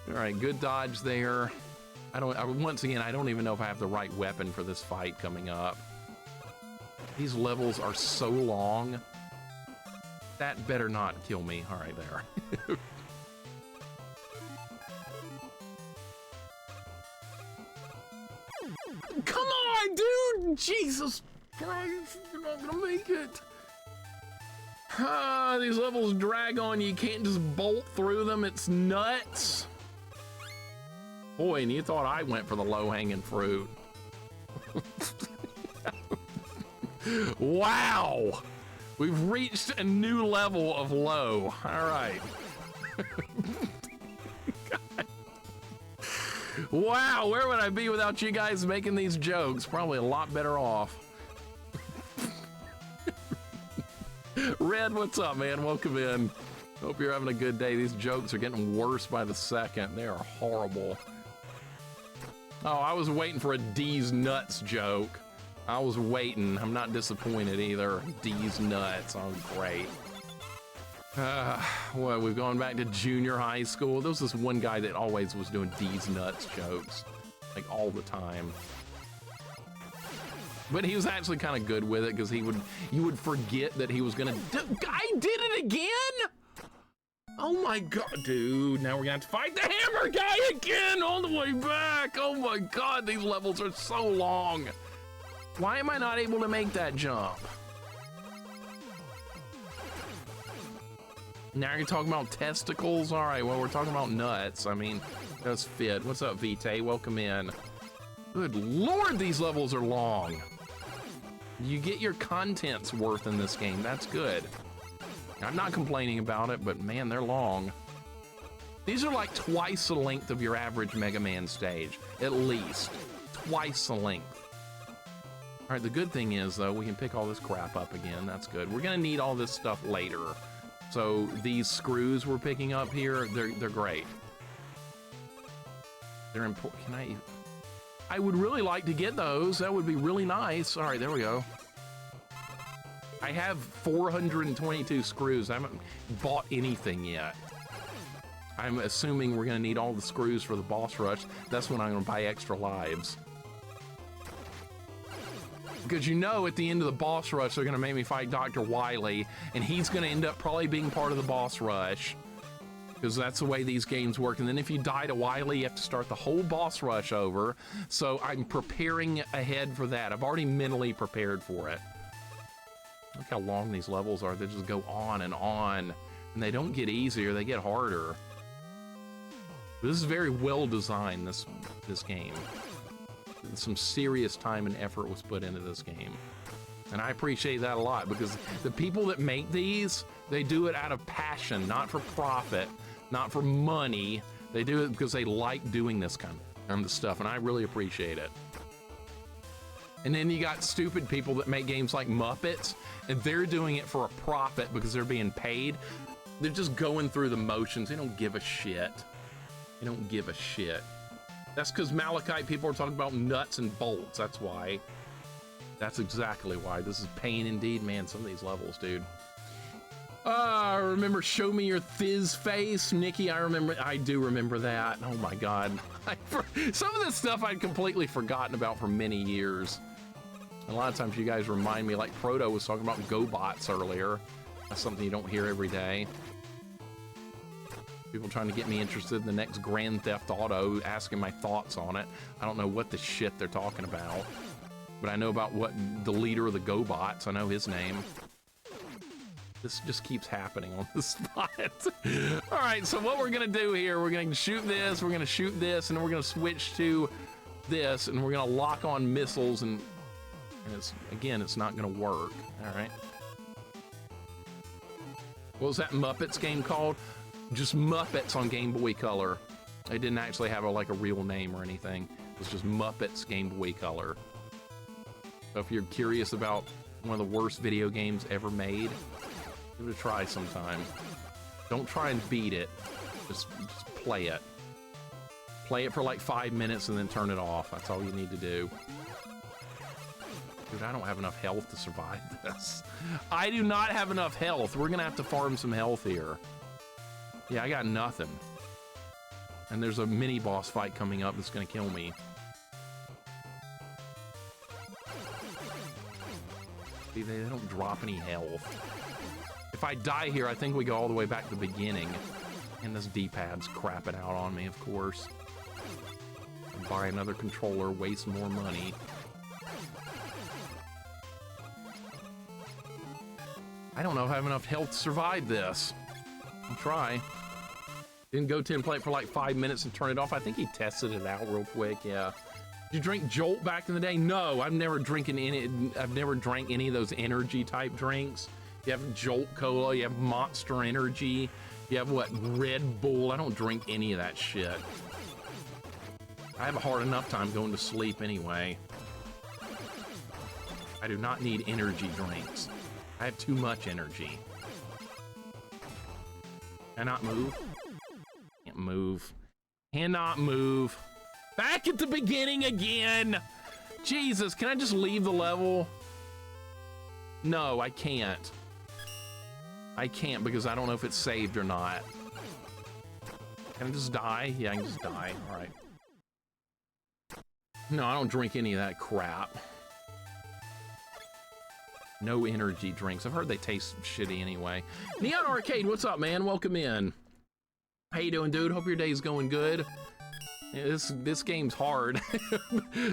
All right, good dodge there. Once again, I don't even know if I have the right weapon for this fight coming up. These levels are so long. That better not kill me. All right, there. Come on, dude! Jesus Christ, you're not gonna make it. These levels drag on. You can't just bolt through them. It's nuts. Boy, and you thought I went for the low-hanging fruit. Wow! We've reached a new level of low. All right. Wow, where would I be without you guys making these jokes? Probably a lot better off. Red, what's up, man? Welcome in. Hope you're having a good day. These jokes are getting worse by the second. They are horrible. Oh, I was waiting for a D's nuts joke. I was waiting. I'm not disappointed either. D's nuts. Oh, great. Well, we've gone back to junior high school. There was this one guy that always was doing D's nuts jokes. like all the time. But he was actually kind of good with it because you would forget that he was gonna I did it again? Oh my god, dude, now we're gonna have to fight the hammer guy again all the way back. Oh my god, these levels are so long. Why am I not able to make that jump? Now you're talking about testicles? All right, well, we're talking about nuts. I mean, does fit. What's up, Vite? Welcome in. Good lord, these levels are long. You get your content's worth in this game. That's good. I'm not complaining about it, but man, they're long. These are like twice the length of your average Mega Man stage, at least. Twice the length. All right, the good thing is, though, we can pick all this crap up again. That's good. We're gonna need all this stuff later. So these screws we're picking up here, they're great. They're important. I would really like to get those. That would be really nice. All right, there we go. I have 422 screws. I haven't bought anything yet. I'm assuming we're gonna need all the screws for the boss rush. That's when I'm gonna buy extra lives. Because you know at the end of the boss rush, they're gonna make me fight Dr. Wily, and he's gonna end up probably being part of the boss rush. Because that's the way these games work. And then if you die to Wily, you have to start the whole boss rush over. So I'm preparing ahead for that. I've already mentally prepared for it. Look how long these levels are. They just go on. And they don't get easier, they get harder. But this is very well designed, this game. Some serious time and effort was put into this game. And I appreciate that a lot, because the people that make these, they do it out of passion, not for profit, not for money. They do it because they like doing this kind of stuff, and I really appreciate it. And then you got stupid people that make games like Muppets, and they're doing it for a profit because they're being paid. They're just going through the motions. They don't give a shit. They don't give a shit. That's because Malachite people are talking about nuts and bolts. That's why. That's exactly why. This is pain indeed, man. Some of these levels, dude. Remember Show Me Your Fizz Face? Nikki, I do remember that. Oh my God. Some of this stuff I'd completely forgotten about for many years. A lot of times you guys remind me, like Proto was talking about GoBots earlier. That's something you don't hear every day. People trying to get me interested in the next Grand Theft Auto, asking my thoughts on it. I don't know what the shit they're talking about. But I know about what the leader of the GoBots. I know his name. This just keeps happening on the spot. All right, so what we're gonna do here, we're gonna shoot this, we're gonna shoot this, and then we're gonna switch to this, and we're gonna lock on missiles, and it's not gonna work. All right. What was that Muppets game called? Just Muppets on Game Boy Color. It didn't actually have a real name or anything. It was just Muppets Game Boy Color. So if you're curious about one of the worst video games ever made, give it a try sometime. Don't try and beat it. Just play it. Play it for like 5 minutes and then turn it off. That's all you need to do. Dude, I don't have enough health to survive this. I do not have enough health. We're gonna have to farm some health here. Yeah, I got nothing. And there's a mini boss fight coming up that's gonna kill me. See, they don't drop any health. If I die here, I think we go all the way back to the beginning. And this D-pad's crapping out on me, of course. Buy another controller, waste more money. I don't know if I have enough health to survive this. I'll try. Didn't go to him play it for like 5 minutes and turn it off. I think he tested it out real quick, yeah. Did you drink Jolt back in the day? No, I've never drank any of those energy type drinks. You have Jolt Cola, you have Monster Energy, you have what, Red Bull. I don't drink any of that shit. I have a hard enough time going to sleep anyway. I do not need energy drinks. I have too much energy. Cannot move. Can't move. Cannot move. Back at the beginning again! Jesus, can I just leave the level? No, I can't. I can't because I don't know if it's saved or not. Can I just die? Yeah, I can just die. All right. No, I don't drink any of that crap. No energy drinks. I've heard they taste shitty anyway. Neon Arcade, what's up, man? Welcome in. How you doing, dude? Hope your day's going good. Yeah, this game's hard.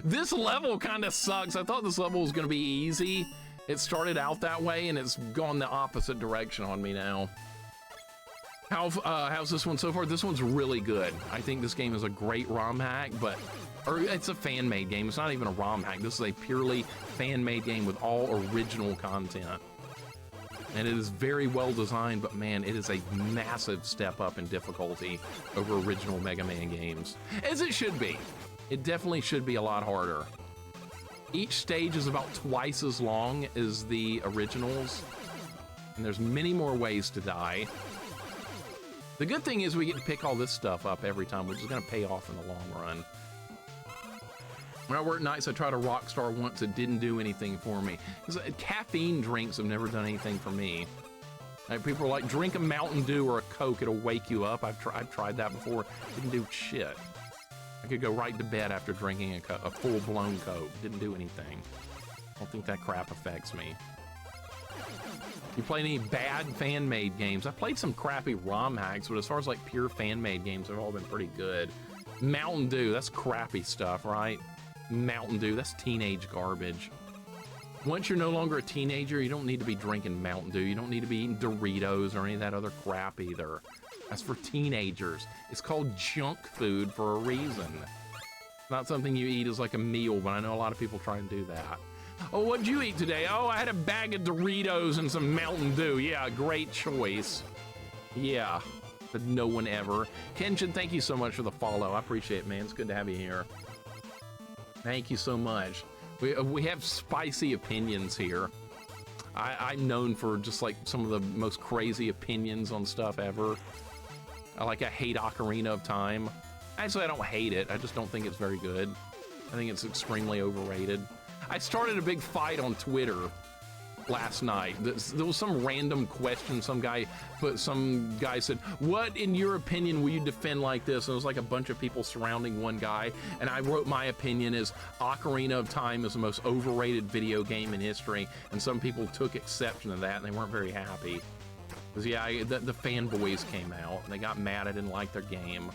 This level kind of sucks. I thought this level was going to be easy. It started out that way, and it's gone the opposite direction on me now. How's this one so far? This one's really good. I think this game is a great ROM hack, or it's a fan-made game. It's not even a ROM hack. This is a purely fan-made game with all original content. And it is very well designed, but man, it is a massive step up in difficulty over original Mega Man games. As it should be. It definitely should be a lot harder. Each stage is about twice as long as the originals, and there's many more ways to die. The good thing is we get to pick all this stuff up every time, which is going to pay off in the long run. When I worked nights, I tried a Rockstar once. It didn't do anything for me. Caffeine drinks have never done anything for me. Like, people are like, drink a Mountain Dew or a Coke, it'll wake you up. I've tried that before. Didn't do shit. I could go right to bed after drinking a full-blown Coke. Didn't do anything. I don't think that crap affects me. You play any bad fan-made games? I played some crappy ROM hacks, but as far as like pure fan-made games, they've all been pretty good. Mountain Dew, that's crappy stuff, right? Mountain Dew, that's teenage garbage. Once you're no longer a teenager, you don't need to be drinking Mountain Dew. You don't need to be eating Doritos or any of that other crap either. That's for teenagers. It's called junk food for a reason. Not something you eat as like a meal, but I know a lot of people try and do that. Oh, what'd you eat today? Oh, I had a bag of Doritos and some Mountain Dew. Yeah, great choice. Yeah, but no one ever. Kenshin, thank you so much for the follow. I appreciate it, man. It's good to have you here. Thank you so much. We have spicy opinions here. I'm known for just like some of the most crazy opinions on stuff ever. I hate Ocarina of Time. Actually, I don't hate it. I just don't think it's very good. I think it's extremely overrated. I started a big fight on Twitter last night. There was some random question. Some guy said, what in your opinion will you defend like this? And it was like a bunch of people surrounding one guy, and I wrote my opinion is Ocarina of Time is the most overrated video game in history, and some people took exception to that and they weren't very happy. Because yeah, the fanboys came out and they got mad I didn't like their game.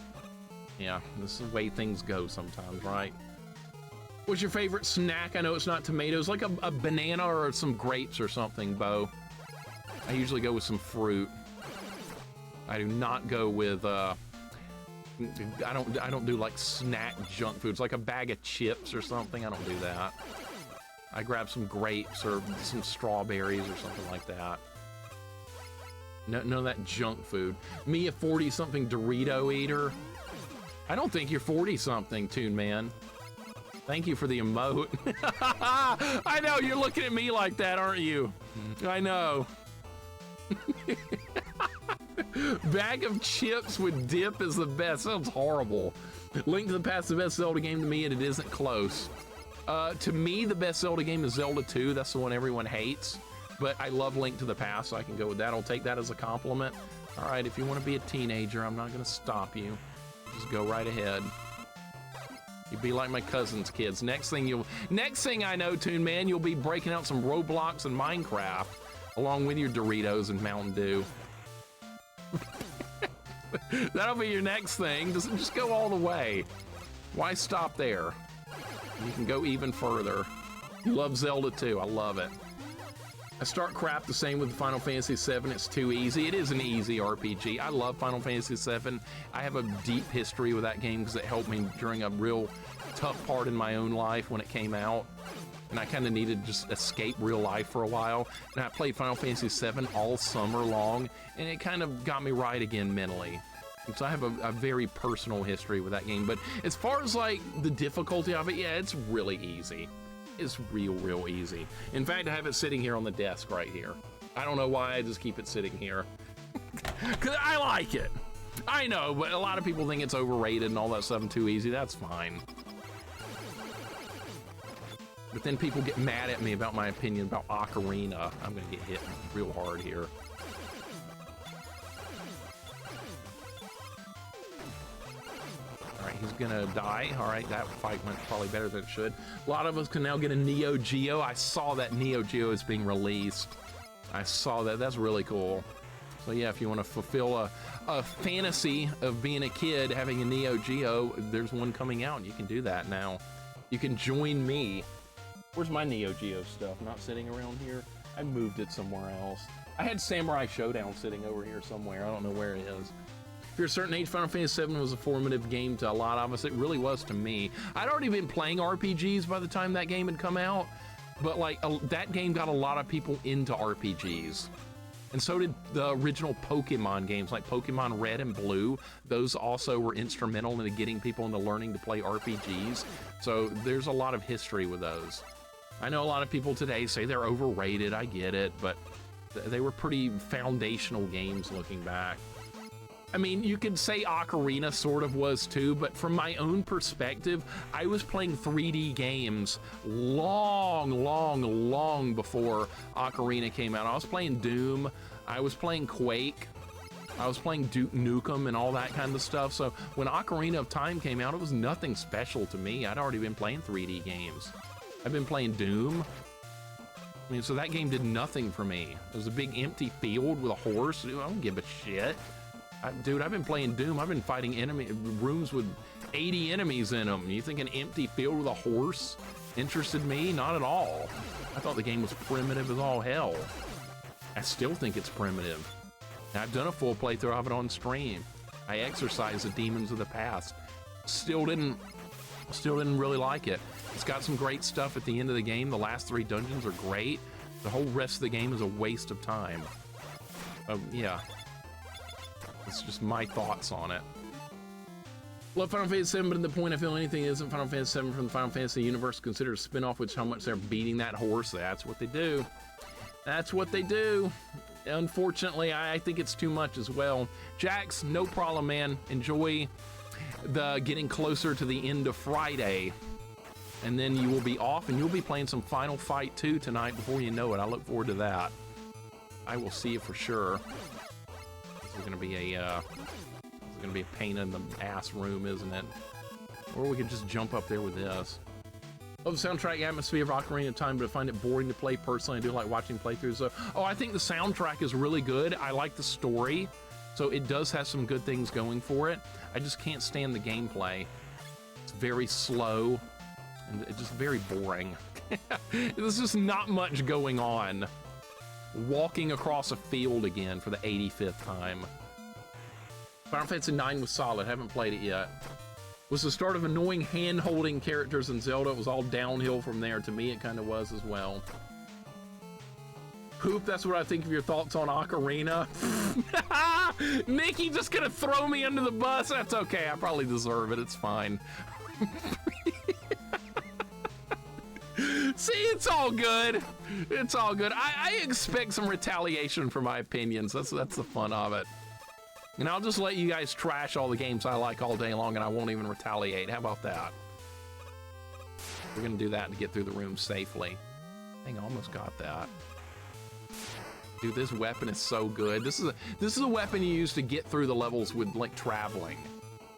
Yeah, this is the way things go sometimes, right? What's your favorite snack? I know it's not tomatoes, like a banana or some grapes or something, Bo. I usually go with some fruit. I do not go with, I don't do like snack junk foods, like a bag of chips or something. I don't do that. I grab some grapes or some strawberries or something like that. None of that junk food. Me, a 40-something Dorito eater. I don't think you're 40-something, Toon Man. Thank you for the emote. I know, you're looking at me like that, aren't you? I know. Bag of chips with dip is the best. Sounds horrible. Link to the Past, the best Zelda game to me, and it isn't close. To me, the best Zelda game is Zelda 2. That's the one everyone hates. But I love Link to the Past, so I can go with that. I'll take that as a compliment. All right, if you want to be a teenager, I'm not going to stop you. Just go right ahead. You'd be like my cousin's kids. Next thing I know, Toon Man, you'll be breaking out some Roblox and Minecraft along with your Doritos and Mountain Dew. That'll be your next thing. Just go all the way. Why stop there? You can go even further. You love Zelda 2. I love it. I start crap the same with Final Fantasy VII. It's too easy. It is an easy RPG. I love Final Fantasy VII. I have a deep history with that game because it helped me during a real tough part in my own life when it came out. And I kind of needed to just escape real life for a while. And I played Final Fantasy VII all summer long, and it kind of got me right again mentally. And so I have a very personal history with that game. But as far as like the difficulty of it, yeah, it's really easy. It's real easy. In fact, I have it sitting here on the desk right here. I don't know why, I just keep it sitting here. Because I like it. I know, but a lot of people think it's overrated and all that stuff and too easy. That's fine. But then people get mad at me about my opinion about Ocarina. I'm gonna get hit real hard here. All right, he's gonna die. All right, that fight went probably better than it should. A lot of us can now get a Neo Geo. I saw that Neo Geo is being released. I saw that. That's really cool. So yeah, if you want to fulfill a fantasy of being a kid, having a Neo Geo, there's one coming out, and you can do that now. You can join me. Where's my Neo Geo stuff? Not sitting around here? I moved it somewhere else. I had Samurai Showdown sitting over here somewhere. I don't know where it is. If you're a certain age, Final Fantasy VII was a formative game to a lot of us. It really was to me. I'd already been playing RPGs by the time that game had come out, but like that game got a lot of people into RPGs. And so did the original Pokemon games, like Pokemon Red and Blue. Those also were instrumental in getting people into learning to play RPGs. So there's a lot of history with those. I know a lot of people today say they're overrated, I get it, but they were pretty foundational games looking back. I mean, you could say Ocarina sort of was too, but from my own perspective, I was playing 3D games long before Ocarina came out. I was playing Doom, I was playing Quake, I was playing Duke Nukem and all that kind of stuff. So when Ocarina of Time came out, it was nothing special to me. I'd already been playing 3D games. I've been playing Doom. I mean, so that game did nothing for me. It was a big empty field with a horse. Dude, I don't give a shit. Dude, I've been playing Doom. I've been fighting rooms with 80 enemies in them. You think an empty field with a horse interested me? Not at all. I thought the game was primitive as all hell. I still think it's primitive. I've done a full playthrough of it on stream. I exercised the demons of the past. Still didn't really like it. It's got some great stuff at the end of the game. The last 3 dungeons are great. The whole rest of the game is a waste of time. Yeah. It's just my thoughts on it. Love Final Fantasy VII, but at the point I feel anything isn't Final Fantasy VII from the Final Fantasy universe considered a spin-off, which how much they're beating that horse. That's what they do. That's what they do. Unfortunately, I think it's too much as well. Jax, no problem, man. Enjoy the getting closer to the end of Friday. And then you will be off, and you'll be playing some Final Fight 2 tonight before you know it. I look forward to that. I will see you for sure. This is gonna be a pain in the ass room, isn't it? Or we could just jump up there with this. Love the soundtrack atmosphere of Ocarina of Time, but I find it boring to play personally. I do like watching playthroughs. So, I think the soundtrack is really good. I like the story, so it does have some good things going for it. I just can't stand the gameplay. It's very slow and it's just very boring. There's just not much going on. Walking across a field again for the 85th time. Final Fantasy IX was solid. Haven't played it yet. Was the start of annoying hand-holding characters in Zelda. It was all downhill from there. To me, it kind of was as well. Poop, that's what I think of your thoughts on Ocarina. Nikki just gonna throw me under the bus. That's okay. I probably deserve it. It's fine. See, it's all good. It's all good. I expect some retaliation for my opinions. That's the fun of it. And I'll just let you guys trash all the games I like all day long, and I won't even retaliate. How about that? We're gonna do that to get through the room safely. Dang, I almost got that. Dude, this weapon is so good. This is a weapon you use to get through the levels with, like, traveling.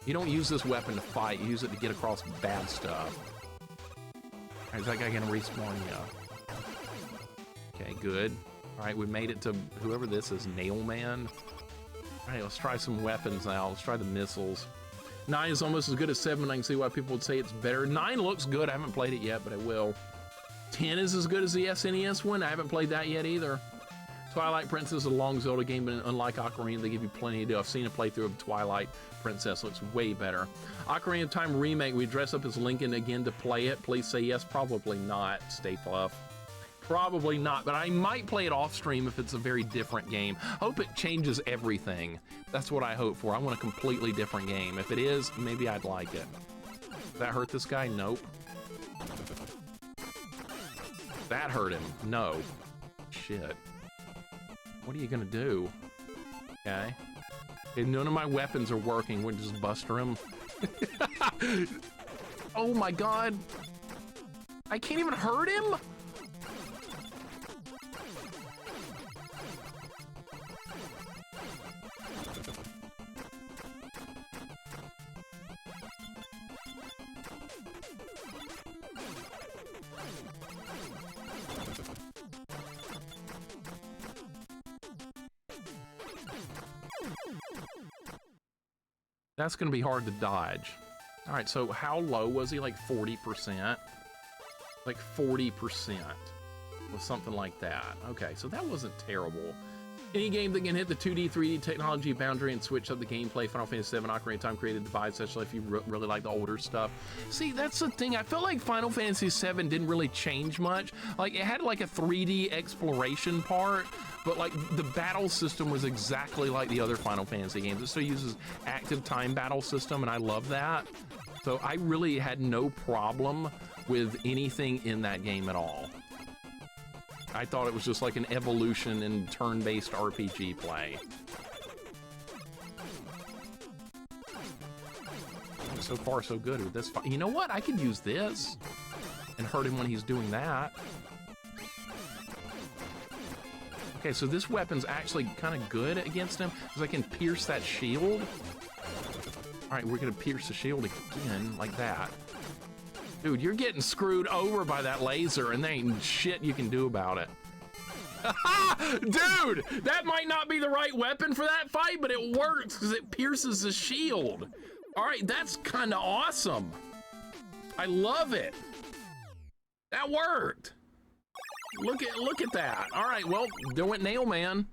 You don't use this weapon to fight. You use it to get across bad stuff. All right, is that guy gonna respawn? Yeah. Okay, good. All right, we made it to whoever this is, Nailman. All right, let's try some weapons now. Let's try the missiles. 9 is almost as good as 7. I can see why people would say it's better. 9 looks good. I haven't played it yet, but I will. 10 is as good as the SNES one. I haven't played that yet either. Twilight Princess is a long Zelda game, but unlike Ocarina, they give you plenty to do. I've seen a playthrough of Twilight Princess. Looks way better. Ocarina of Time remake. We dress up as Lincoln again to play it. Please say yes. Probably not. Stay puff. Probably not, but I might play it off stream if it's a very different game. Hope it changes everything. That's what I hope for. I want a completely different game. If it is, maybe I'd like it. Did that hurt this guy? Nope. That hurt him. No. Shit. What are you gonna do? Okay. If none of my weapons are working, we'll just buster him. Oh my god. I can't even hurt him? That's gonna be hard to dodge. All right, so how low was he? Like 40%? Like 40%. Was something like that. Okay, so that wasn't terrible. Any game that can hit the 2D, 3D technology boundary and switch up the gameplay, Final Fantasy VII, Ocarina of Time created divide, especially if you really like the older stuff. See, that's the thing. I felt like Final Fantasy VII didn't really change much. Like, it had like a 3D exploration part, but like the battle system was exactly like the other Final Fantasy games. It still uses active time battle system, and I love that. So I really had no problem with anything in that game at all. I thought it was just like an evolution in turn-based RPG play. So far, so good with this fight. You know what? I could use this and hurt him when he's doing that. Okay, so this weapon's actually kind of good against him because I can pierce that shield. All right, we're gonna pierce the shield again like that. Dude, you're getting screwed over by that laser, and there ain't shit you can do about it. Dude, that might not be the right weapon for that fight, but it works because it pierces the shield. All right, that's kind of awesome. I love it. That worked. Look at that. All right, well, there went Nail Man.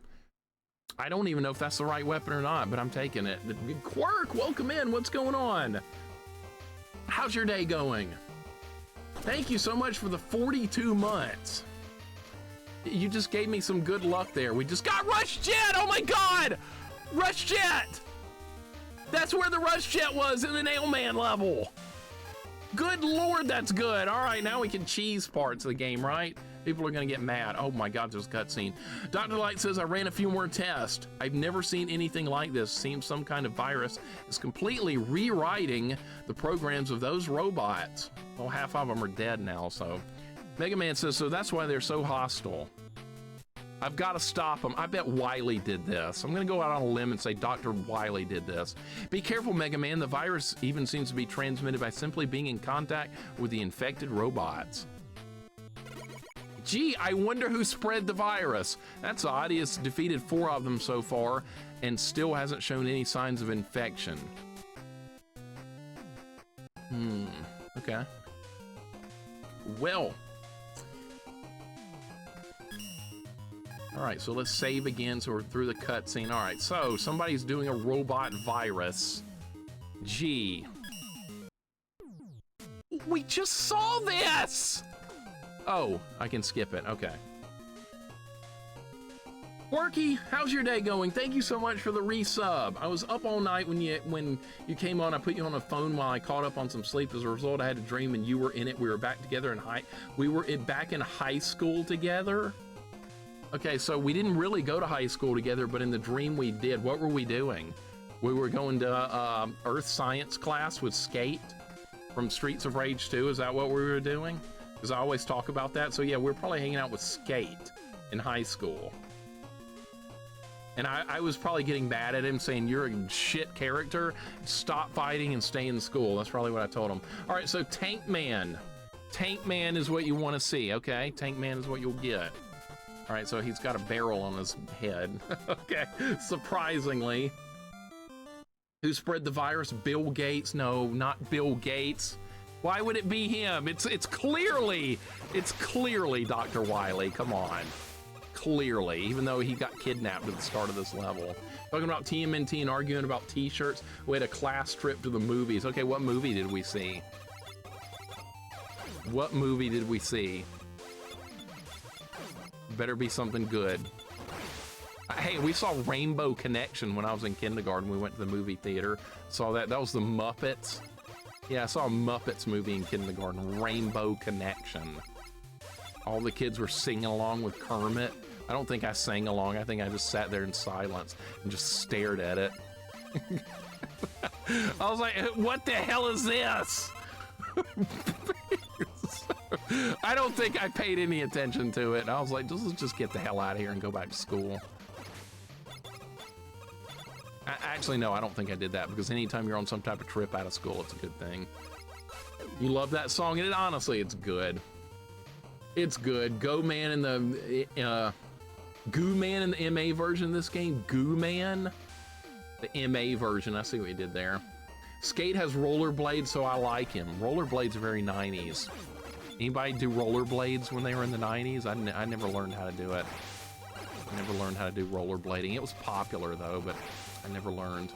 I don't even know if that's the right weapon or not, but I'm taking it. Quirk, welcome in. What's going on? How's your day going? Thank you so much for the 42 months. You just gave me some good luck there. We just got Rush Jet. Oh my God. Rush Jet. That's where the Rush Jet was in the Nail Man level. Good Lord, that's good. All right, now we can cheese parts of the game, right? People are gonna get mad. Oh my God, there's a cutscene. Dr. Light says, I ran a few more tests. I've never seen anything like this. Seems some kind of virus is completely rewriting the programs of those robots. Well, half of them are dead now, so. Mega Man says, so that's why they're so hostile. I've got to stop them. I bet Wily did this. I'm gonna go out on a limb and say Dr. Wily did this. Be careful, Mega Man. The virus even seems to be transmitted by simply being in contact with the infected robots. Gee, I wonder who spread the virus. That's odd. He has defeated 4 of them so far and still hasn't shown any signs of infection. Okay. Well. All right, so let's save again so we're through the cutscene. All right, so somebody's doing a robot virus. Gee. We just saw this! Oh, I can skip it, okay. Quirky, how's your day going? Thank you so much for the resub. I was up all night when you came on. I put you on a phone while I caught up on some sleep. As a result, I had a dream and you were in it. We were back together back in high school together. Okay, so we didn't really go to high school together, but in the dream we did. What were we doing? We were going to Earth Science class with Skate from Streets of Rage 2. Is that what we were doing? Because I always talk about that. So yeah, we're probably hanging out with Skate in high school. And I was probably getting mad at him saying, you're a shit character. Stop fighting and stay in school. That's probably what I told him. All right, so Tank Man. Tank Man is what you want to see, okay? Tank Man is what you'll get. All right, so he's got a barrel on his head. Okay, surprisingly. Who spread the virus? Bill Gates? No, not Bill Gates. Why would it be him? It's clearly Dr. Wily. Come on. Clearly, even though he got kidnapped at the start of this level. Talking about TMNT and arguing about t-shirts. We had a class trip to the movies. Okay, what movie did we see? What movie did we see? Better be something good. Hey, we saw Rainbow Connection when I was in kindergarten. We went to the movie theater. Saw that. That was the Muppets. Yeah, I saw a Muppets movie in kindergarten. Rainbow Connection. All the kids were singing along with Kermit. I don't think I sang along. I think I just sat there in silence and just stared at it. I was like, what the hell is this? I don't think I paid any attention to it. I was like, let's just get the hell out of here and go back to school. Actually, no, I don't think I did that, because anytime you're on some type of trip out of school, it's a good thing. You love that song, and honestly, it's good. It's good. Go Man in the Goo Man in the MA version of this game. Goo Man, the MA version. I see what you did there. Skate has rollerblades, so I like him. Rollerblades are very 90s. Anybody do rollerblades when they were in the 90s? I never learned how to do it. I never learned how to do rollerblading. It was popular though, but I never learned.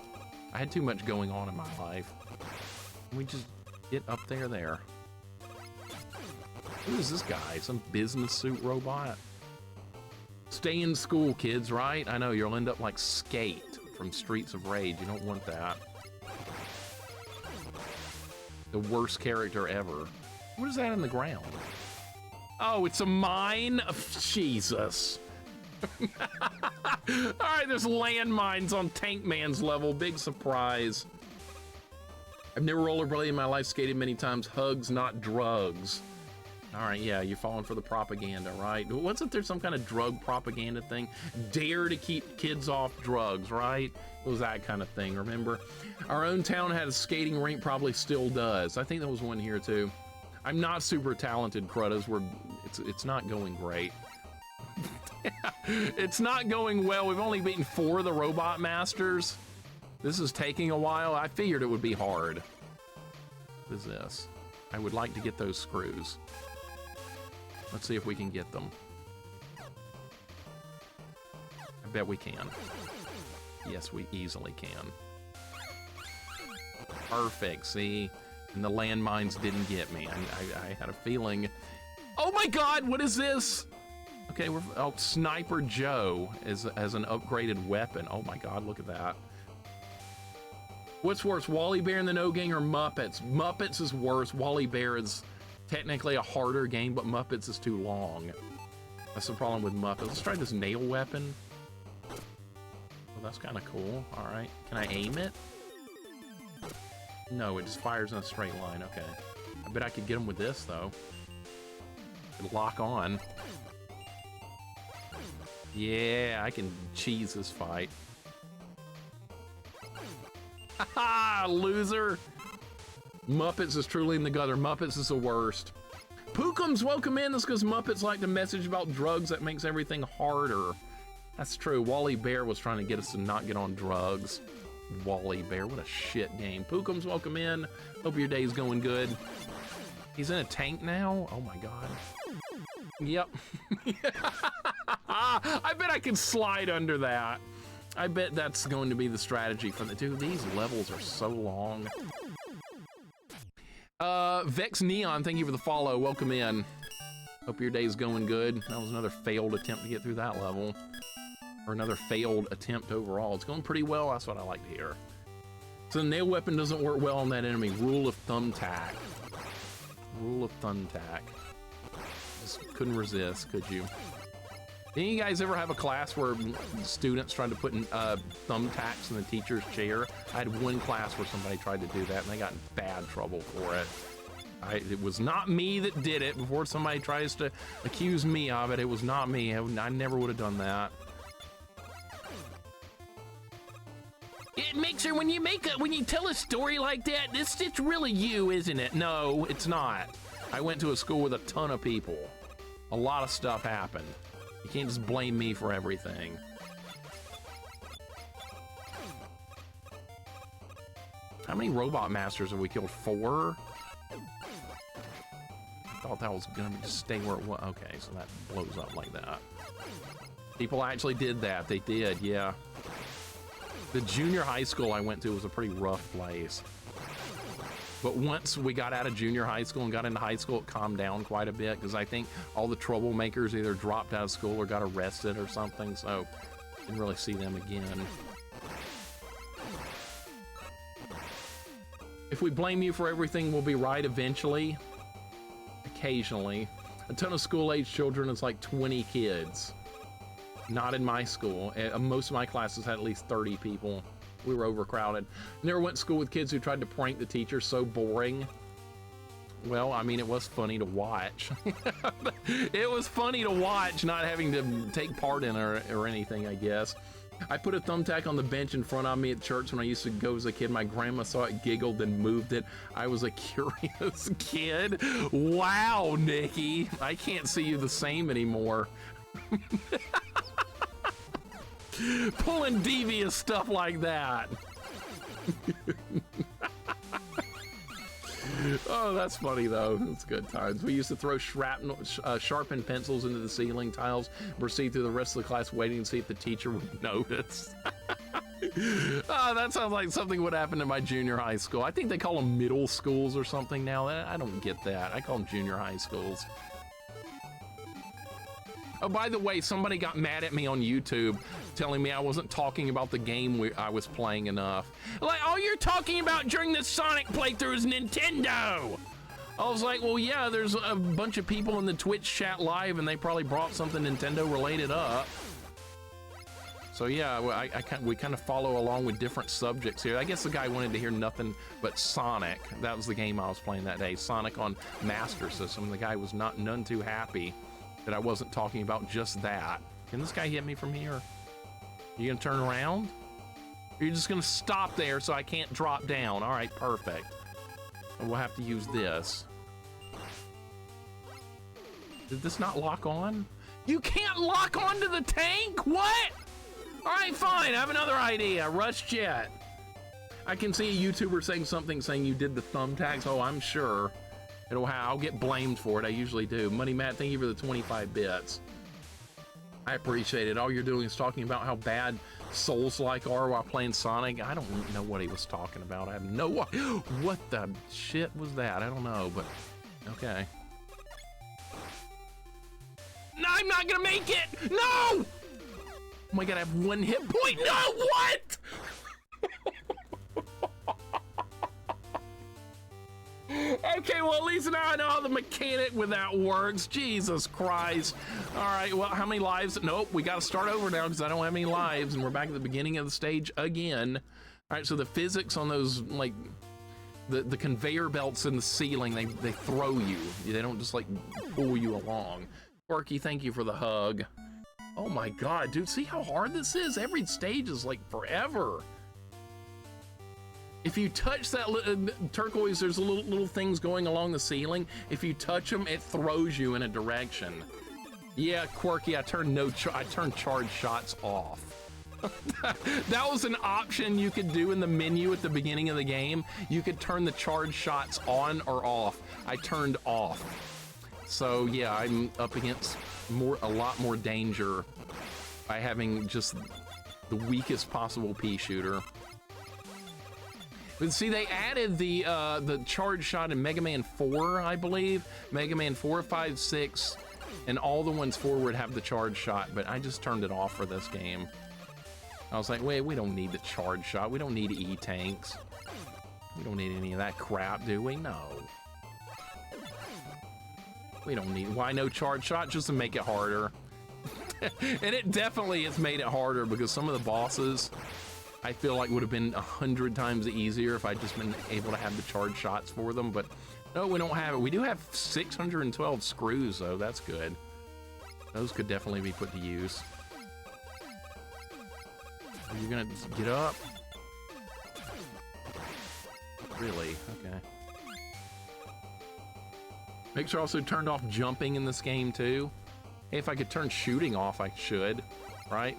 I had too much going on in my life. Can we just get up there? Who is this guy? Some business suit robot? Stay in school, kids, right? I know, you'll end up like Skate from Streets of Rage. You don't want that. The worst character ever. What is that in the ground? Oh, it's a mine? Jesus. All right, there's landmines on Tank Man's level. Big surprise. I've never rollerbladed in my life, skated many times. Hugs, not drugs. All right, yeah, you're falling for the propaganda, right? Wasn't there some kind of drug propaganda thing? Dare to keep kids off drugs, right? It was that kind of thing, remember? Our own town had a skating rink, probably still does. I think there was one here too. I'm not super talented, Cruddas. It's not going great. It's not going well. We've only beaten 4 of the Robot Masters. This is taking a while. I figured it would be hard. What is this? I would like to get those screws. Let's see if we can get them. I bet we can. Yes, we easily can. Perfect, see? And the landmines didn't get me. I had a feeling. Oh my God, what is this? Okay, oh, Sniper Joe as an upgraded weapon. Oh my God, look at that. What's worse, Wally Bear in the No Gang or Muppets? Muppets is worse. Wally Bear is technically a harder game, but Muppets is too long. That's the problem with Muppets. Let's try this nail weapon. Well, that's kind of cool. All right, can I aim it? No, it just fires in a straight line. Okay. I bet I could get him with this, though. It'd lock on. Yeah, I can cheese this fight. Haha, loser! Muppets is truly in the gutter. Muppets is the worst. Pookums, welcome in. That's because Muppets like to message about drugs that makes everything harder. That's true. Wally Bear was trying to get us to not get on drugs. Wally Bear, what a shit game. Pookums, welcome in. Hope your day's going good. He's in a tank now? Oh my God. Yep. I bet I can slide under that. I bet that's going to be the strategy for the dude. These levels are so long. Vex Neon, thank you for the follow. Welcome in. Hope your day's going good. That was another failed attempt to get through that level. Or another failed attempt overall. It's going pretty well. That's what I like to hear. So the nail weapon doesn't work well on that enemy. Rule of thumbtack. Rule of thumbtack. Just couldn't resist, could you? Didn't you guys ever have a class where students tried to put in, thumbtacks in the teacher's chair? I had one class where somebody tried to do that and they got in bad trouble for it. It was not me that did it. Before somebody tries to accuse me of it, it was not me. I never would have done that. Mixer, when you tell a story like that, it's really you, isn't it? No, it's not. I went to a school with a ton of people. A lot of stuff happened. You can't just blame me for everything. How many Robot Masters have we killed? 4? I thought that was gonna just stay where it was. Okay, so that blows up like that. People actually did that. They did, yeah. The junior high school I went to was a pretty rough place. But once we got out of junior high school and got into high school, it calmed down quite a bit because I think all the troublemakers either dropped out of school or got arrested or something, so didn't really see them again. If we blame you for everything, we'll be right eventually. Occasionally. A ton of school-age children is like 20 kids. Not in my school. Most of my classes had at least 30 people. We were overcrowded. Never went to school with kids who tried to prank the teacher. So boring. Well, I mean, it was funny to watch. It was funny to watch, not having to take part in it or anything, I guess. I put a thumbtack on the bench in front of me at church when I used to go as a kid. My grandma saw it, giggled, and moved it. I was a curious kid. Wow, Nikki. I can't see you the same anymore. Pulling devious stuff like that. Oh, that's funny though. It's good times. We used to throw shrapnel, sharpened pencils into the ceiling tiles, proceed through the rest of the class waiting to see if the teacher would notice. Oh, that sounds like something would happen in my junior high school. I think they call them middle schools or something now. I don't get that. I call them junior high schools. Oh, by the way, somebody got mad at me on YouTube telling me I wasn't talking about the game I was playing enough. Like, all you're talking about during the Sonic playthrough is Nintendo. I was like, well, yeah, there's a bunch of people in the Twitch chat live and they probably brought something Nintendo related up. So yeah, we kind of follow along with different subjects here. I guess the guy wanted to hear nothing but Sonic. That was the game I was playing that day, Sonic on Master System. The guy was none too happy that I wasn't talking about just that. Can this guy hit me from here? You gonna turn around? Or you're just gonna stop there so I can't drop down? All right, perfect. And we'll have to use this. Did this not lock on? You can't lock onto the tank? What? All right, fine, I have another idea. Rush Jet. I can see a YouTuber saying something saying you did the thumbtacks. Oh, I'm sure. I'll get blamed for it. I usually do. Money Matt, thank you for the 25 bits. I appreciate it. All you're doing is talking about how bad Souls-like are while playing Sonic. I don't know what he was talking about. I have no idea. What the shit was that? I don't know, but okay. No, I'm not gonna make it! No! Oh my god, I have one hit point. No, what? Okay, well, at least now I know how the mechanic with that works. Jesus Christ. All right, well, how many lives? Nope, we got to start over now because I don't have any lives, and we're back at the beginning of the stage again. All right, so the physics on those, like, the conveyor belts in the ceiling, they throw you. They don't just, like, pull you along. Quirky, thank you for the hug. Oh, my God, dude, see how hard this is? Every stage is, like, forever. If you touch that turquoise, there's little things going along the ceiling. If you touch them, it throws you in a direction. Yeah, Quirky, I turned charge shots off. That was an option you could do in the menu at the beginning of the game. You could turn the charge shots on or off. I turned off. So yeah, I'm up against a lot more danger by having just the weakest possible pea shooter. But see, they added the charge shot in Mega Man 4, I believe. Mega Man 4, 5, 6, and all the ones forward have the charge shot, but I just turned it off for this game. I was like, wait, we don't need the charge shot. We don't need E-tanks. We don't need any of that crap, do we? No. We don't need, why no charge shot? Just to make it harder. And it definitely has made it harder because some of the bosses I feel like would have been 100 times easier if I'd just been able to have the charge shots for them, but no, we don't have it. We do have 612 screws, though. That's good. Those could definitely be put to use. Are you gonna get up? Really? Okay. Make sure I also turned off jumping in this game, too. Hey, if I could turn shooting off, I should. Right?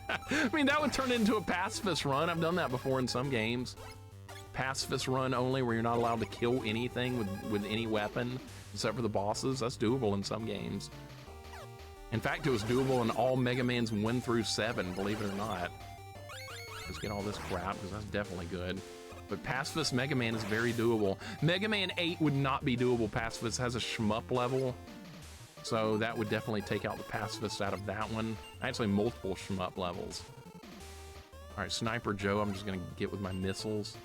I mean, that would turn into a pacifist run. I've done that before in some games. Pacifist run only, where you're not allowed to kill anything with any weapon except for the bosses. That's doable in some games. In fact, it was doable in all Mega Mans 1 through 7, believe it or not. Let's get all this crap, because that's definitely good. But Pacifist Mega Man is very doable. Mega Man 8 would not be doable. Pacifist has a shmup level. So that would definitely take out the pacifist out of that one. Actually, multiple shmup levels. All right, Sniper Joe, I'm just gonna get with my missiles.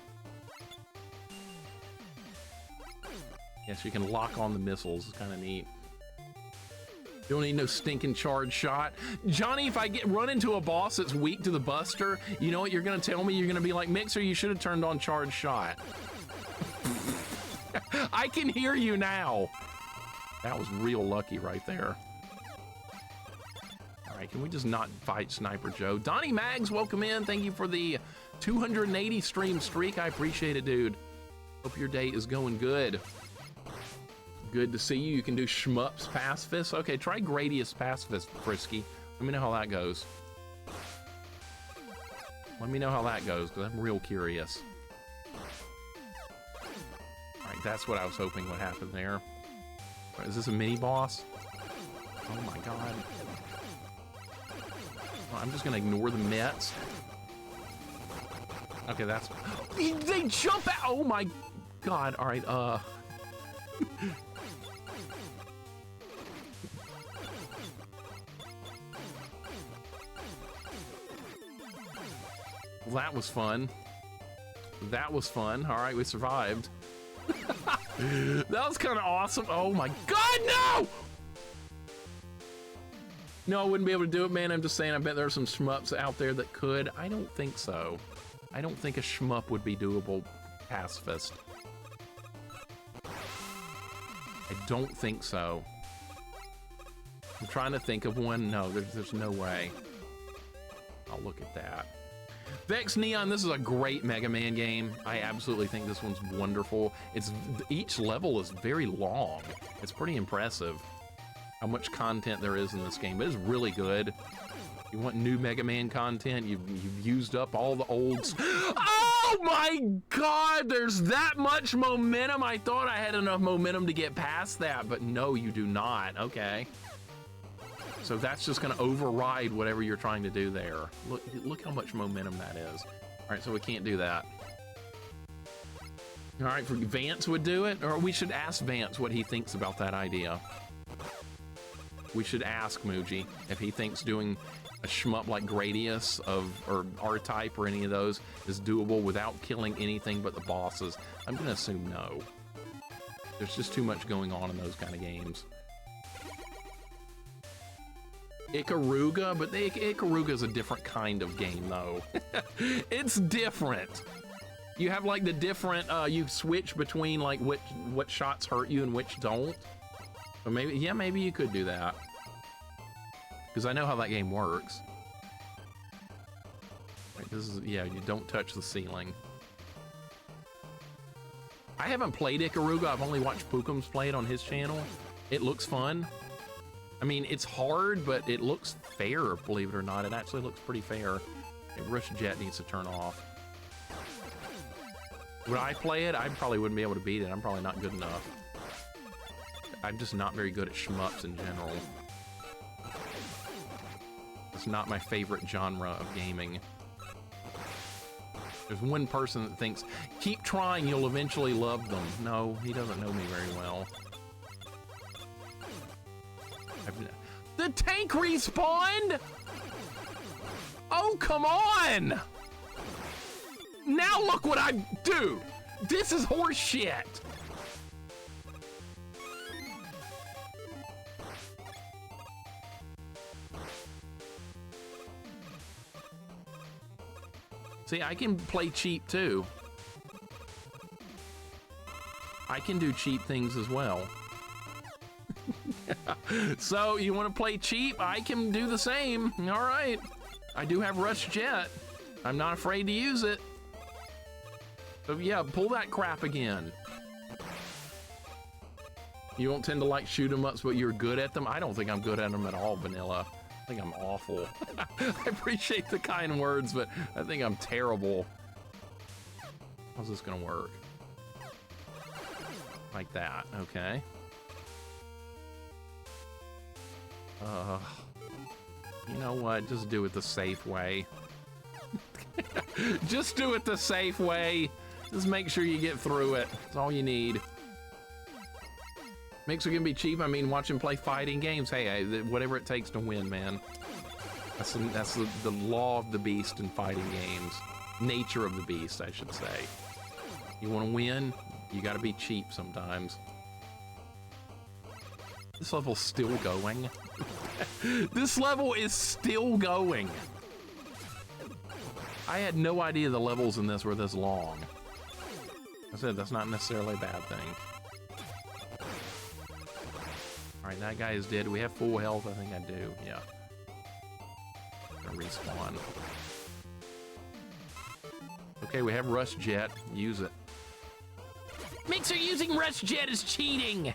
Yes, you can lock on the missiles. It's kind of neat. You don't need no stinking charge shot. Johnny, if I run into a boss that's weak to the Buster, you know what you're gonna tell me? You're gonna be like, Mixer, you should have turned on charge shot. I can hear you now. That was real lucky right there. All right, can we just not fight Sniper Joe? Donnie Mags, welcome in. Thank you for the 280 stream streak. I appreciate it, dude. Hope your day is going good. Good to see you. You can do Shmups Pacifist. Okay, try Gradius Pacifist, Frisky. Let me know how that goes. Let me know how that goes, because I'm real curious. All right, that's what I was hoping would happen there. Is this a mini boss? Oh my god. Well, I'm just gonna ignore the Mets. Okay, that's... They jump out! Oh my god, alright, Well, that was fun. That was fun. Alright, we survived. That was kind of awesome. Oh my god, no! No, I wouldn't be able to do it, man. I'm just saying, I bet there are some shmups out there that could. I don't think so. I don't think a shmup would be doable pacifist. I don't think so. I'm trying to think of one. No, there's no way. I'll look at that. Vex Neon, this is a great Mega Man game. I absolutely think this one's wonderful. Each level is very long. It's pretty impressive how much content there is in this game. It is really good. You want new Mega Man content? You've used up all the olds. Oh my god, there's that much momentum. I thought I had enough momentum to get past that, but no, you do not. Okay. So that's just gonna override whatever you're trying to do there. Look how much momentum that is. All right, so we can't do that. All right, Vance would do it, or we should ask Vance what he thinks about that idea. We should ask Muji if he thinks doing a shmup like Gradius or R-Type or any of those is doable without killing anything but the bosses. I'm gonna assume no. There's just too much going on in those kind of games. Ikaruga, but Ikaruga is a different kind of game though. It's different. You have like the different, you switch between like what shots hurt you and which don't. Or maybe, yeah, maybe you could do that. Because I know how that game works. Right, this is, yeah, you don't touch the ceiling. I haven't played Ikaruga, I've only watched Pookums play it on his channel. It looks fun. I mean, it's hard, but it looks fair, believe it or not. It actually looks pretty fair. Okay, Rush Jet needs to turn off. Would I play it? I probably wouldn't be able to beat it. I'm probably not good enough. I'm just not very good at shmups in general. It's not my favorite genre of gaming. There's one person that thinks, keep trying, you'll eventually love them. No, he doesn't know me very well. The tank respawned? Oh, come on! Now look what I do! This is horse shit! See, I can play cheap too. I can do cheap things as well. So, you want to play cheap? I can do the same. All right. I do have Rush Jet. I'm not afraid to use it. So, yeah, pull that crap again. You don't tend to like shoot 'em ups, but you're good at them? I don't think I'm good at them at all, Vanilla. I think I'm awful. I appreciate the kind words, but I think I'm terrible. How's this gonna work? Like that, okay. You know what? Just do it the safe way. Just do it the safe way. Just make sure you get through it. That's all you need. Mixer can be cheap. I mean, watch him play fighting games. Hey, whatever it takes to win, man. That's the law of the beast in fighting games. Nature of the beast, I should say. You want to win? You got to be cheap sometimes. This level's still going. This level is still going. I had no idea the levels in this were this long. I said that's not necessarily a bad thing. Alright, that guy is dead. Do we have full health? I think I do, yeah. Gonna respawn. Okay, we have Rush Jet. Use it. Mixer using Rush Jet is cheating!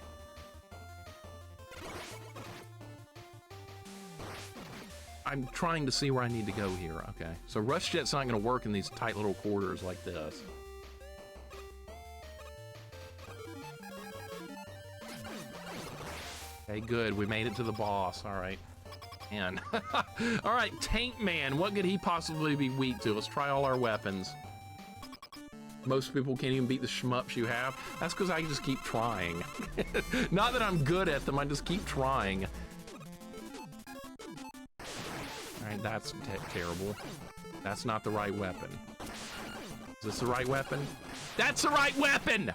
I'm trying to see where I need to go here. Okay, so Rush Jet's not gonna work in these tight little quarters like this. Okay, good. We made it to the boss. All right. Man. All right, Tank Man. What could he possibly be weak to? Let's try all our weapons. Most people can't even beat the shmups you have. That's because I just keep trying. Not that I'm good at them, I just keep trying. All right, that's terrible. That's not the right weapon. Is this the right weapon? That's the right weapon!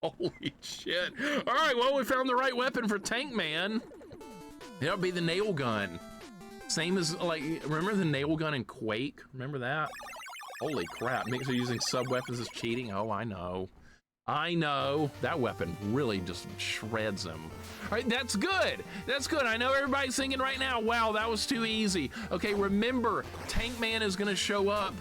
Holy shit. All right, well, we found the right weapon for Tank Man. It'll be the nail gun. Same as, like, remember the nail gun in Quake? Remember that? Holy crap, Mixer using sub-weapons is cheating? Oh, I know. I know. That weapon really just shreds him. All right, that's good. That's good. I know everybody's thinking right now, wow, that was too easy. Okay, remember, Tank Man is gonna show up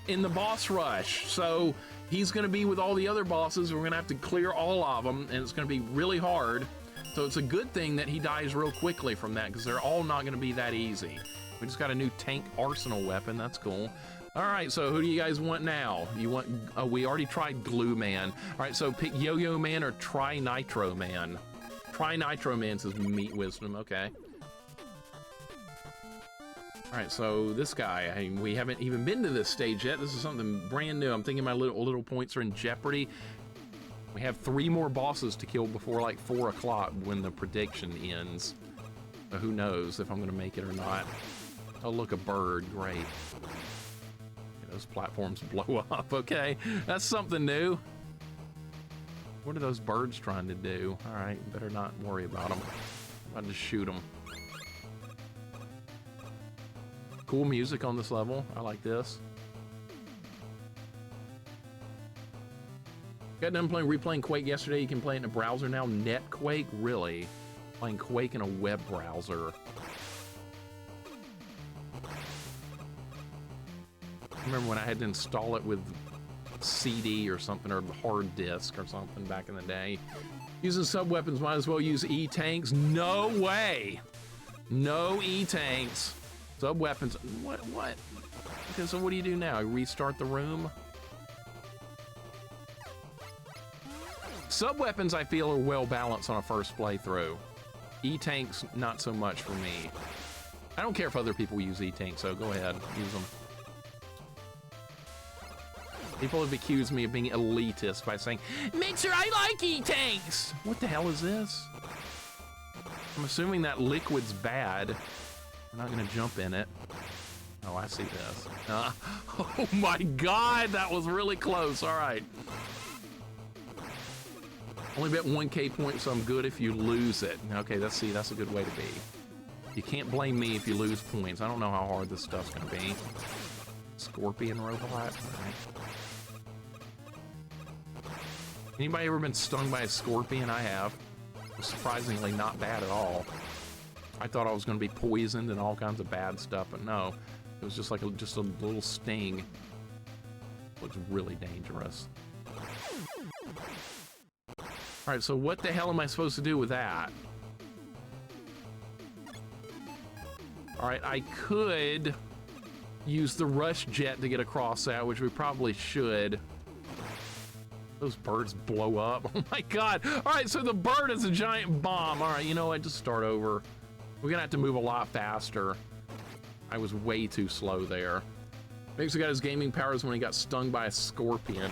in the boss rush. So he's gonna be with all the other bosses. We're gonna have to clear all of them, and it's gonna be really hard. So it's a good thing that he dies real quickly from that, because they're all not gonna be that easy. We just got a new tank arsenal weapon. That's cool. All right, so who do you guys want now? You want, we already tried Glue Man. All right, so pick Yo-Yo Man or Try Nitro Man. Try Nitro Man says Meat Wisdom, okay. All right, so this guy, I mean, we haven't even been to this stage yet. This is something brand new. I'm thinking my little points are in jeopardy. We have 3 more bosses to kill before like 4 o'clock when the prediction ends. So who knows if I'm gonna make it or not. Oh, look, a bird, great. Yeah, those platforms blow up, okay. That's something new. What are those birds trying to do? All right, better not worry about them. I'll just shoot them. Cool music on this level, I like this. Got done replaying Quake yesterday. You can play it in a browser now. NetQuake, really? Playing Quake in a web browser. I remember when I had to install it with CD or something, or hard disk or something back in the day. Using sub-weapons, might as well use E-tanks. No way! No E-tanks. Sub-weapons, what? Okay, so what do you do now? Restart the room? Sub-weapons, I feel, are well balanced on a first playthrough. E-tanks, not so much for me. I don't care if other people use E-tanks, so go ahead, use them. People have accused me of being elitist by saying, Mixer, I like E-tanks! What the hell is this? I'm assuming that liquid's bad. I'm not gonna jump in it. Oh, I see this. Oh my god, that was really close, all right. Only bet 1K points, so I'm good if you lose it. Okay, that's a good way to be. You can't blame me if you lose points. I don't know how hard this stuff's gonna be. Scorpion robot. Right. Anybody ever been stung by a scorpion? I have. It was surprisingly not bad at all. I thought I was gonna be poisoned and all kinds of bad stuff, but no. It was just like a little sting. It looks really dangerous. All right, so what the hell am I supposed to do with that? All right, I could use the rush jet to get across that, which we probably should. Those birds blow up. Oh my god. All right, so the bird is a giant bomb. All right, you know what? Just start over. We're gonna have to move a lot faster. I was way too slow there. Mixer got his gaming powers when he got stung by a scorpion.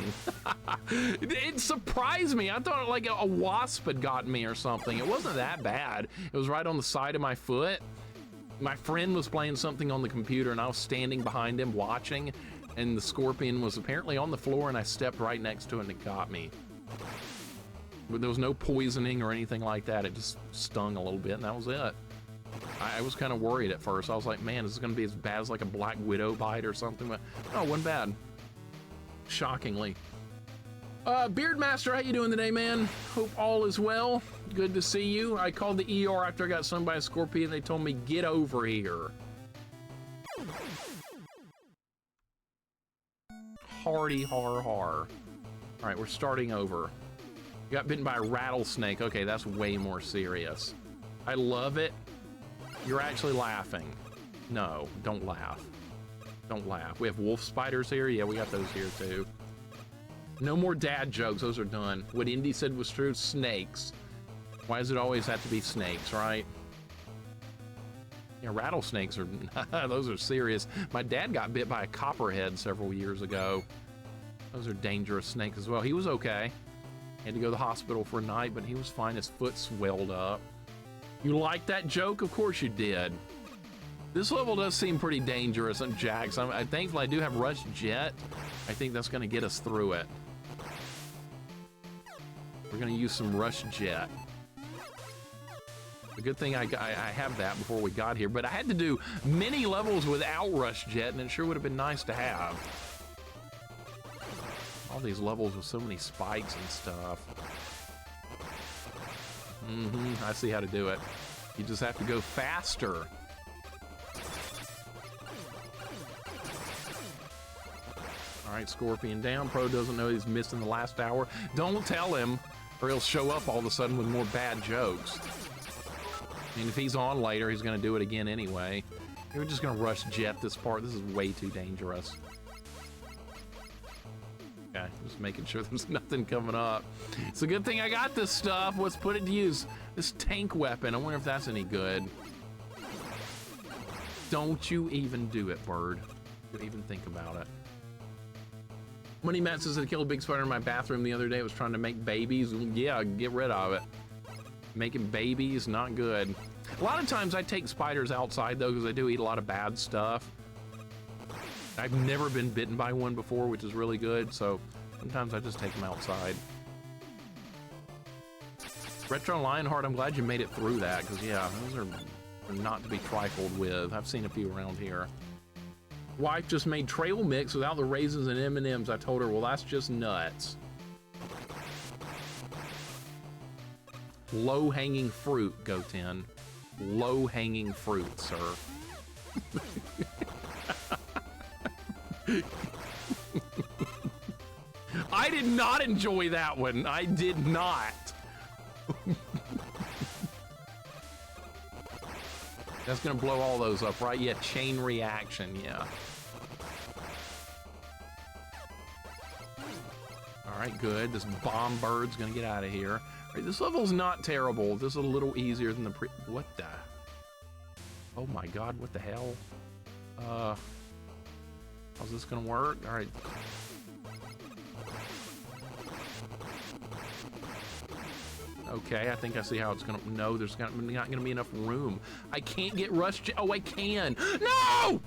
It surprised me. I thought like a wasp had gotten me or something. It wasn't that bad. It was right on the side of my foot. My friend was playing something on the computer and I was standing behind him watching, and the scorpion was apparently on the floor and I stepped right next to it and it got me. But there was no poisoning or anything like that. It just stung a little bit and that was it. I was kind of worried at first. I was like, man, this is going to be as bad as like a black widow bite or something. But no, it wasn't bad. Shockingly. Beardmaster, how you doing today, man? Hope all is well. Good to see you. I called the ER after I got stung by a scorpion. They told me, get over here. Hardy har har. All right, we're starting over. Got bitten by a rattlesnake. Okay, that's way more serious. I love it. You're actually laughing. No, don't laugh. Don't laugh. We have wolf spiders here. Yeah, we got those here too. No more dad jokes. Those are done. What Indy said was true. Snakes. Why does it always have to be snakes, right? Yeah, rattlesnakes are, those are serious. My dad got bit by a copperhead several years ago. Those are dangerous snakes as well. He was okay. He had to go to the hospital for a night, but he was fine. His foot swelled up. You like that joke? Of course you did. This level does seem pretty dangerous on Jax. Thankfully, I do have Rush Jet. I think that's going to get us through it. We're going to use some Rush Jet. The good thing I have that before we got here, but I had to do many levels without Rush Jet, and it sure would have been nice to have. All these levels with so many spikes and stuff. I see how to do it. You just have to go faster. All right, Scorpion down. Pro doesn't know he's missing the last hour. Don't tell him, or he'll show up all of a sudden with more bad jokes. I mean, if he's on later, he's going to do it again anyway. We're just going to Rush Jet this part. This is way too dangerous. Okay, just making sure there's nothing coming up. It's a good thing I got this stuff. Let's put it to use. This tank weapon. I wonder if that's any good. Don't you even do it, bird. Don't even think about it. Money Matt says that I killed a big spider in my bathroom the other day. It was trying to make babies. Yeah, get rid of it. Making babies, not good. A lot of times I take spiders outside though, because I do eat a lot of bad stuff. I've never been bitten by one before, which is really good, so sometimes I just take them outside. Retro Lionheart, I'm glad you made it through that, because yeah, those are not to be trifled with. I've seen a few around here. Wife just made trail mix without the raisins and M&Ms. I told her, well, that's just nuts. Low-hanging fruit, Goten. Low-hanging fruit, sir. I did not enjoy that one. I did not. That's gonna blow all those up, right? Yeah, chain reaction, yeah. All right, good. This bomb bird's gonna get out of here. All right, this level's not terrible. This is a little easier than the what the? Oh my God, what the hell? How's this gonna work? All right. Okay, I think I see how it's gonna. No, there's not gonna be enough room. I can't get Rush Jet. Oh, I can. No!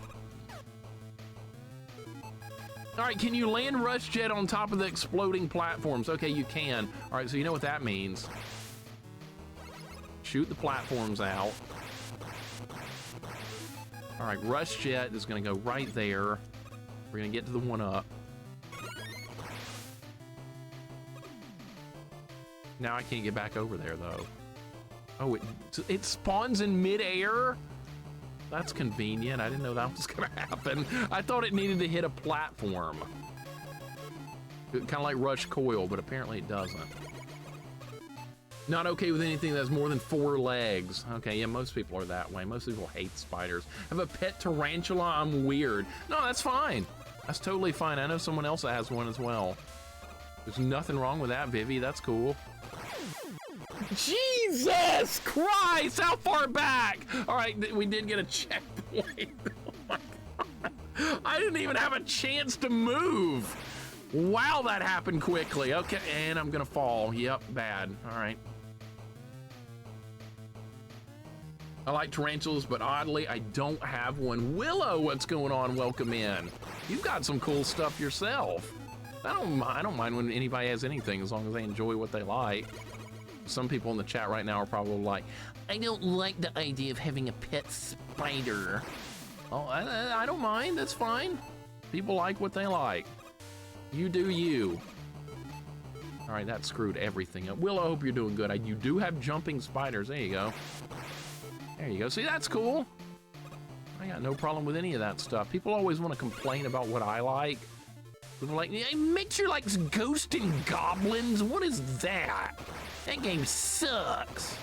All right, can you land Rush Jet on top of the exploding platforms? Okay, you can. All right, so you know what that means. Shoot the platforms out. All right, Rush Jet is gonna go right there. We're gonna get to the one up. Now I can't get back over there though. Oh, it spawns in midair? That's convenient. I didn't know that was gonna happen. I thought it needed to hit a platform. Kind of like Rush Coil, but apparently it doesn't. Not okay with anything that has more than 4 legs. Okay, yeah, most people are that way. Most people hate spiders. I have a pet tarantula, I'm weird. No, that's fine. That's totally fine. I know someone else that has one as well. There's nothing wrong with that, Vivi. That's cool. Jesus Christ! How far back? All right, we did get a checkpoint. Oh my God. I didn't even have a chance to move. Wow, that happened quickly. Okay, and I'm gonna fall. Yep, bad. All right. I like tarantulas, but oddly, I don't have one. Willow, what's going on? Welcome in. You've got some cool stuff yourself. I don't mind when anybody has anything as long as they enjoy what they like. Some people in the chat right now are probably like, I don't like the idea of having a pet spider. Oh, I don't mind. That's fine. People like what they like. You do you. All right, that screwed everything up. Will, I hope you're doing good. You do have jumping spiders. There you go. There you go. See, that's cool. I got no problem with any of that stuff. People always want to complain about what I like. People are like, hey, Mixer likes Ghosts and Goblins. What is that? That game sucks.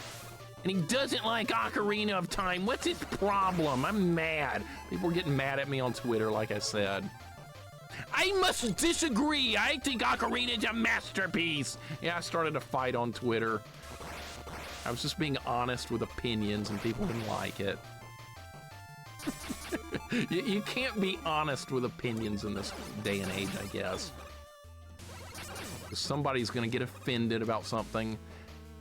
And he doesn't like Ocarina of Time. What's his problem? I'm mad. People are getting mad at me on Twitter, like I said. I must disagree. I think Ocarina is a masterpiece. Yeah, I started a fight on Twitter. I was just being honest with opinions and people didn't like it. You can't be honest with opinions in this day and age, I guess. Somebody's gonna get offended about something,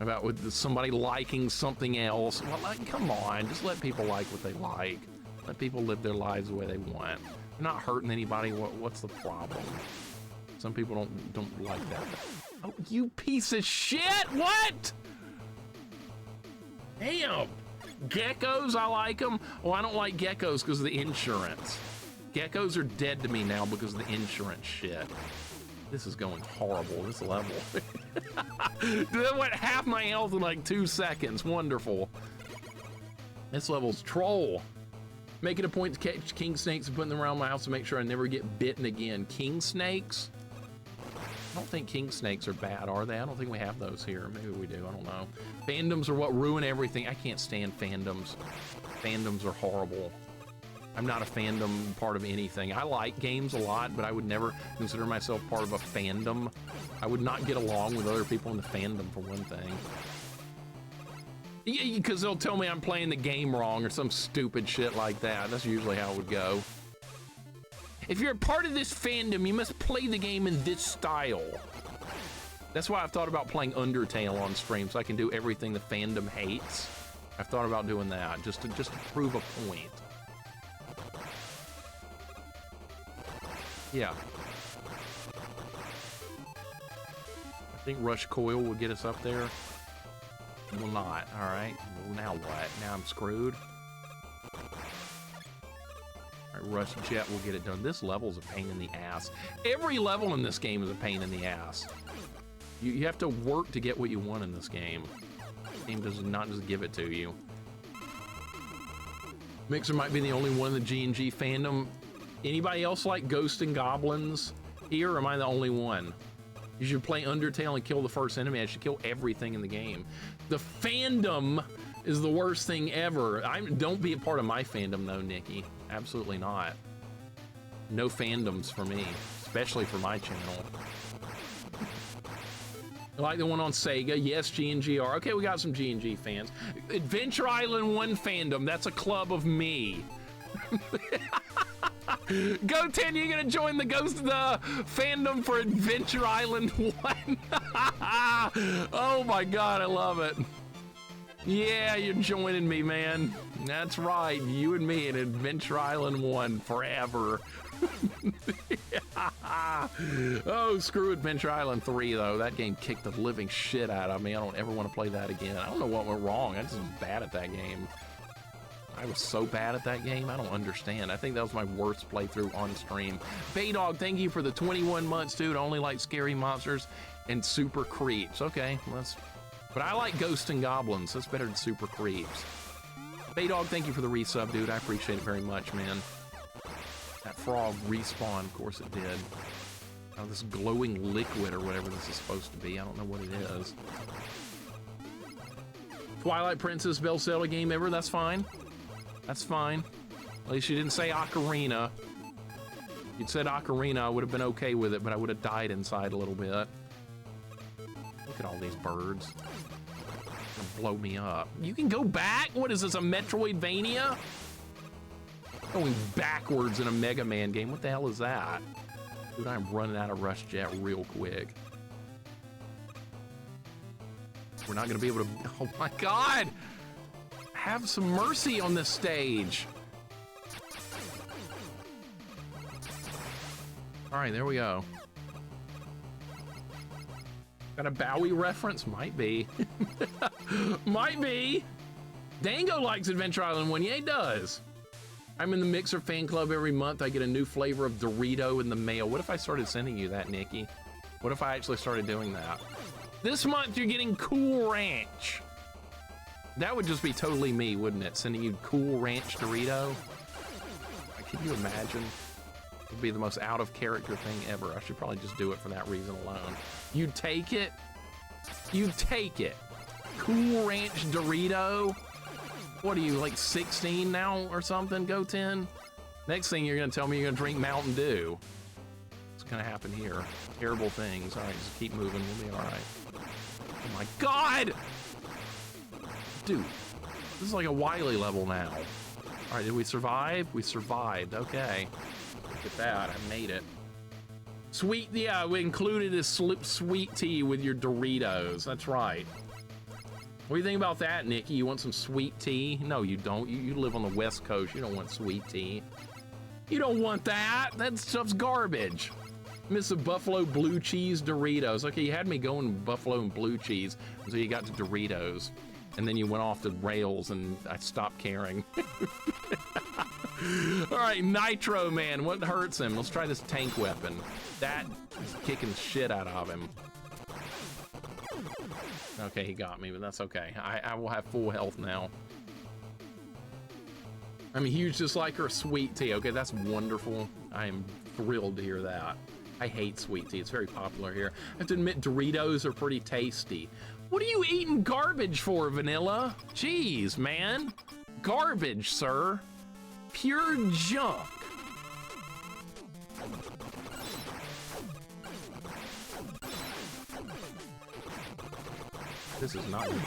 about with somebody liking something else. Well, like, come on, just let people like what they like. Let people live their lives the way they want. You're not hurting anybody. What's the problem? Some people don't like that. Oh, you piece of shit! What? Damn. Geckos, I like them. Oh, I don't like geckos because of the insurance. Geckos are dead to me now because of the insurance shit. This is going horrible, this level. That went half my health in like 2 seconds. Wonderful. This level's troll. Make it a point to catch king snakes and put them around my house to make sure I never get bitten again. King snakes? I don't think king snakes are bad, are they? I don't think we have those here. Maybe we do, I don't know. Fandoms are what ruin everything. I can't stand fandoms. Fandoms are horrible. I'm not a fandom part of anything. I like games a lot, but I would never consider myself part of a fandom. I would not get along with other people in the fandom, for one thing. Because they'll tell me I'm playing the game wrong or some stupid shit like that. That's usually how it would go. If you're a part of this fandom, you must play the game in this style. That's why I've thought about playing Undertale on stream, so I can do everything the fandom hates. I've thought about doing that, just to prove a point. Yeah. I think Rush Coil will get us up there. It will not, all right. Well, now what? Now I'm screwed. All right, Rush Jet will get it done. This level's a pain in the ass. Every level in this game is a pain in the ass. You have to work to get what you want in this game. This game does not just give it to you. Mixer might be the only one in the G&G fandom. Anybody else like Ghosts and Goblins here, or am I the only one? You should play Undertale and kill the first enemy. I should kill everything in the game. The fandom is the worst thing ever. Don't be a part of my fandom though, Nikki. Absolutely not. No fandoms for me, especially for my channel. Like the one on Sega, yes, G&GR. Okay, we got some G&G fans. Adventure Island 1 fandom, that's a club of me. Go 10, you're gonna join the fandom for Adventure Island 1. Oh my God, I love it. Yeah, you're joining me, man. That's right, you and me in Adventure Island 1 forever. Oh, screw Adventure Island 3 though. That game kicked the living shit out of me. I don't ever want to play that again. I don't know what went wrong. I just was bad at that game. I was so bad at that game, I don't understand. I think that was my worst playthrough on stream. Baydog, thank you for the 21 months, dude. I only like scary monsters and super creeps. Okay, but I like Ghosts and Goblins. That's better than super creeps. Baydog, thank you for the resub, dude. I appreciate it very much, man. That frog respawned, of course it did. Oh, this glowing liquid or whatever this is supposed to be. I don't know what it is. Twilight Princess, best Zelda game ever. That's fine. That's fine. At least you didn't say Ocarina. If you'd said Ocarina, I would have been okay with it, but I would have died inside a little bit. Look at all these birds. They're gonna blow me up. You can go back? What is this, a Metroidvania? Going backwards in a Mega Man game. What the hell is that? Dude, I'm running out of Rush Jet real quick. We're not gonna be able to, oh my God! Have some mercy on this stage. All right, there we go. Got a Bowie reference? Might be. Might be. Dango likes Adventure Island 1. Yeah, he does. I'm in the Mixer fan club every month. I get a new flavor of Dorito in the mail. What if I started sending you that, Nikki? What if I actually started doing that? This month, you're getting Cool Ranch. That would just be totally me, wouldn't it? Sending you Cool Ranch Dorito? Can you imagine? It would be the most out of character thing ever. I should probably just do it for that reason alone. You'd take it? You'd take it. Cool Ranch Dorito? What are you, like 16 now or something, Go 10? Next thing you're gonna tell me you're gonna drink Mountain Dew. gonna happen here. Terrible things. All right, just keep moving. We'll be all right. Oh my God! Dude, this is like a Wily level now. All right, did we survive? We survived. Okay. Look at that. I made it. Sweet, yeah, we included this sweet tea with your Doritos. That's right. What do you think about that, Nikki? You want some sweet tea? No, you don't. You live on the West Coast. You don't want sweet tea. You don't want that. That stuff's garbage. Miss a Buffalo blue cheese Doritos. Okay, you had me going Buffalo and blue cheese until you got to Doritos. And then you went off the rails and I stopped caring. All right, Nitro Man. What hurts him? Let's try this tank weapon. That is kicking the shit out of him. Okay, he got me, but that's okay. I will have full health now. I'm huge just like her sweet tea. Okay, that's wonderful. I am thrilled to hear that. I hate sweet tea. It's very popular here. I have to admit, Doritos are pretty tasty. What are you eating garbage for, Vanilla? Jeez, man. Garbage, sir. Pure junk. This is not good.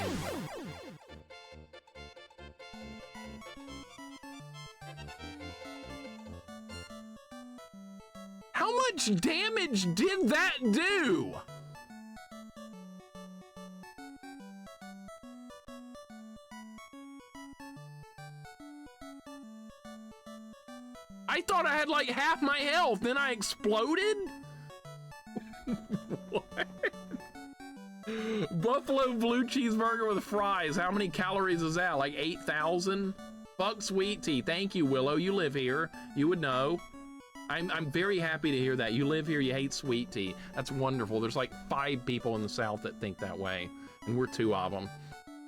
How much damage did that do? I thought I had like half my health, then I exploded? What? Buffalo blue cheeseburger with fries. How many calories is that? Like 8,000? Fuck sweet tea. Thank you, Willow. You live here. You would know. I'm very happy to hear that. You live here, you hate sweet tea. That's wonderful. There's like 5 people in the South that think that way, and we're 2 of them.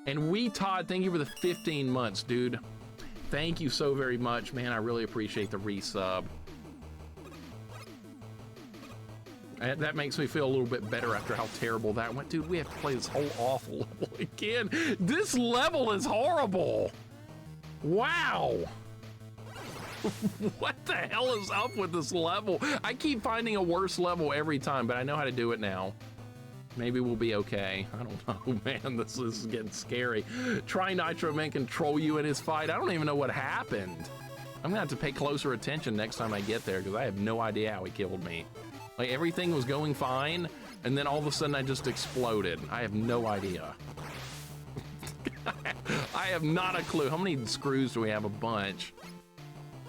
And Todd, thank you for the 15 months, dude. Thank you so very much, man. I really appreciate the resub. That makes me feel a little bit better after how terrible that went. Dude, we have to play this whole awful level again. This level is horrible. Wow. What the hell is up with this level? I keep finding a worse level every time, but I know how to do it now. Maybe we'll be okay. I don't know, man. This is getting scary. Try Nitro Man control you in his fight. I don't even know what happened. I'm gonna have to pay closer attention next time I get there because I have no idea how he killed me. Like everything was going fine, and then all of a sudden I just exploded. I have no idea. I have not a clue. How many screws do we have? A bunch.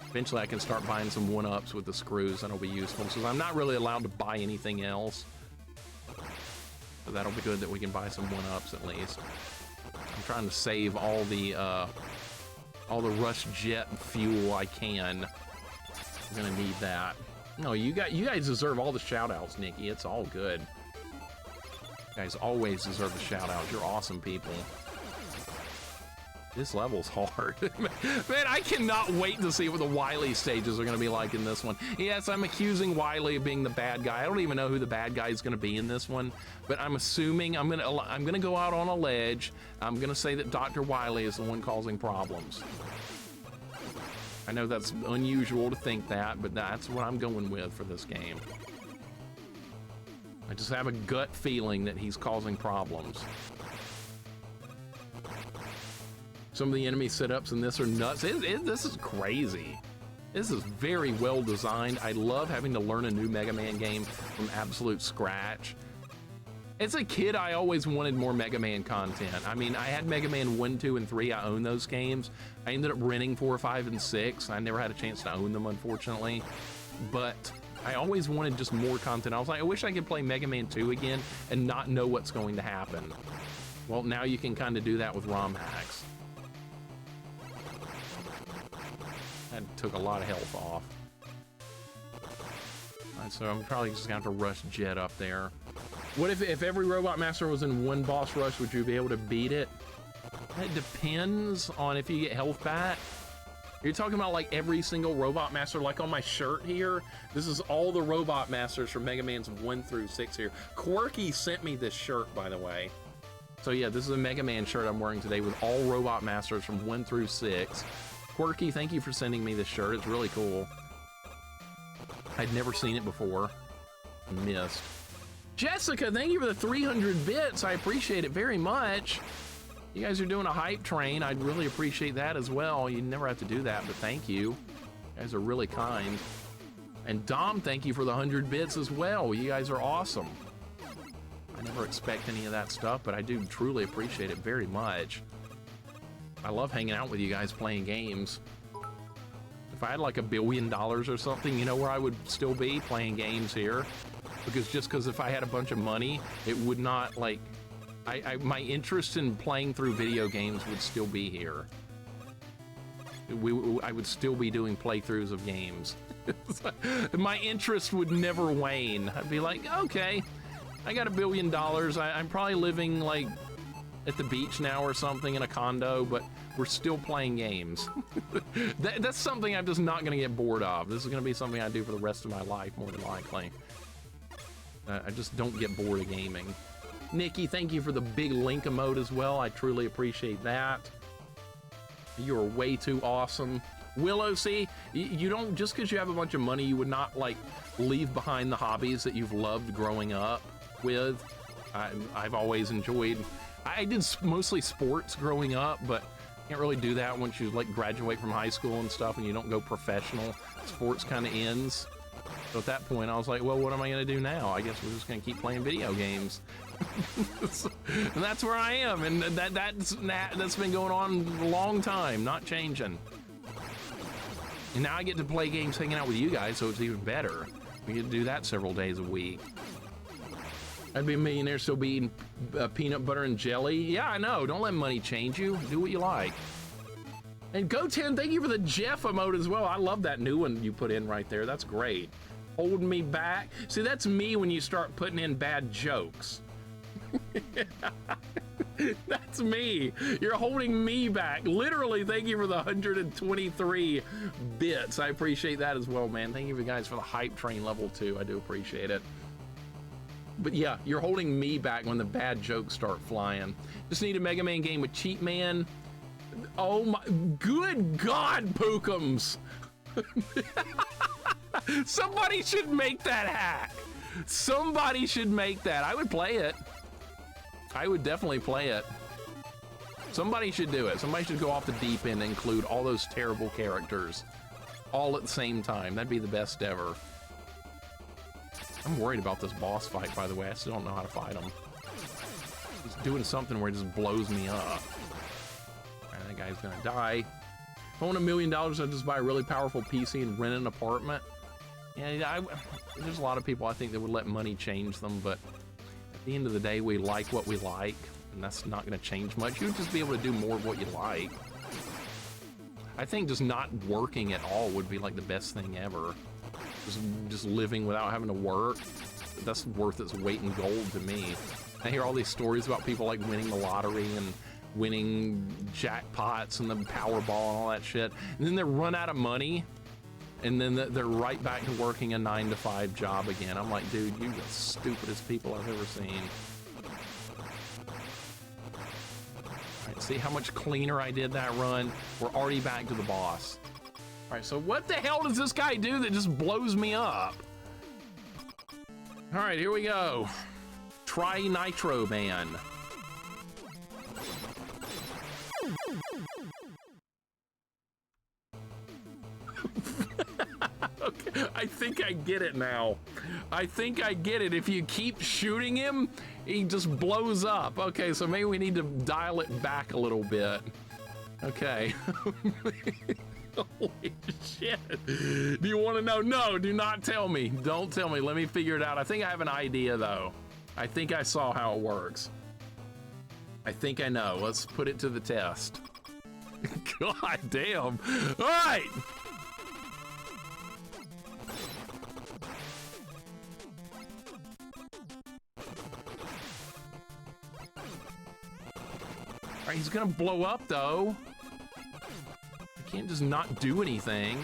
Eventually I can start buying some 1-ups with the screws. That'll be useful because I'm not really allowed to buy anything else. So that'll be good that we can buy some 1-ups at least. I'm trying to save all the rush jet fuel I can. I'm gonna need that. No, you guys deserve all the shout outs, Nikki. It's all good. You guys always deserve the shout outs. You're awesome people. This level's hard. Man, I cannot wait to see what the Wily stages are going to be like in this one. Yes, I'm accusing Wily of being the bad guy. I don't even know who the bad guy is going to be in this one, but I'm assuming I'm going to go out on a ledge. I'm going to say that Dr. Wily is the one causing problems. I know that's unusual to think that, but that's what I'm going with for this game. I just have a gut feeling that he's causing problems. Some of the enemy setups in this are nuts. This is crazy. This is very well designed. I love having to learn a new Mega Man game from absolute scratch. As a kid, I always wanted more Mega Man content. I mean, I had Mega Man 1, 2, and 3. I own those games. I ended up renting 4, 5, and 6. I never had a chance to own them, unfortunately. But I always wanted just more content. I was like, I wish I could play Mega Man 2 again and not know what's going to happen. Well, now you can kind of do that with ROM hacks. That took a lot of health off. Right, so I'm probably just gonna have to rush Jet up there. What if every Robot Master was in one boss rush, would you be able to beat it? It depends on if you get health back. You're talking about like every single Robot Master, like on my shirt here. This is all the Robot Masters from Mega Man's 1 through 6 here. Quirky sent me this shirt, by the way. So yeah, this is a Mega Man shirt I'm wearing today with all Robot Masters from 1 through 6. Quirky, thank you for sending me this shirt. It's really cool. I'd never seen it before. missed. Jessica, thank you for the 300 bits. I appreciate it very much. You guys are doing a hype train. I'd really appreciate that as well. You never have to do that, but thank you. You guys are really kind. And Dom, thank you for the 100 bits as well. You guys are awesome. I never expect any of that stuff, but I do truly appreciate it very much. I love hanging out with you guys playing games. If I had like $1 billion or something, you know where I would still be? Playing games here. Because if I had a bunch of money, it would not like... my interest in playing through video games would still be here. I would still be doing playthroughs of games. My interest would never wane. I'd be like, okay, I got $1 billion. I'm probably living like at the beach now or something in a condo, but we're still playing games. That's something I'm just not going to get bored of. This is going to be something I do for the rest of my life, more than likely. I just don't get bored of gaming. Nikki, thank you for the big link emote as well. I truly appreciate that. You're way too awesome. Willow, see, you don't, just because you have a bunch of money, you would not like leave behind the hobbies that you've loved growing up with. I've always enjoyed, I did mostly sports growing up, but can't really do that once you like graduate from high school and stuff and you don't go professional. Sports kind of ends. So at that point, I was like, well, what am I going to do now? I guess we're just going to keep playing video games. And that's where I am, and that's been going on a long time, not changing. And now I get to play games hanging out with you guys, so it's even better. We get to do that several days a week. I'd be a millionaire still be eating peanut butter and jelly. Yeah, I know. Don't let money change you. Do what you like. And Go10, thank you for the Jeff emote as well. I love that new one you put in right there. That's great. Holding me back. See, that's me when you start putting in bad jokes. That's me. You're holding me back. Literally, thank you for the 123 bits. I appreciate that as well, man. Thank you guys for the hype train level 2. I do appreciate it. But yeah, you're holding me back when the bad jokes start flying. Just need a Mega Man game with Cheat Man. Oh my, good God, Pookums. Somebody should make that hack. Somebody should make that. I would play it. I would definitely play it. Somebody should do it. Somebody should go off the deep end and include all those terrible characters all at the same time. That'd be the best ever. I'm worried about this boss fight, by the way. I still don't know how to fight him. He's doing something where it just blows me up. And that guy's gonna die. If I won $1 million, I'd just buy a really powerful PC and rent an apartment. Yeah, there's a lot of people I think that would let money change them, but at the end of the day, we like what we like, and that's not going to change much. You'd just be able to do more of what you like. I think just not working at all would be like the best thing ever. Just living without having to work, that's worth its weight in gold to me. I hear all these stories about people like winning the lottery and winning jackpots and the Powerball and all that shit, and then they run out of money, and then they're right back to working a 9-to-5 job again. I'm like, dude, you're the stupidest people I've ever seen. All right, see how much cleaner I did that run? We're already back to the boss. All right, so what the hell does this guy do that just blows me up? All right, here we go. Try Nitro Man. Okay, I think I get it now. I think I get it. If you keep shooting him, he just blows up. Okay, so maybe we need to dial it back a little bit. Okay. Holy shit. Do you want to know? No, do not tell me. Don't tell me. Let me figure it out. I think I have an idea, though. I think I saw how it works. I think I know. Let's put it to the test. God damn. All right. All right, he's gonna blow up, though. You can't just not do anything.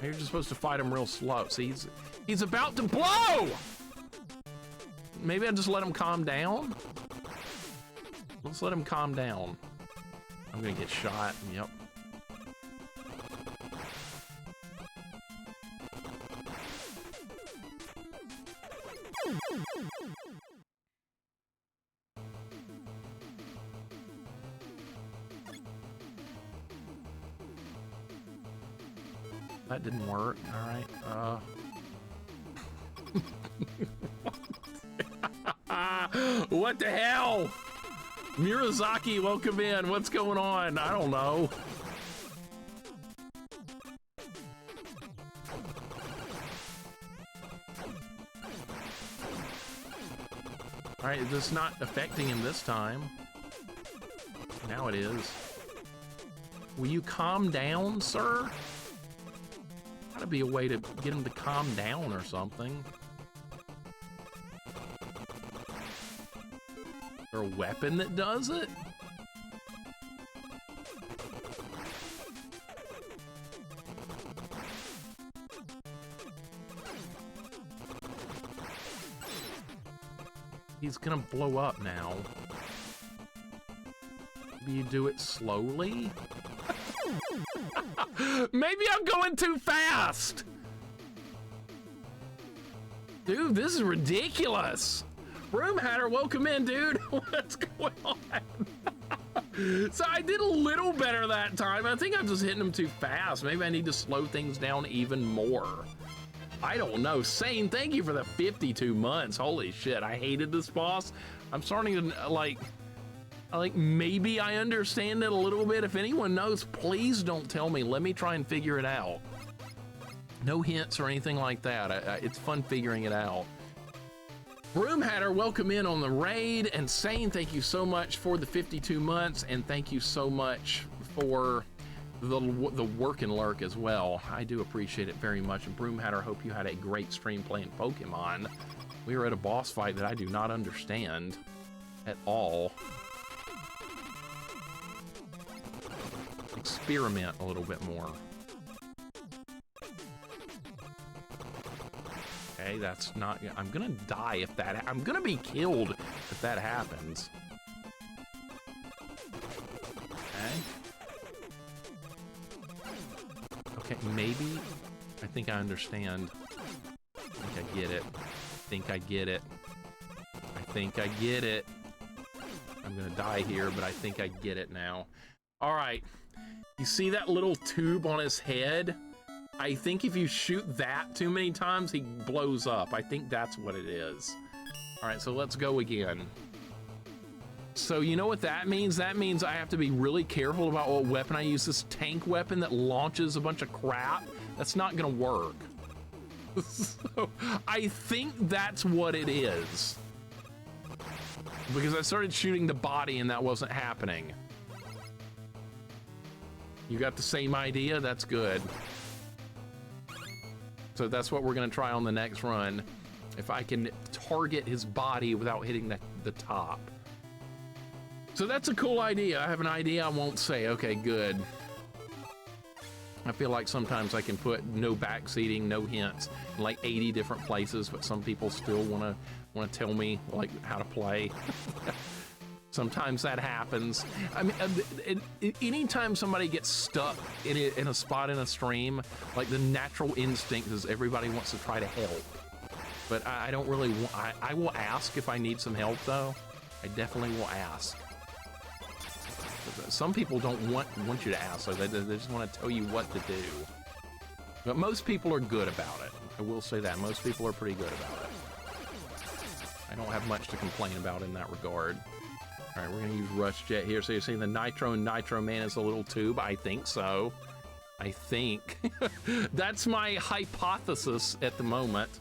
You're just supposed to fight him real slow. See, he's about to blow! Maybe I just let him calm down? Let's let him calm down. I'm gonna get shot, yep. That didn't work. All right. What the hell? Mirazaki, welcome in. What's going on? I don't know. All right, this is not affecting him this time. Now it is. Will you calm down, sir? Gotta be a way to get him to calm down or something. Is there a weapon that does it? He's gonna blow up now. Maybe you do it slowly? Maybe I'm going too fast! Dude, this is ridiculous! Room Hatter, welcome in, dude! What's going on? So I did a little better that time. I think I'm just hitting them too fast. Maybe I need to slow things down even more. I don't know. Sane, thank you for the 52 months. Holy shit, I hated this boss. I'm starting to, like, maybe I understand it a little bit. If anyone knows, please don't tell me. Let me try and figure it out. No hints or anything like that. It's fun figuring it out. Broom Hatter, welcome in on the raid. And Sane, thank you so much for the 52 months. And thank you so much for the work and lurk as well. I do appreciate it very much. And Broom Hatter, hope you had a great stream playing Pokemon. We were at a boss fight that I do not understand at all. Experiment a little bit more. Okay, that's not. I'm gonna die if that. I'm gonna be killed if that happens. Okay, maybe. I think I understand. I think I get it. I think I get it. I think I get it. I'm gonna die here, but I think I get it now. All right. You see that little tube on his head? I think if you shoot that too many times, he blows up. I think that's what it is. All right, so let's go again. So you know what that means? That means I have to be really careful about what weapon I use. This tank weapon that launches a bunch of crap, that's not gonna work. So I think that's what it is. Because I started shooting the body and that wasn't happening. You got the same idea? That's good. So that's what we're gonna try on the next run. If I can target his body without hitting the top. So that's a cool idea. I have an idea I won't say. Okay, good. I feel like sometimes I can put no backseating, no hints in like 80 different places, but some people still wanna tell me like how to play. Sometimes that happens. I mean, anytime somebody gets stuck in a spot in a stream, like the natural instinct is everybody wants to try to help. But I don't really want, I will ask if I need some help though. I definitely will ask. Some people don't want you to ask, so they just want to tell you what to do. But most people are good about it. I will say that. Most people are pretty good about it. I don't have much to complain about in that regard. All right, we're gonna use Rush Jet here. So you're saying the Nitro and Nitro Man is a little tube? I think so. I think. That's my hypothesis at the moment.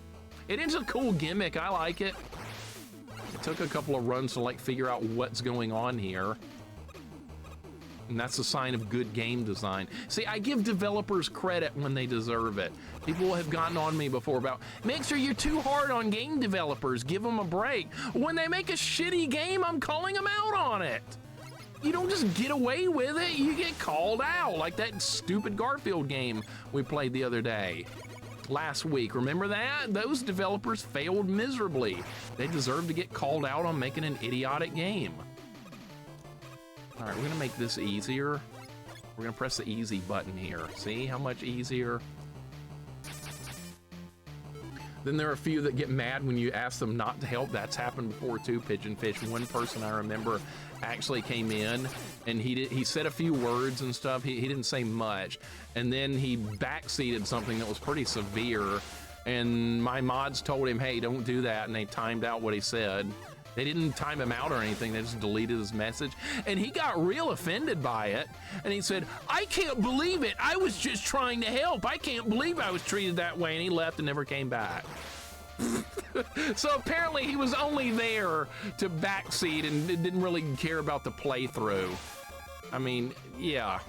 It is a cool gimmick. I like it. It took a couple of runs to like figure out what's going on here. And that's a sign of good game design. See, I give developers credit when they deserve it. People have gotten on me before about, Mixer, you're too hard on game developers. Give them a break. When they make a shitty game, I'm calling them out on it. You don't just get away with it. You get called out, like that stupid Garfield game we played the other day. Last week, remember that? Those developers failed miserably. They deserve to get called out on making an idiotic game. All right, we're gonna make this easier. We're gonna press the easy button here. See how much easier? Then there are a few that get mad when you ask them not to help. That's happened before too, Pigeonfish. One person I remember actually came in and he said a few words and stuff. He didn't say much. And then he backseated something that was pretty severe. And my mods told him, hey, don't do that. And they timed out what he said. They didn't time him out or anything. They just deleted his message. And he got real offended by it. And he said, I can't believe it. I was just trying to help. I can't believe I was treated that way. And he left and never came back. So apparently he was only there to backseat and didn't really care about the playthrough. I mean, yeah.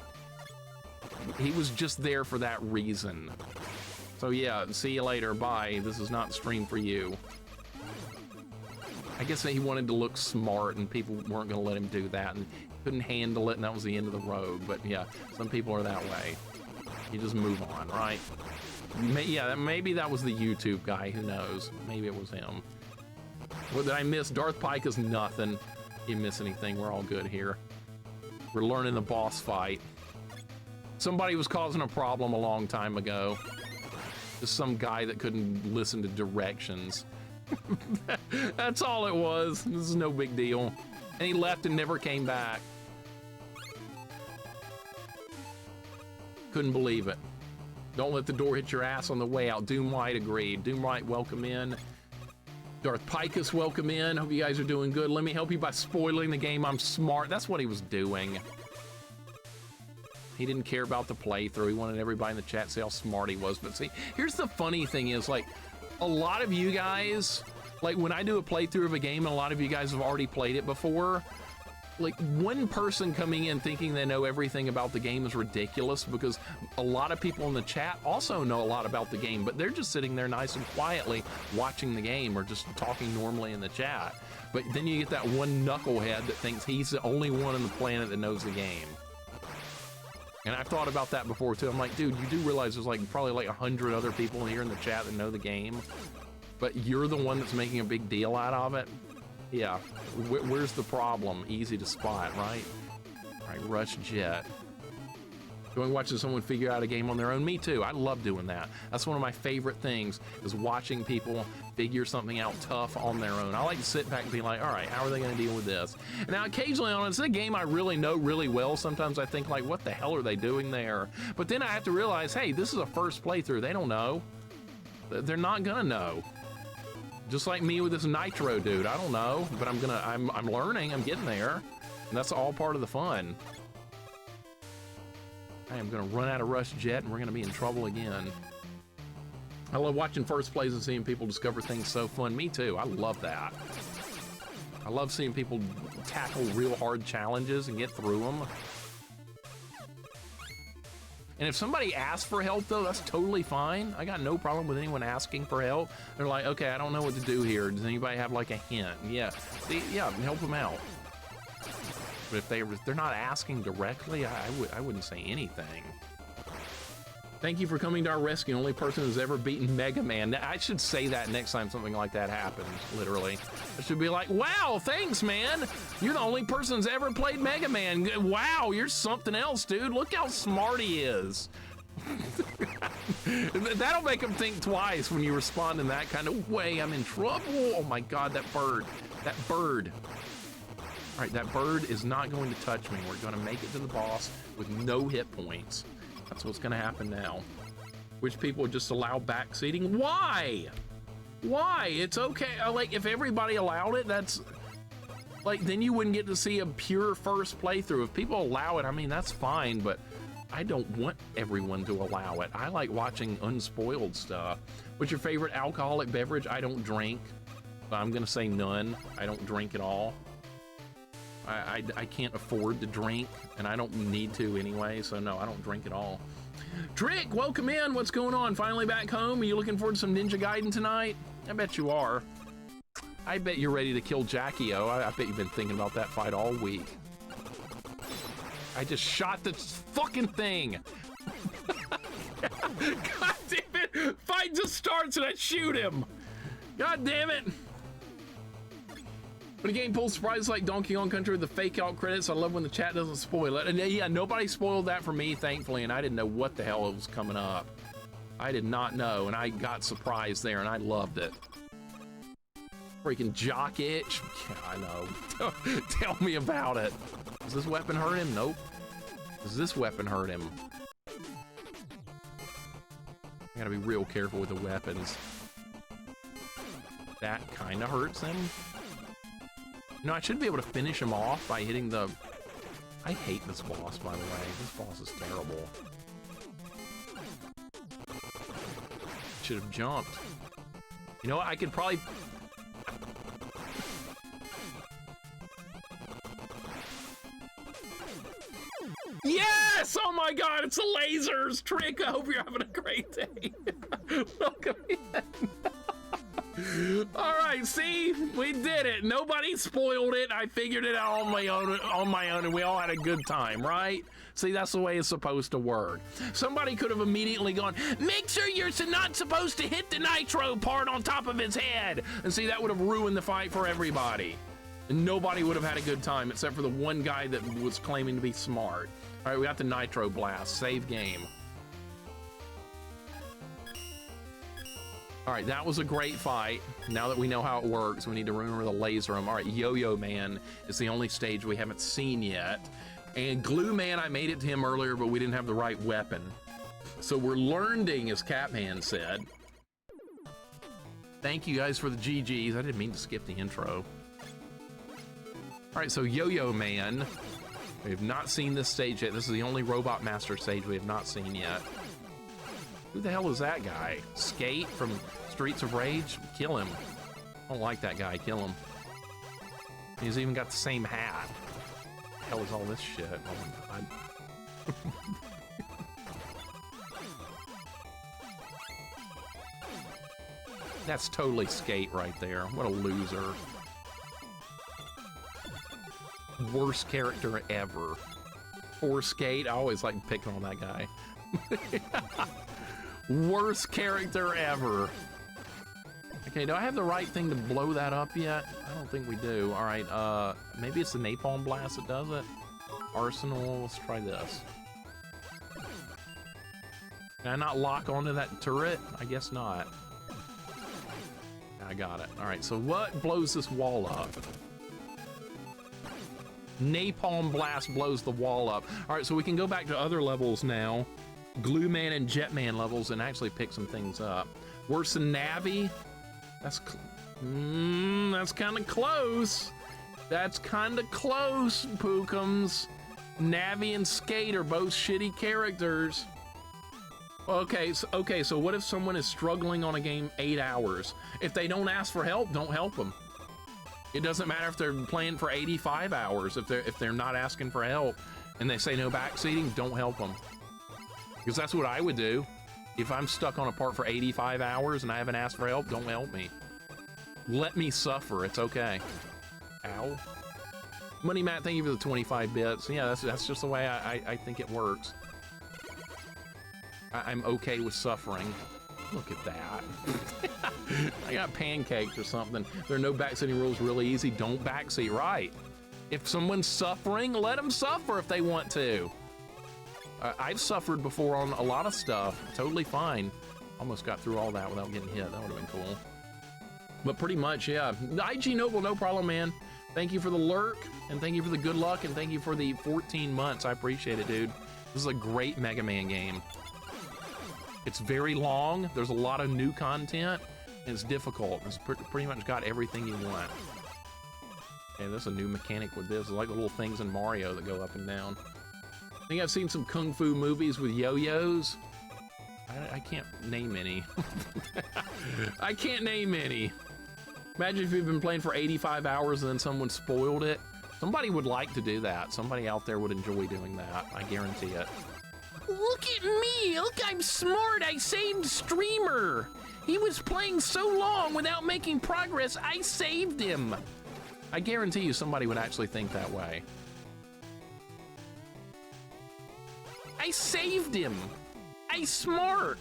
He was just there for that reason. So yeah, see you later. Bye. This is not stream for you. I guess he wanted to look smart and people weren't going to let him do that and couldn't handle it, and that was the end of the road. But yeah, some people are that way. You just move on, right? Yeah, maybe that was the YouTube guy. Who knows? Maybe it was him. What did I miss? Darth Pike is nothing. You miss anything? We're all good here. We're learning the boss fight. Somebody was causing a problem a long time ago. Just some guy that couldn't listen to directions. That's all it was. This is no big deal. And he left and never came back. Couldn't believe it. Don't let the door hit your ass on the way out. Doom White agreed. Doom White, welcome in. Darth Picus, welcome in. Hope you guys are doing good. Let me help you by spoiling the game. I'm smart. That's what he was doing. He didn't care about the playthrough. He wanted everybody in the chat to see how smart he was. But see, here's the funny thing is, like, a lot of you guys, like when I do a playthrough of a game and a lot of you guys have already played it before, like one person coming in thinking they know everything about the game is ridiculous, because a lot of people in the chat also know a lot about the game, but they're just sitting there nice and quietly watching the game or just talking normally in the chat. But then you get that one knucklehead that thinks he's the only one on the planet that knows the game. And I've thought about that before too. I'm like, dude, you do realize there's like probably like 100 other people here in the chat that know the game, but you're the one that's making a big deal out of it? Yeah, where's the problem? Easy to spot, right? All right, Rush Jet. Doing watching someone figure out a game on their own. Me too, I love doing that. That's one of my favorite things, is watching people figure something out tough on their own. I like to sit back and be like, all right, how are they gonna deal with this? And now occasionally on it's a game I really know really well, sometimes I think like, what the hell are they doing there? But then I have to realize, hey, this is a first playthrough. They don't know. They're not gonna know. Just like me with this Nitro dude, I don't know, but I'm learning, I'm getting there. And that's all part of the fun. I am gonna run out of Rush Jet and we're gonna be in trouble again. I love watching first plays and seeing people discover things so fun. Me too, I love that. I love seeing people tackle real hard challenges and get through them. And if somebody asks for help though, that's totally fine. I got no problem with anyone asking for help. They're like, okay, I don't know what to do here. Does anybody have like a hint? Yeah, see, yeah, help them out. But if they're not asking directly, I wouldn't say anything. Thank you for coming to our rescue. Only person who's ever beaten Mega Man. I should say that next time something like that happens, literally. I should be like, wow, thanks, man. You're the only person who's ever played Mega Man. Wow, you're something else, dude. Look how smart he is. That'll make him think twice when you respond in that kind of way. I'm in trouble. Oh my God, that bird. That bird. All right, that bird is not going to touch me. We're going to make it to the boss with no hit points. That's what's going to happen now. Which people just allow backseating? Why? Why? It's okay. Like, if everybody allowed it, that's... Like, then you wouldn't get to see a pure first playthrough. If people allow it, I mean, that's fine, but I don't want everyone to allow it. I like watching unspoiled stuff. What's your favorite alcoholic beverage? I don't drink. I'm going to say none. I don't drink at all. I can't afford to drink, and I don't need to anyway, so no, I don't drink at all. Trick, welcome in. What's going on? Finally back home? Are you looking forward to some Ninja Gaiden tonight? I bet you are. I bet you're ready to kill Jackie-O. I bet you've been thinking about that fight all week. I just shot this fucking thing. God damn it! Fight just starts and I shoot him. God damn it! When a game pulls surprises like Donkey Kong Country with the fake out credits, I love when the chat doesn't spoil it. And yeah, nobody spoiled that for me, thankfully, and I didn't know what the hell was coming up. I did not know, and I got surprised there, and I loved it. Freaking jock itch. Yeah, I know. Tell me about it. Does this weapon hurt him? Nope. Does this weapon hurt him? I gotta be real careful with the weapons. That kind of hurts him. You know, I should be able to finish him off by hitting the... I hate this boss, by the way. This boss is terrible. Should have jumped. You know what? I could probably... Yes! Oh my god, it's the lasers! Trick, I hope you're having a great day. Welcome in. Alright, see? We did it. Nobody spoiled it. I figured it out on my own, and we all had a good time, right? See, that's the way it's supposed to work. Somebody could have immediately gone, make sure you're not supposed to hit the nitro part on top of his head. And see, that would have ruined the fight for everybody. And nobody would have had a good time, except for the one guy that was claiming to be smart. All right, we got the Nitro Blast. Save game. All right, that was a great fight. Now that we know how it works, we need to remember the laser him. All right, Yo-Yo Man is the only stage we haven't seen yet. And Glue Man, I made it to him earlier, but we didn't have the right weapon. So we're learning, as Catman said. Thank you guys for the GGs. I didn't mean to skip the intro. All right, so Yo-Yo Man. We have not seen this stage yet. This is the only Robot Master stage we have not seen yet. Who the hell is that guy? Skate from Streets of Rage? Kill him. I don't like that guy. Kill him. He's even got the same hat. What the hell is all this shit? Oh my god. That's totally Skate right there. What a loser. Worst character ever. Poor Skate. I always like picking on that guy. Worst character ever. Okay, do I have the right thing to blow that up yet? I don't think we do. All right, maybe it's the Napalm Blast that does it. Arsenal, let's try this. Can I not lock onto that turret? I guess not. I got it. All right, so what blows this wall up? Napalm Blast blows the wall up. All right, so we can go back to other levels now. Glue Man and Jetman levels and actually pick some things up. Worse than Navi? That's kind of close. That's kind of close, Pookums. Navi and Skate are both shitty characters. Okay, so what if someone is struggling on a game 8 hours? If they don't ask for help, don't help them. It doesn't matter if they're playing for 85 hours. If they're not asking for help and they say no backseating, don't help them. Because that's what I would do. If I'm stuck on a part for 85 hours and I haven't asked for help, don't help me. Let me suffer. It's okay. Ow. Money Matt, thank you for the 25 bits. Yeah, that's just the way I think it works. I'm okay with suffering. Look at that. I got pancaked or something. There are no backseating rules, really easy. Don't backseat, right? If someone's suffering, let them suffer if they want to. I've suffered before on a lot of stuff. Totally fine. Almost got through all that without getting hit. That would have been cool. But pretty much, yeah. IG Noble, no problem, man. Thank you for the lurk, and thank you for the good luck, and thank you for the 14 months. I appreciate it, dude. This is a great Mega Man game. It's very long. There's a lot of new content, and it's difficult. It's pretty much got everything you want. And there's a new mechanic with this. It's like the little things in Mario that go up and down. I think I've seen some kung fu movies with yo-yos. I can't name any. I can't name any. Imagine if you've been playing for 85 hours and then someone spoiled it. Somebody would like to do that. Somebody out there would enjoy doing that. I guarantee it. Look at me! Look, I'm smart! I saved Streamer! He was playing so long without making progress, I saved him! I guarantee you somebody would actually think that way. I saved him! I'm smart!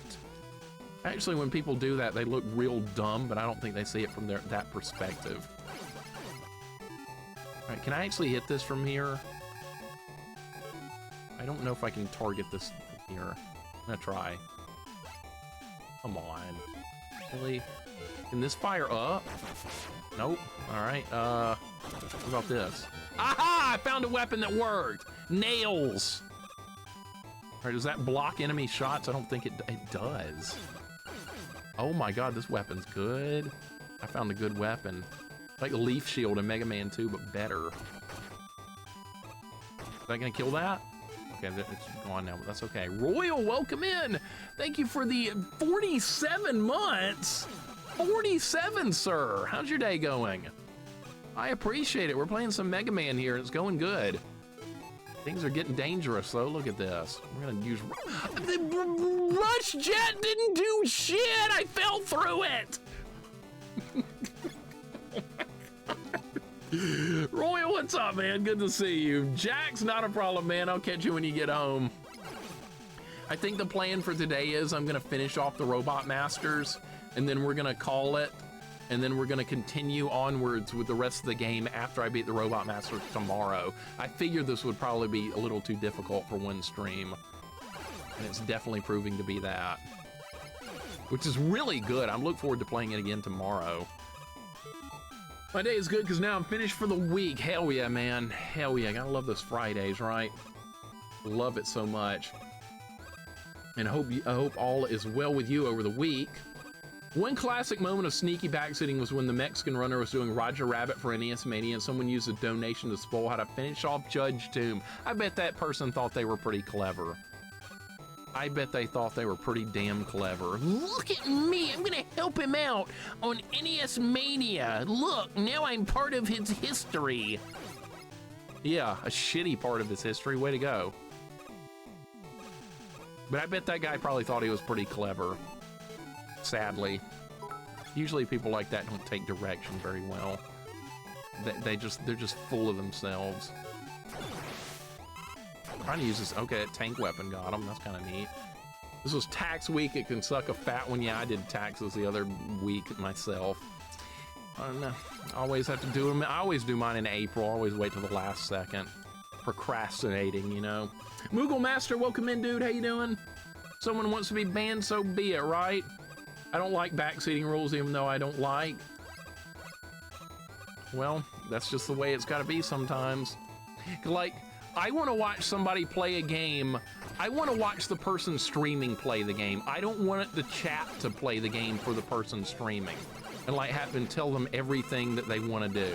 Actually, when people do that, they look real dumb, but I don't think they see it from that perspective. Alright, can I actually hit this from here? I don't know if I can target this from here. I'm gonna try. Come on. Really? Can this fire up? Nope. All right. What about this? Aha! I found a weapon that worked. Nails. All right, does that block enemy shots? I don't think it does. Oh my god, this weapon's good. I found a good weapon. Like a leaf shield in Mega Man 2, but better. Is that gonna kill that? Okay, it's gone now, but that's okay. Royal, welcome in. Thank you for the 47 months. 47, sir. How's your day going? I appreciate it. We're playing some Mega Man here, and it's going good. Things are getting dangerous, though. Look at this. We're gonna use... The rush jet didn't do shit! I fell through it! Royal, what's up, man? Good to see you. Jack's not a problem, man. I'll catch you when you get home. I think the plan for today is I'm gonna finish off the Robot Masters, and then we're gonna call it, and then we're gonna continue onwards with the rest of the game after I beat the Robot Masters tomorrow. I figured this would probably be a little too difficult for one stream, and it's definitely proving to be that, which is really good. I'm looking forward to playing it again tomorrow. My day is good because now I'm finished for the week. Hell yeah, man. Hell yeah. Gotta love those Fridays, right? Love it so much. And I hope all is well with you over the week. One classic moment of sneaky backseating was when the Mexican runner was doing Roger Rabbit for NES Mania and someone used a donation to spoil how to finish off Judge Doom. I bet that person thought they were pretty clever. I bet they thought they were pretty damn clever. Look at me, I'm gonna help him out on NES Mania. Look, now I'm part of his history. Yeah, a shitty part of his history, way to go. But I bet that guy probably thought he was pretty clever, sadly. Usually people like that don't take direction very well. They're just full of themselves. Trying to use this. Okay, that tank weapon got him. That's kind of neat. This was tax week. It can suck a fat one. Yeah, I did taxes the other week myself. I don't know. I always have to do them. I always do mine in April. I always wait till the last second. Procrastinating, you know. Moogle Master, welcome in, dude. How you doing? Someone wants to be banned, so be it, right? I don't like backseating rules, even though I don't like. Well, that's just the way it's got to be sometimes. Like, I want to watch somebody play a game. I want to watch the person streaming play the game. I don't want the chat to play the game for the person streaming and like have to tell them everything that they want to do.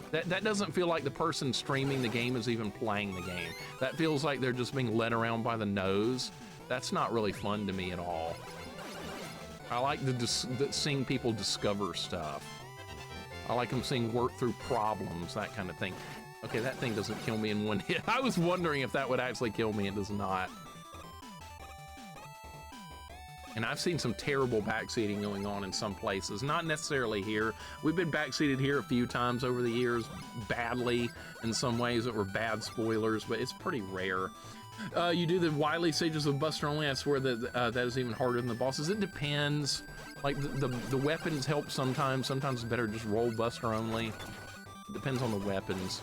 That doesn't feel like the person streaming the game is even playing the game. That feels like they're just being led around by the nose. That's not really fun to me at all. I like seeing people discover stuff. I like them seeing work through problems, that kind of thing. Okay, that thing doesn't kill me in one hit. I was wondering if that would actually kill me. It does not. And I've seen some terrible backseating going on in some places. Not necessarily here. We've been backseated here a few times over the years, badly in some ways that were bad spoilers, but it's pretty rare. You do the Wily stages of Buster Only. I swear that that is even harder than the bosses. It depends. Like the weapons help sometimes. Sometimes it's better to just roll Buster Only. It depends on the weapons.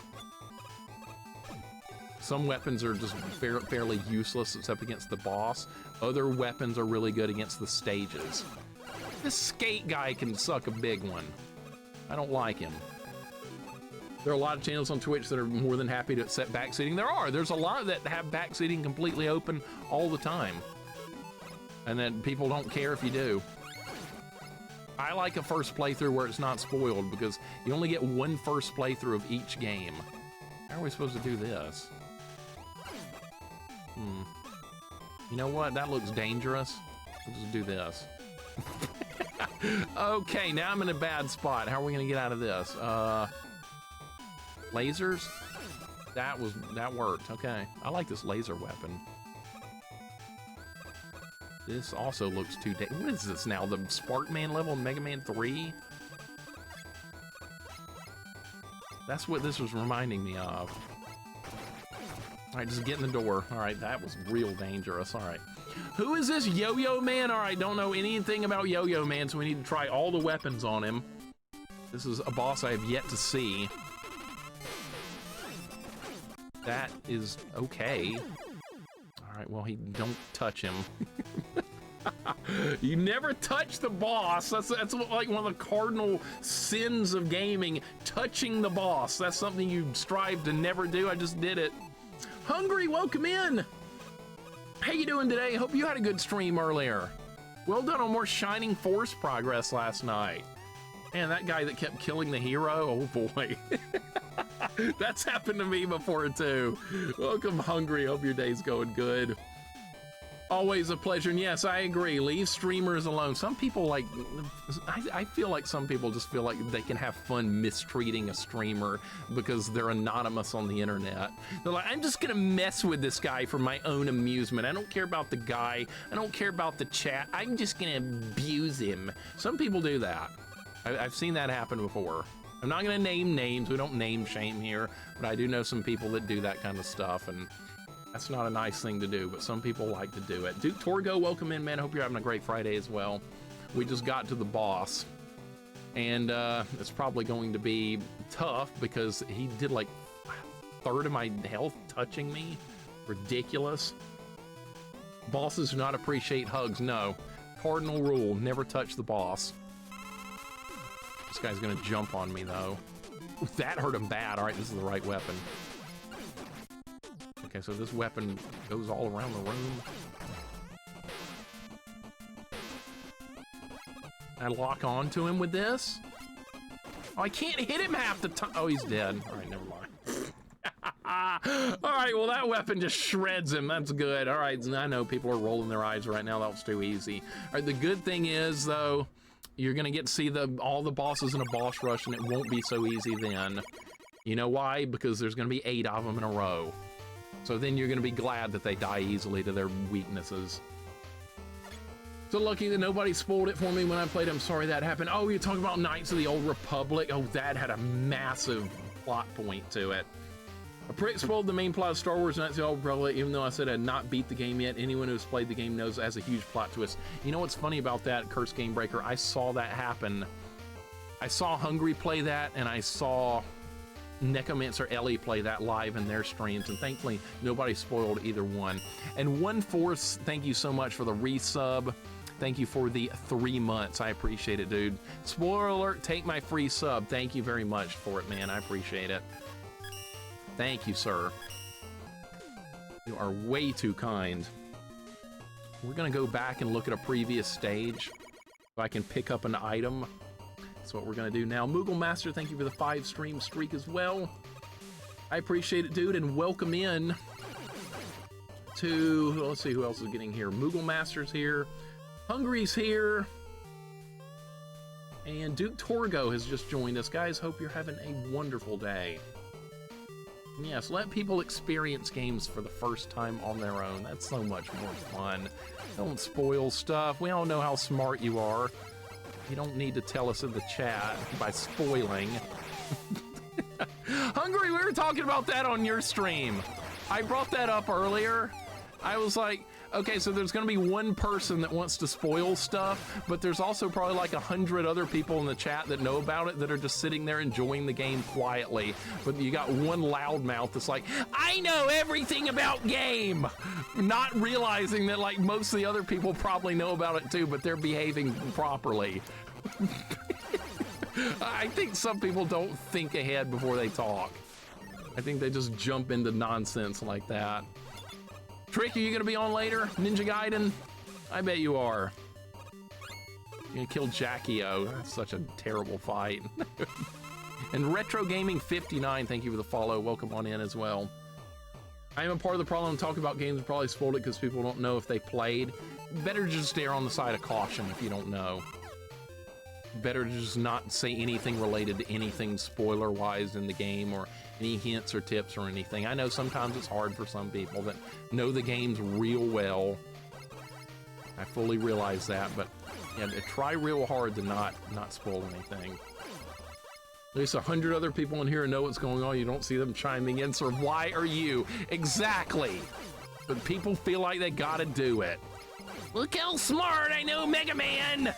Some weapons are just fairly useless except against the boss. Other weapons are really good against the stages. This skate guy can suck a big one. I don't like him. There are a lot of channels on Twitch that are more than happy to accept backseating. There's a lot that have backseating completely open all the time. And then people don't care if you do. I like a first playthrough where it's not spoiled because you only get one first playthrough of each game. How are we supposed to do this? You know what? That looks dangerous. We'll just do this. Okay, now I'm in a bad spot. How are we gonna get out of this? Lasers? That worked. Okay. I like this laser weapon. This also looks too what is this now? The Sparkman level in Mega Man 3? That's what this was reminding me of. All right, just get in the door. All right, that was real dangerous. All right. Who is this Yo-Yo Man? All right, don't know anything about Yo-Yo Man, so we need to try all the weapons on him. This is a boss I have yet to see. That is okay. All right, well, don't touch him. You never touch the boss. That's like one of the cardinal sins of gaming, touching the boss. That's something you strive to never do. I just did it. Hungry, welcome in. How you doing today? Hope you had a good stream earlier. Well done on more Shining Force progress last night. Man, that guy that kept killing the hero, oh boy. That's happened to me before too. Welcome, Hungry. Hope your day's going good. Always a pleasure, and yes, I agree. Leave streamers alone. Some people like, I feel like some people just feel like they can have fun mistreating a streamer because they're anonymous on the internet. They're like, I'm just gonna mess with this guy for my own amusement. I don't care about the guy. I don't care about the chat. I'm just gonna abuse him. Some people do that. I've seen that happen before. I'm not gonna name names. We don't name shame here, but I do know some people that do that kind of stuff, and that's not a nice thing to do, but some people like to do it. Duke Torgo, welcome in, man. Hope you're having a great Friday as well. We just got to the boss, and it's probably going to be tough because he did like a third of my health touching me. Ridiculous. Bosses do not appreciate hugs. No. Cardinal rule, never touch the boss. This guy's gonna jump on me though. That hurt him bad. All right, this is the right weapon. Okay, so this weapon goes all around the room. I lock onto him with this? Oh, I can't hit him half the time. Oh, he's dead. All right, never mind. All right, well, that weapon just shreds him. That's good. All right, I know people are rolling their eyes right now. That was too easy. All right, the good thing is, though, you're going to get to see all the bosses in a boss rush, and it won't be so easy then. You know why? Because there's going to be 8 of them in a row. So then you're going to be glad that they die easily to their weaknesses. So lucky that nobody spoiled it for me when I played. I'm sorry that happened. Oh, you're talking about Knights of the Old Republic? Oh, that had a massive plot point to it. A prick spoiled the main plot of Star Wars Knights of the Old Republic, even though I said I had not beat the game yet. Anyone who's played the game knows it has a huge plot twist. You know what's funny about that, Curse Game Breaker? I saw that happen. I saw Hungry play that, and I saw Necomancer Ellie play that live in their streams, and thankfully nobody spoiled either one. And 1/4, thank you so much for the resub. Thank you for the 3 months. I appreciate it, dude. Spoiler alert, take my free sub. Thank you very much for it, man. I appreciate it. Thank you, sir. You are way too kind. We're gonna go back and look at a previous stage so I can pick up an item. That's what we're gonna do now. Moogle Master, thank you for the 5 stream streak as well. I appreciate it, dude, and welcome in to, let's see who else is getting here. Moogle Master's here, Hungry's here, and Duke Torgo has just joined us. Guys, hope you're having a wonderful day. Yes, let people experience games for the first time on their own. That's so much more fun. Don't spoil stuff. We all know how smart you are. You don't need to tell us in the chat by spoiling. Hungry, we were talking about that on your stream. I brought that up earlier. I was like, okay, so there's gonna be one person that wants to spoil stuff, but there's also probably like 100 other people in the chat that know about it that are just sitting there enjoying the game quietly. But you got one loudmouth that's like, I know everything about game, not realizing that like most of the other people probably know about it too, but they're behaving properly. I think some people don't think ahead before they talk. I think they just jump into nonsense like that. Trick, are you gonna be on later? Ninja Gaiden? I bet you are. You're gonna kill Jackie-O. That's such a terrible fight. And Retro Gaming 59, thank you for the follow. Welcome on in as well. I am a part of the problem. Talking about games and probably spoiled it because people don't know if they played. Better just err on the side of caution if you don't know. Better to just not say anything related to anything spoiler-wise in the game or any hints or tips or anything. I know sometimes it's hard for some people that know the games real well. I fully realize that, but yeah, try real hard to not spoil anything. At least 100 other people in here know what's going on. You don't see them chiming in, so why are you? Exactly. But people feel like they gotta do it. Look how smart I know Mega Man!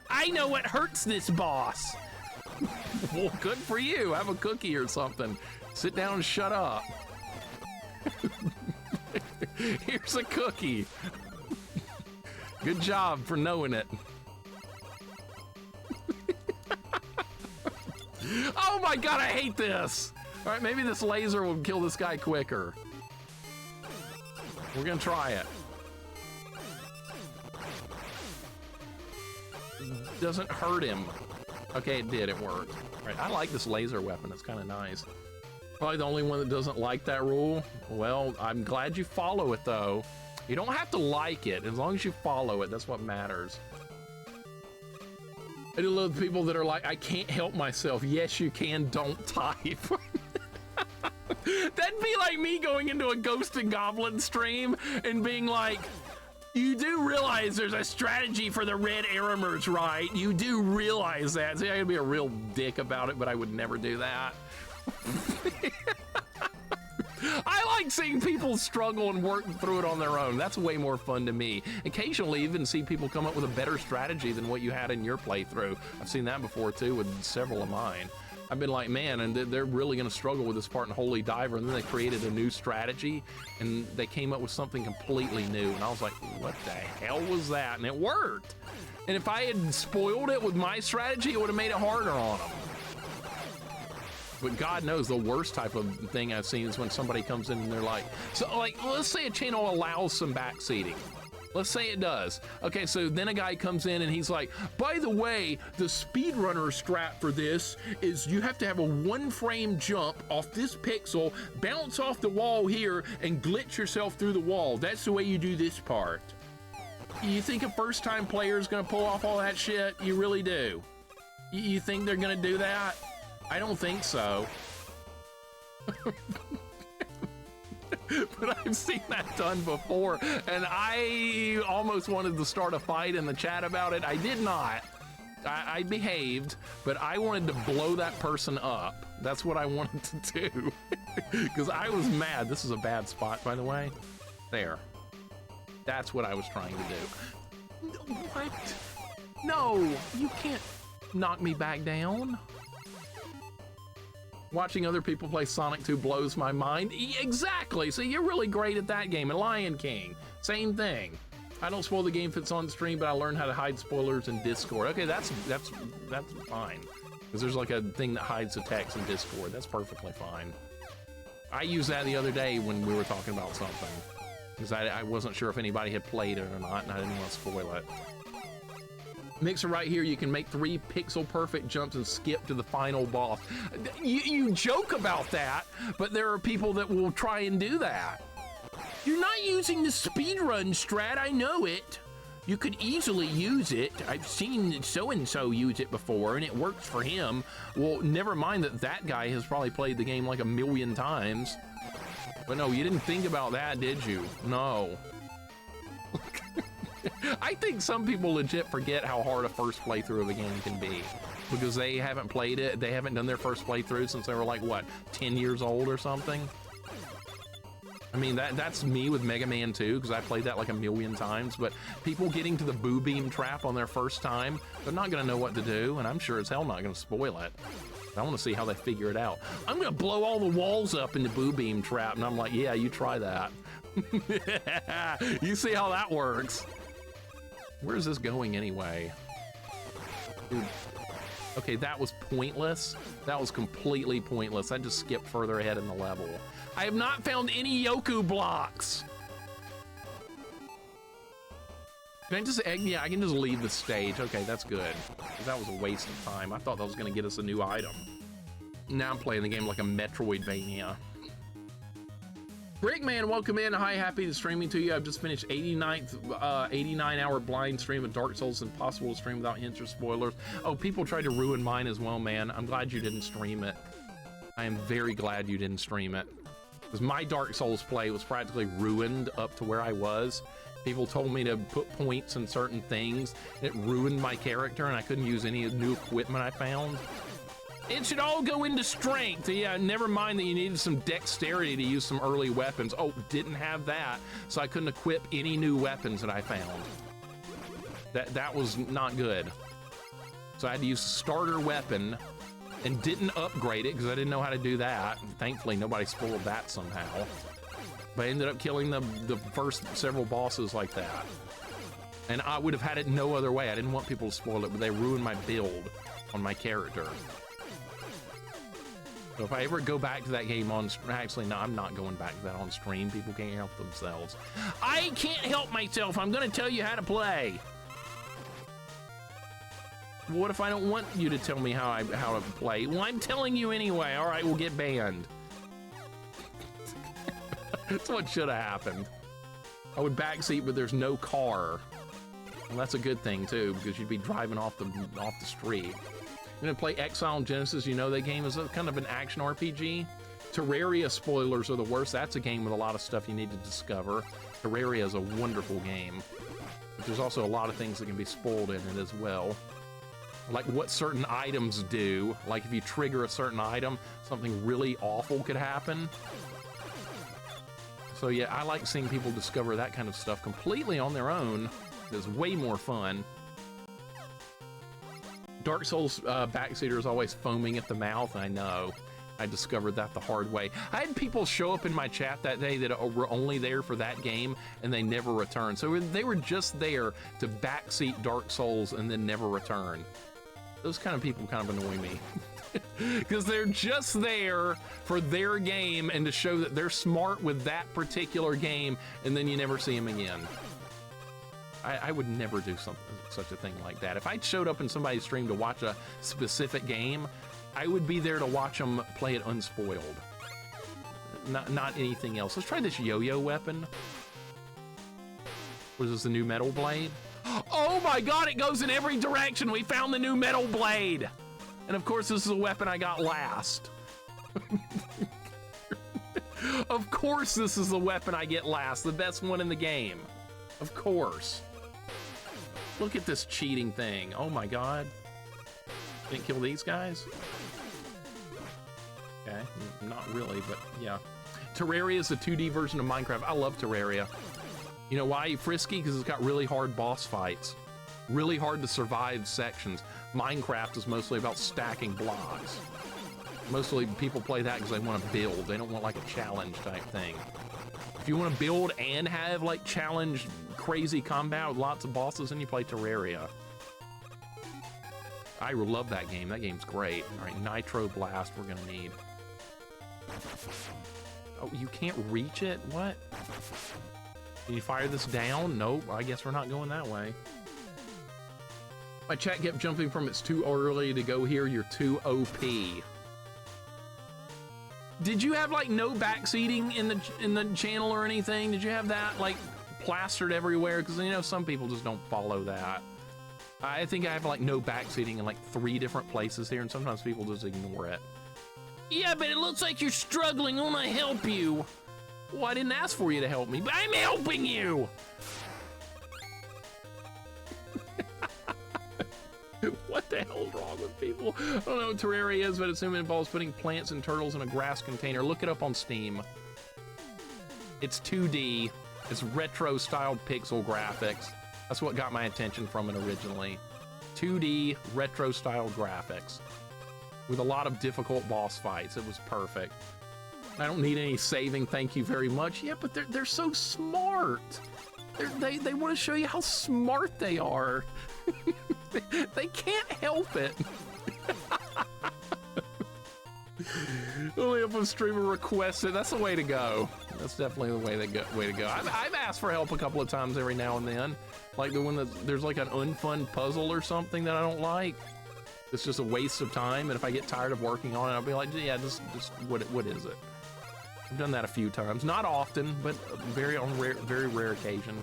I know what hurts this boss. Well, good for you. Have a cookie or something. Sit down and shut up. Here's a cookie. Good job for knowing it. Oh my god, I hate this! All right, maybe this laser will kill this guy quicker. We're gonna try it. Doesn't hurt him. Okay, it did, it worked. All right, I like this laser weapon, it's kind of nice. Probably the only one that doesn't like that rule. Well, I'm glad you follow it though. You don't have to like it, as long as you follow it, that's what matters. I do love people that are like, I can't help myself. Yes, you can, don't type. That'd be like me going into a Ghost and Goblin stream and being like, you do realize there's a strategy for the red Aramers, right? You do realize that. See, I could be a real dick about it, but I would never do that. I like seeing people struggle and work through it on their own. That's way more fun to me. Occasionally even see people come up with a better strategy than what you had in your playthrough. I've seen that before too with several of mine. I've been like, man, and they're really gonna struggle with this part in Holy Diver, and then they created a new strategy and they came up with something completely new, and I was like, what the hell was that? And it worked. And if I had spoiled it with my strategy, it would have made it harder on them. But God knows the worst type of thing I've seen is when somebody comes in and they're like, so like, let's say a channel allows some backseating. Let's say it does. Okay, so then a guy comes in and he's like, by the way, the speedrunner strat for this is you have to have a 1-frame jump off this pixel, bounce off the wall here, and glitch yourself through the wall. That's the way you do this part. You think a first-time player is gonna pull off all that shit? You really do? You think they're gonna do that? I don't think so. But I've seen that done before, and I almost wanted to start a fight in the chat about it. I did not. I behaved, but I wanted to blow that person up. That's what I wanted to do. Because I was mad. This is a bad spot, by the way. There. That's what I was trying to do. What? No, you can't knock me back down. Watching other people play Sonic 2 blows my mind. Exactly. So you're really great at that game. And Lion King, same thing. I don't spoil the game if it's on stream, but I learned how to hide spoilers in Discord. Okay, that's fine. Because there's like a thing that hides the text in Discord. That's perfectly fine. I used that the other day when we were talking about something. Because I wasn't sure if anybody had played it or not, and I didn't want to spoil it. Mixer right here, you can make 3 pixel perfect jumps and skip to the final boss. You joke about that, but there are people that will try and do that. You're not using the speedrun strat, I know it. You could easily use it. I've seen so-and-so use it before, and it works for him. Well, never mind that guy has probably played the game like 1,000,000 times. But no, you didn't think about that, did you? No. I think some people legit forget how hard a first playthrough of a game can be because they haven't played it. They haven't done their first playthrough since they were like, what, 10 years old or something? I mean, that's me with Mega Man 2 because I played that like 1,000,000 times, but people getting to the boo beam trap on their first time, they're not going to know what to do, and I'm sure as hell not going to spoil it. I want to see how they figure it out. I'm going to blow all the walls up in the boo beam trap, and I'm like, yeah, you try that. You see how that works. Where's this going anyway? Dude. Okay, that was pointless. That was completely pointless. I just skipped further ahead in the level. I have not found any Yoku blocks. Can I just, yeah, I can just leave the stage. Okay, that's good. That was a waste of time. I thought that was gonna get us a new item. Now I'm playing the game like a Metroidvania. Brickman, welcome in. Hi, happy to streaming to you. I've just finished 89-hour blind stream of Dark Souls. Impossible to stream without hints or spoilers. Oh, people tried to ruin mine as well, man. I'm glad you didn't stream it. I am very glad you didn't stream it. Because my Dark Souls play was practically ruined up to where I was. People told me to put points in certain things. It ruined my character and I couldn't use any new equipment I found. It should all go into strength. Yeah, never mind that you needed some dexterity to use some early weapons. Oh, didn't have that, so I couldn't equip any new weapons that I found. That was not good. So I had to use a starter weapon and didn't upgrade it because I didn't know how to do that. Thankfully, nobody spoiled that somehow. But I ended up killing the first several bosses like that. And I would have had it no other way. I didn't want people to spoil it, but they ruined my build on my character. So if I ever go back to that game on... Actually, no, I'm not going back to that on stream. People can't help themselves. I can't help myself. I'm going to tell you how to play. What if I don't want you to tell me how to play? Well, I'm telling you anyway. All right, we'll get banned. That's what should have happened. I would backseat, but there's no car. Well, that's a good thing, too, because you'd be driving off the street. I'm gonna play Exile and Genesis. You know that game is a kind of an action RPG. Terraria spoilers are the worst. That's a game with a lot of stuff you need to discover. Terraria is a wonderful game, but there's also a lot of things that can be spoiled in it as well. Like what certain items do. Like if you trigger a certain item, something really awful could happen. So yeah, I like seeing people discover that kind of stuff completely on their own. It's way more fun. Dark Souls backseater is always foaming at the mouth. I know. I discovered that the hard way. I had people show up in my chat that day that were only there for that game and they never returned. So they were just there to backseat Dark Souls and then never return. Those kind of people kind of annoy me. Because they're just there for their game and to show that they're smart with that particular game, and then you never see them again. I would never do such a thing like that. If I showed up in somebody's stream to watch a specific game, I would be there to watch them play it unspoiled. Not anything else. Let's try this yo-yo weapon. What is this, the new metal blade? Oh my god, it goes in every direction! We found the new metal blade! And of course, this is a weapon I got last. Of course, this is the weapon I get last. The best one in the game. Of course. Look at this cheating thing. Oh my god. Didn't kill these guys? Okay, not really, but yeah. Terraria is the 2D version of Minecraft. I love Terraria. You know why? Frisky? Because it's got really hard boss fights. Really hard to survive sections. Minecraft is mostly about stacking blocks. Mostly people play that because they want to build. They don't want like a challenge type thing. If you want to build and have like challenge crazy combat with lots of bosses, then you play Terraria. I love that game. That game's great. All right, Nitro Blast we're gonna need. Oh, you can't reach it? What? Can you fire this down? Nope, I guess we're not going that way. My chat kept jumping from it's too early to go here, you're too OP. Did you have like no backseating in the channel or anything? Did you have that like plastered everywhere? Because you know some people just don't follow that. I think I have like no backseating in like 3 different places here, and sometimes people just ignore it. Yeah, but it looks like you're struggling. I want to help you. Well, I didn't ask for you to help me, but I'm helping you. What the hell is wrong with people? I don't know what Terraria is, but assume it involves putting plants and turtles in a grass container. Look it up on Steam. It's 2D. It's retro-styled pixel graphics. That's what got my attention from it originally. 2D retro-styled graphics with a lot of difficult boss fights. It was perfect. I don't need any saving, thank you very much. Yeah, but they're so smart. They want to show you how smart they are. They can't help it. Only if a streamer requests it. That's the way to go. That's definitely the way to go. I've asked for help a couple of times every now and then. Like the one that there's like an unfun puzzle or something that I don't like. It's just a waste of time. And if I get tired of working on it, I'll be like, yeah, just what is it? I've done that a few times. Not often, but very rare occasion.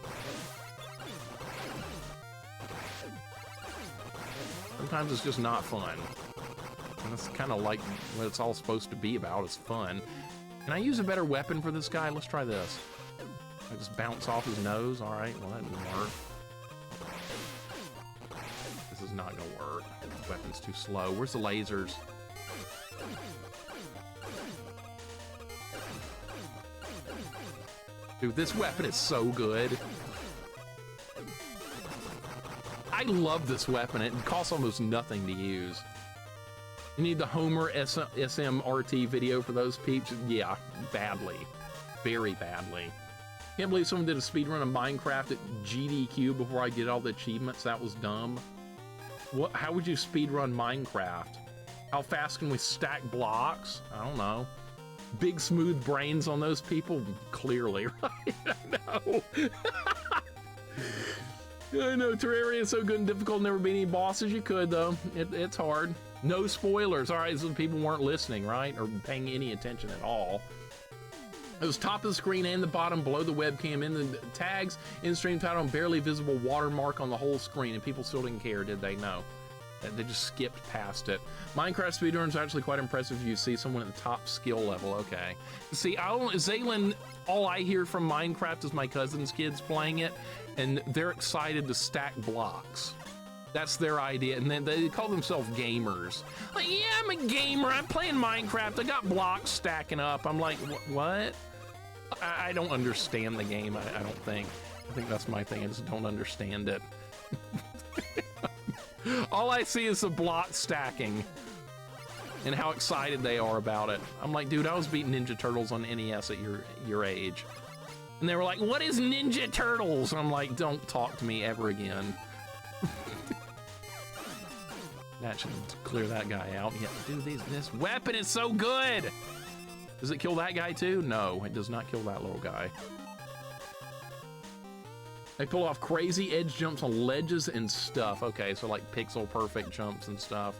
Sometimes it's just not fun. And that's kind of like what it's all supposed to be about, is fun. Can I use a better weapon for this guy? Let's try this. I just bounce off his nose. All right, well, that didn't work. This is not gonna work. The weapon's too slow. Where's the lasers? Dude, this weapon is so good. I love this weapon. It costs almost nothing to use. You need the Homer SMRT video for those peeps? Yeah, badly. Very badly. Can't believe someone did a speedrun of Minecraft at GDQ before I get all the achievements. That was dumb. What? How would you speedrun Minecraft? How fast can we stack blocks? I don't know. Big smooth brains on those people? Clearly, right? I know. I know, Terraria is so good and difficult, never beat any bosses. You could, though. It's hard. No spoilers. All right, so people weren't listening, right? Or paying any attention at all. It was top of the screen and the bottom below the webcam, in the tags, in-stream title, and barely visible watermark on the whole screen, and people still didn't care, did they? No. They just skipped past it. Minecraft speedrun is actually quite impressive if you see someone at the top skill level. Okay. See, Zaylin, all I hear from Minecraft is my cousin's kids playing it, and they're excited to stack blocks. That's their idea, and then they call themselves gamers. Like, yeah, I'm a gamer. I'm playing Minecraft. I got blocks stacking up. I'm like, what? I don't understand the game, I don't think. I think that's my thing. I just don't understand it. All I see is the block stacking and how excited they are about it. I'm like, dude, I was beating Ninja Turtles on NES at your age. And they were like, what is Ninja Turtles? And I'm like, don't talk to me ever again. That should clear that guy out. Yeah, dude, this weapon is so good. Does it kill that guy too? No, it does not kill that little guy. They pull off crazy edge jumps on ledges and stuff. Okay, so like pixel perfect jumps and stuff.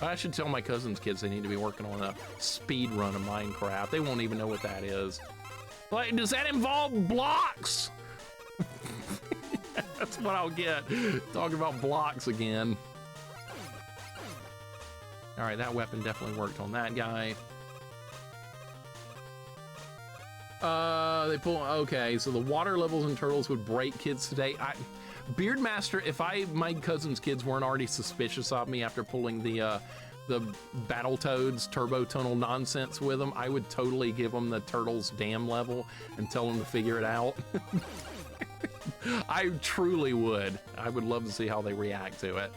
I should tell my cousin's kids they need to be working on a speed run of Minecraft. They won't even know what that is. Like, does that involve blocks? That's what I'll get. Talking about blocks again. All right, that weapon definitely worked on that guy. They pull, okay, so the water levels in Turtles would break kids today. Beardmaster, if my cousin's kids weren't already suspicious of me after pulling the Battletoads Turbo Tunnel nonsense with them, I would totally give them the Turtles dam level and tell them to figure it out. I truly would. I would love to see how they react to it.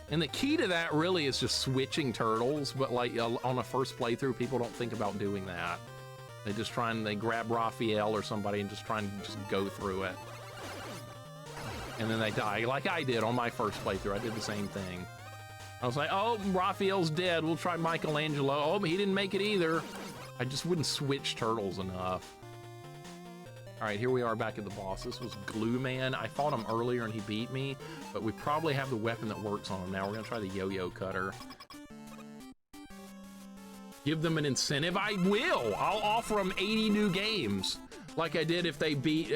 And the key to that really is just switching turtles, but like on a first playthrough, people don't think about doing that. They grab Raphael or somebody and just try and just go through it. And then they die, like I did on my first playthrough. I did the same thing. I was like, oh, Raphael's dead. We'll try Michelangelo. Oh, but he didn't make it either. I just wouldn't switch turtles enough. All right, here we are back at the boss. This was Glue Man. I fought him earlier and he beat me, but we probably have the weapon that works on him now. We're gonna try the yo-yo cutter. Give them an incentive. I will. I'll offer them 80 new games, like I did if they beat,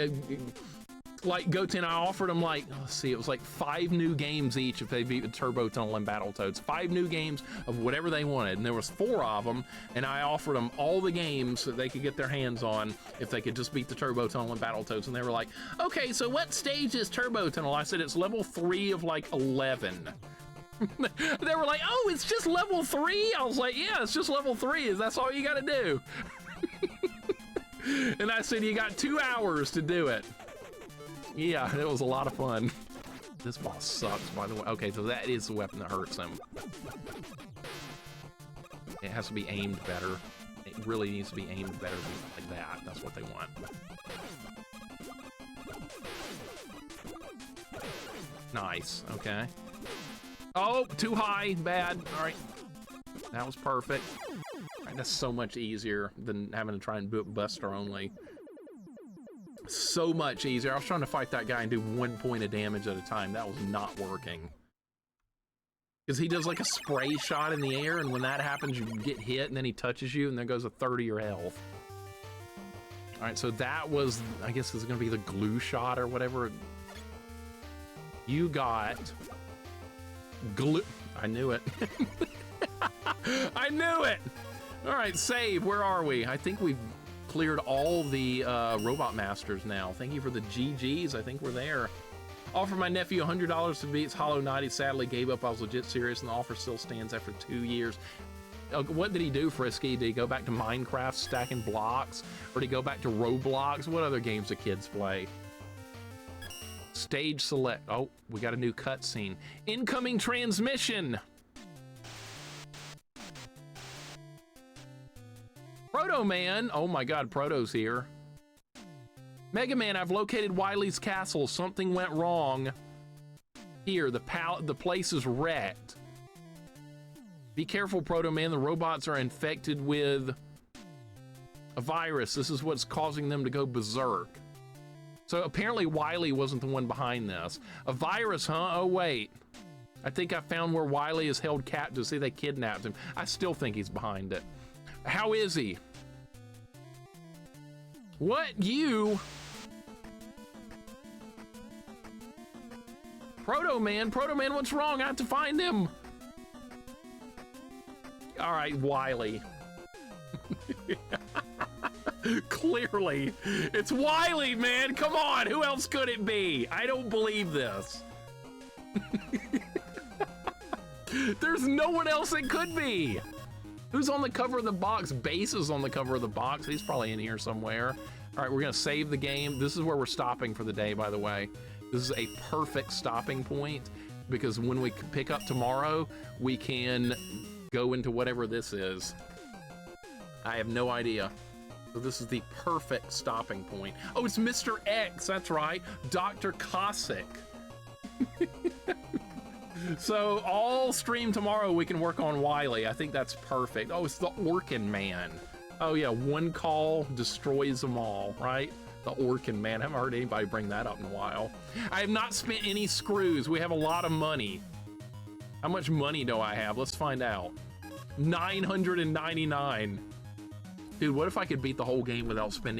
like Goten. I offered them like, let's see, it was like 5 new games each if they beat the Turbo Tunnel and Battletoads. 5 new games of whatever they wanted, and there was 4 of them, and I offered them all the games that they could get their hands on if they could just beat the Turbo Tunnel and Battletoads. And they were like, okay, so what stage is Turbo Tunnel? I said it's level 3 of like 11. They were like, oh, it's just level 3? I was like, yeah, it's just level 3. That's all you gotta do. And I said, you got 2 hours to do it. Yeah, it was a lot of fun. This boss sucks, by the way. Okay, so that is the weapon that hurts him. It has to be aimed better. It really needs to be aimed better like that. That's what they want. Nice, okay. Oh, too high, bad. All right, that was perfect. All right, that's so much easier than having to try and do it Buster only. So much easier. I was trying to fight that guy and do 1 point of damage at a time. That was not working. Because he does like a spray shot in the air, and when that happens, you get hit, and then he touches you, and there goes a third of your health. All right, so that was, I guess it's gonna be the glue shot or whatever. You got glue. I knew it. I knew it. All right, save. Where are we? I think we've cleared all the robot masters now. Thank you for the GGs. I think we're there. Offer my nephew $100 to beat Hollow Knight. He sadly gave up. I was legit serious, and the offer still stands after 2 years. What did he do, Frisky? Did he go back to Minecraft stacking blocks? Or did he go back to Roblox? What other games do kids play? Stage select. Oh, we got a new cutscene. Incoming transmission. Proto Man. Oh my God, Proto's here. Mega Man, I've located Wily's castle. Something went wrong. Here, the place is wrecked. Be careful, Proto Man. The robots are infected with a virus. This is what's causing them to go berserk. So apparently Wily wasn't the one behind this. A virus, huh? Oh, wait. I think I found where Wily is held captive. See, they kidnapped him. I still think he's behind it. How is he? What? You? Proto Man, what's wrong? I have to find him. All right, Wily. Clearly, it's Wily, man. Come on, who else could it be? I don't believe this. There's no one else it could be. Who's on the cover of the box? Base is on the cover of the box. He's probably in here somewhere. All right, we're gonna save the game. This is where we're stopping for the day, by the way. This is a perfect stopping point because when we pick up tomorrow, we can go into whatever this is. I have no idea. So this is the perfect stopping point. Oh, it's Mr. X, that's right. Dr. Cossack. So all stream tomorrow, we can work on Wily. I think that's perfect. Oh, it's the Orkin Man. Oh yeah, one call destroys them all, right? The Orkin Man. I haven't heard anybody bring that up in a while. I have not spent any screws. We have a lot of money. How much money do I have? Let's find out. 999. Dude, what if I could beat the whole game without spending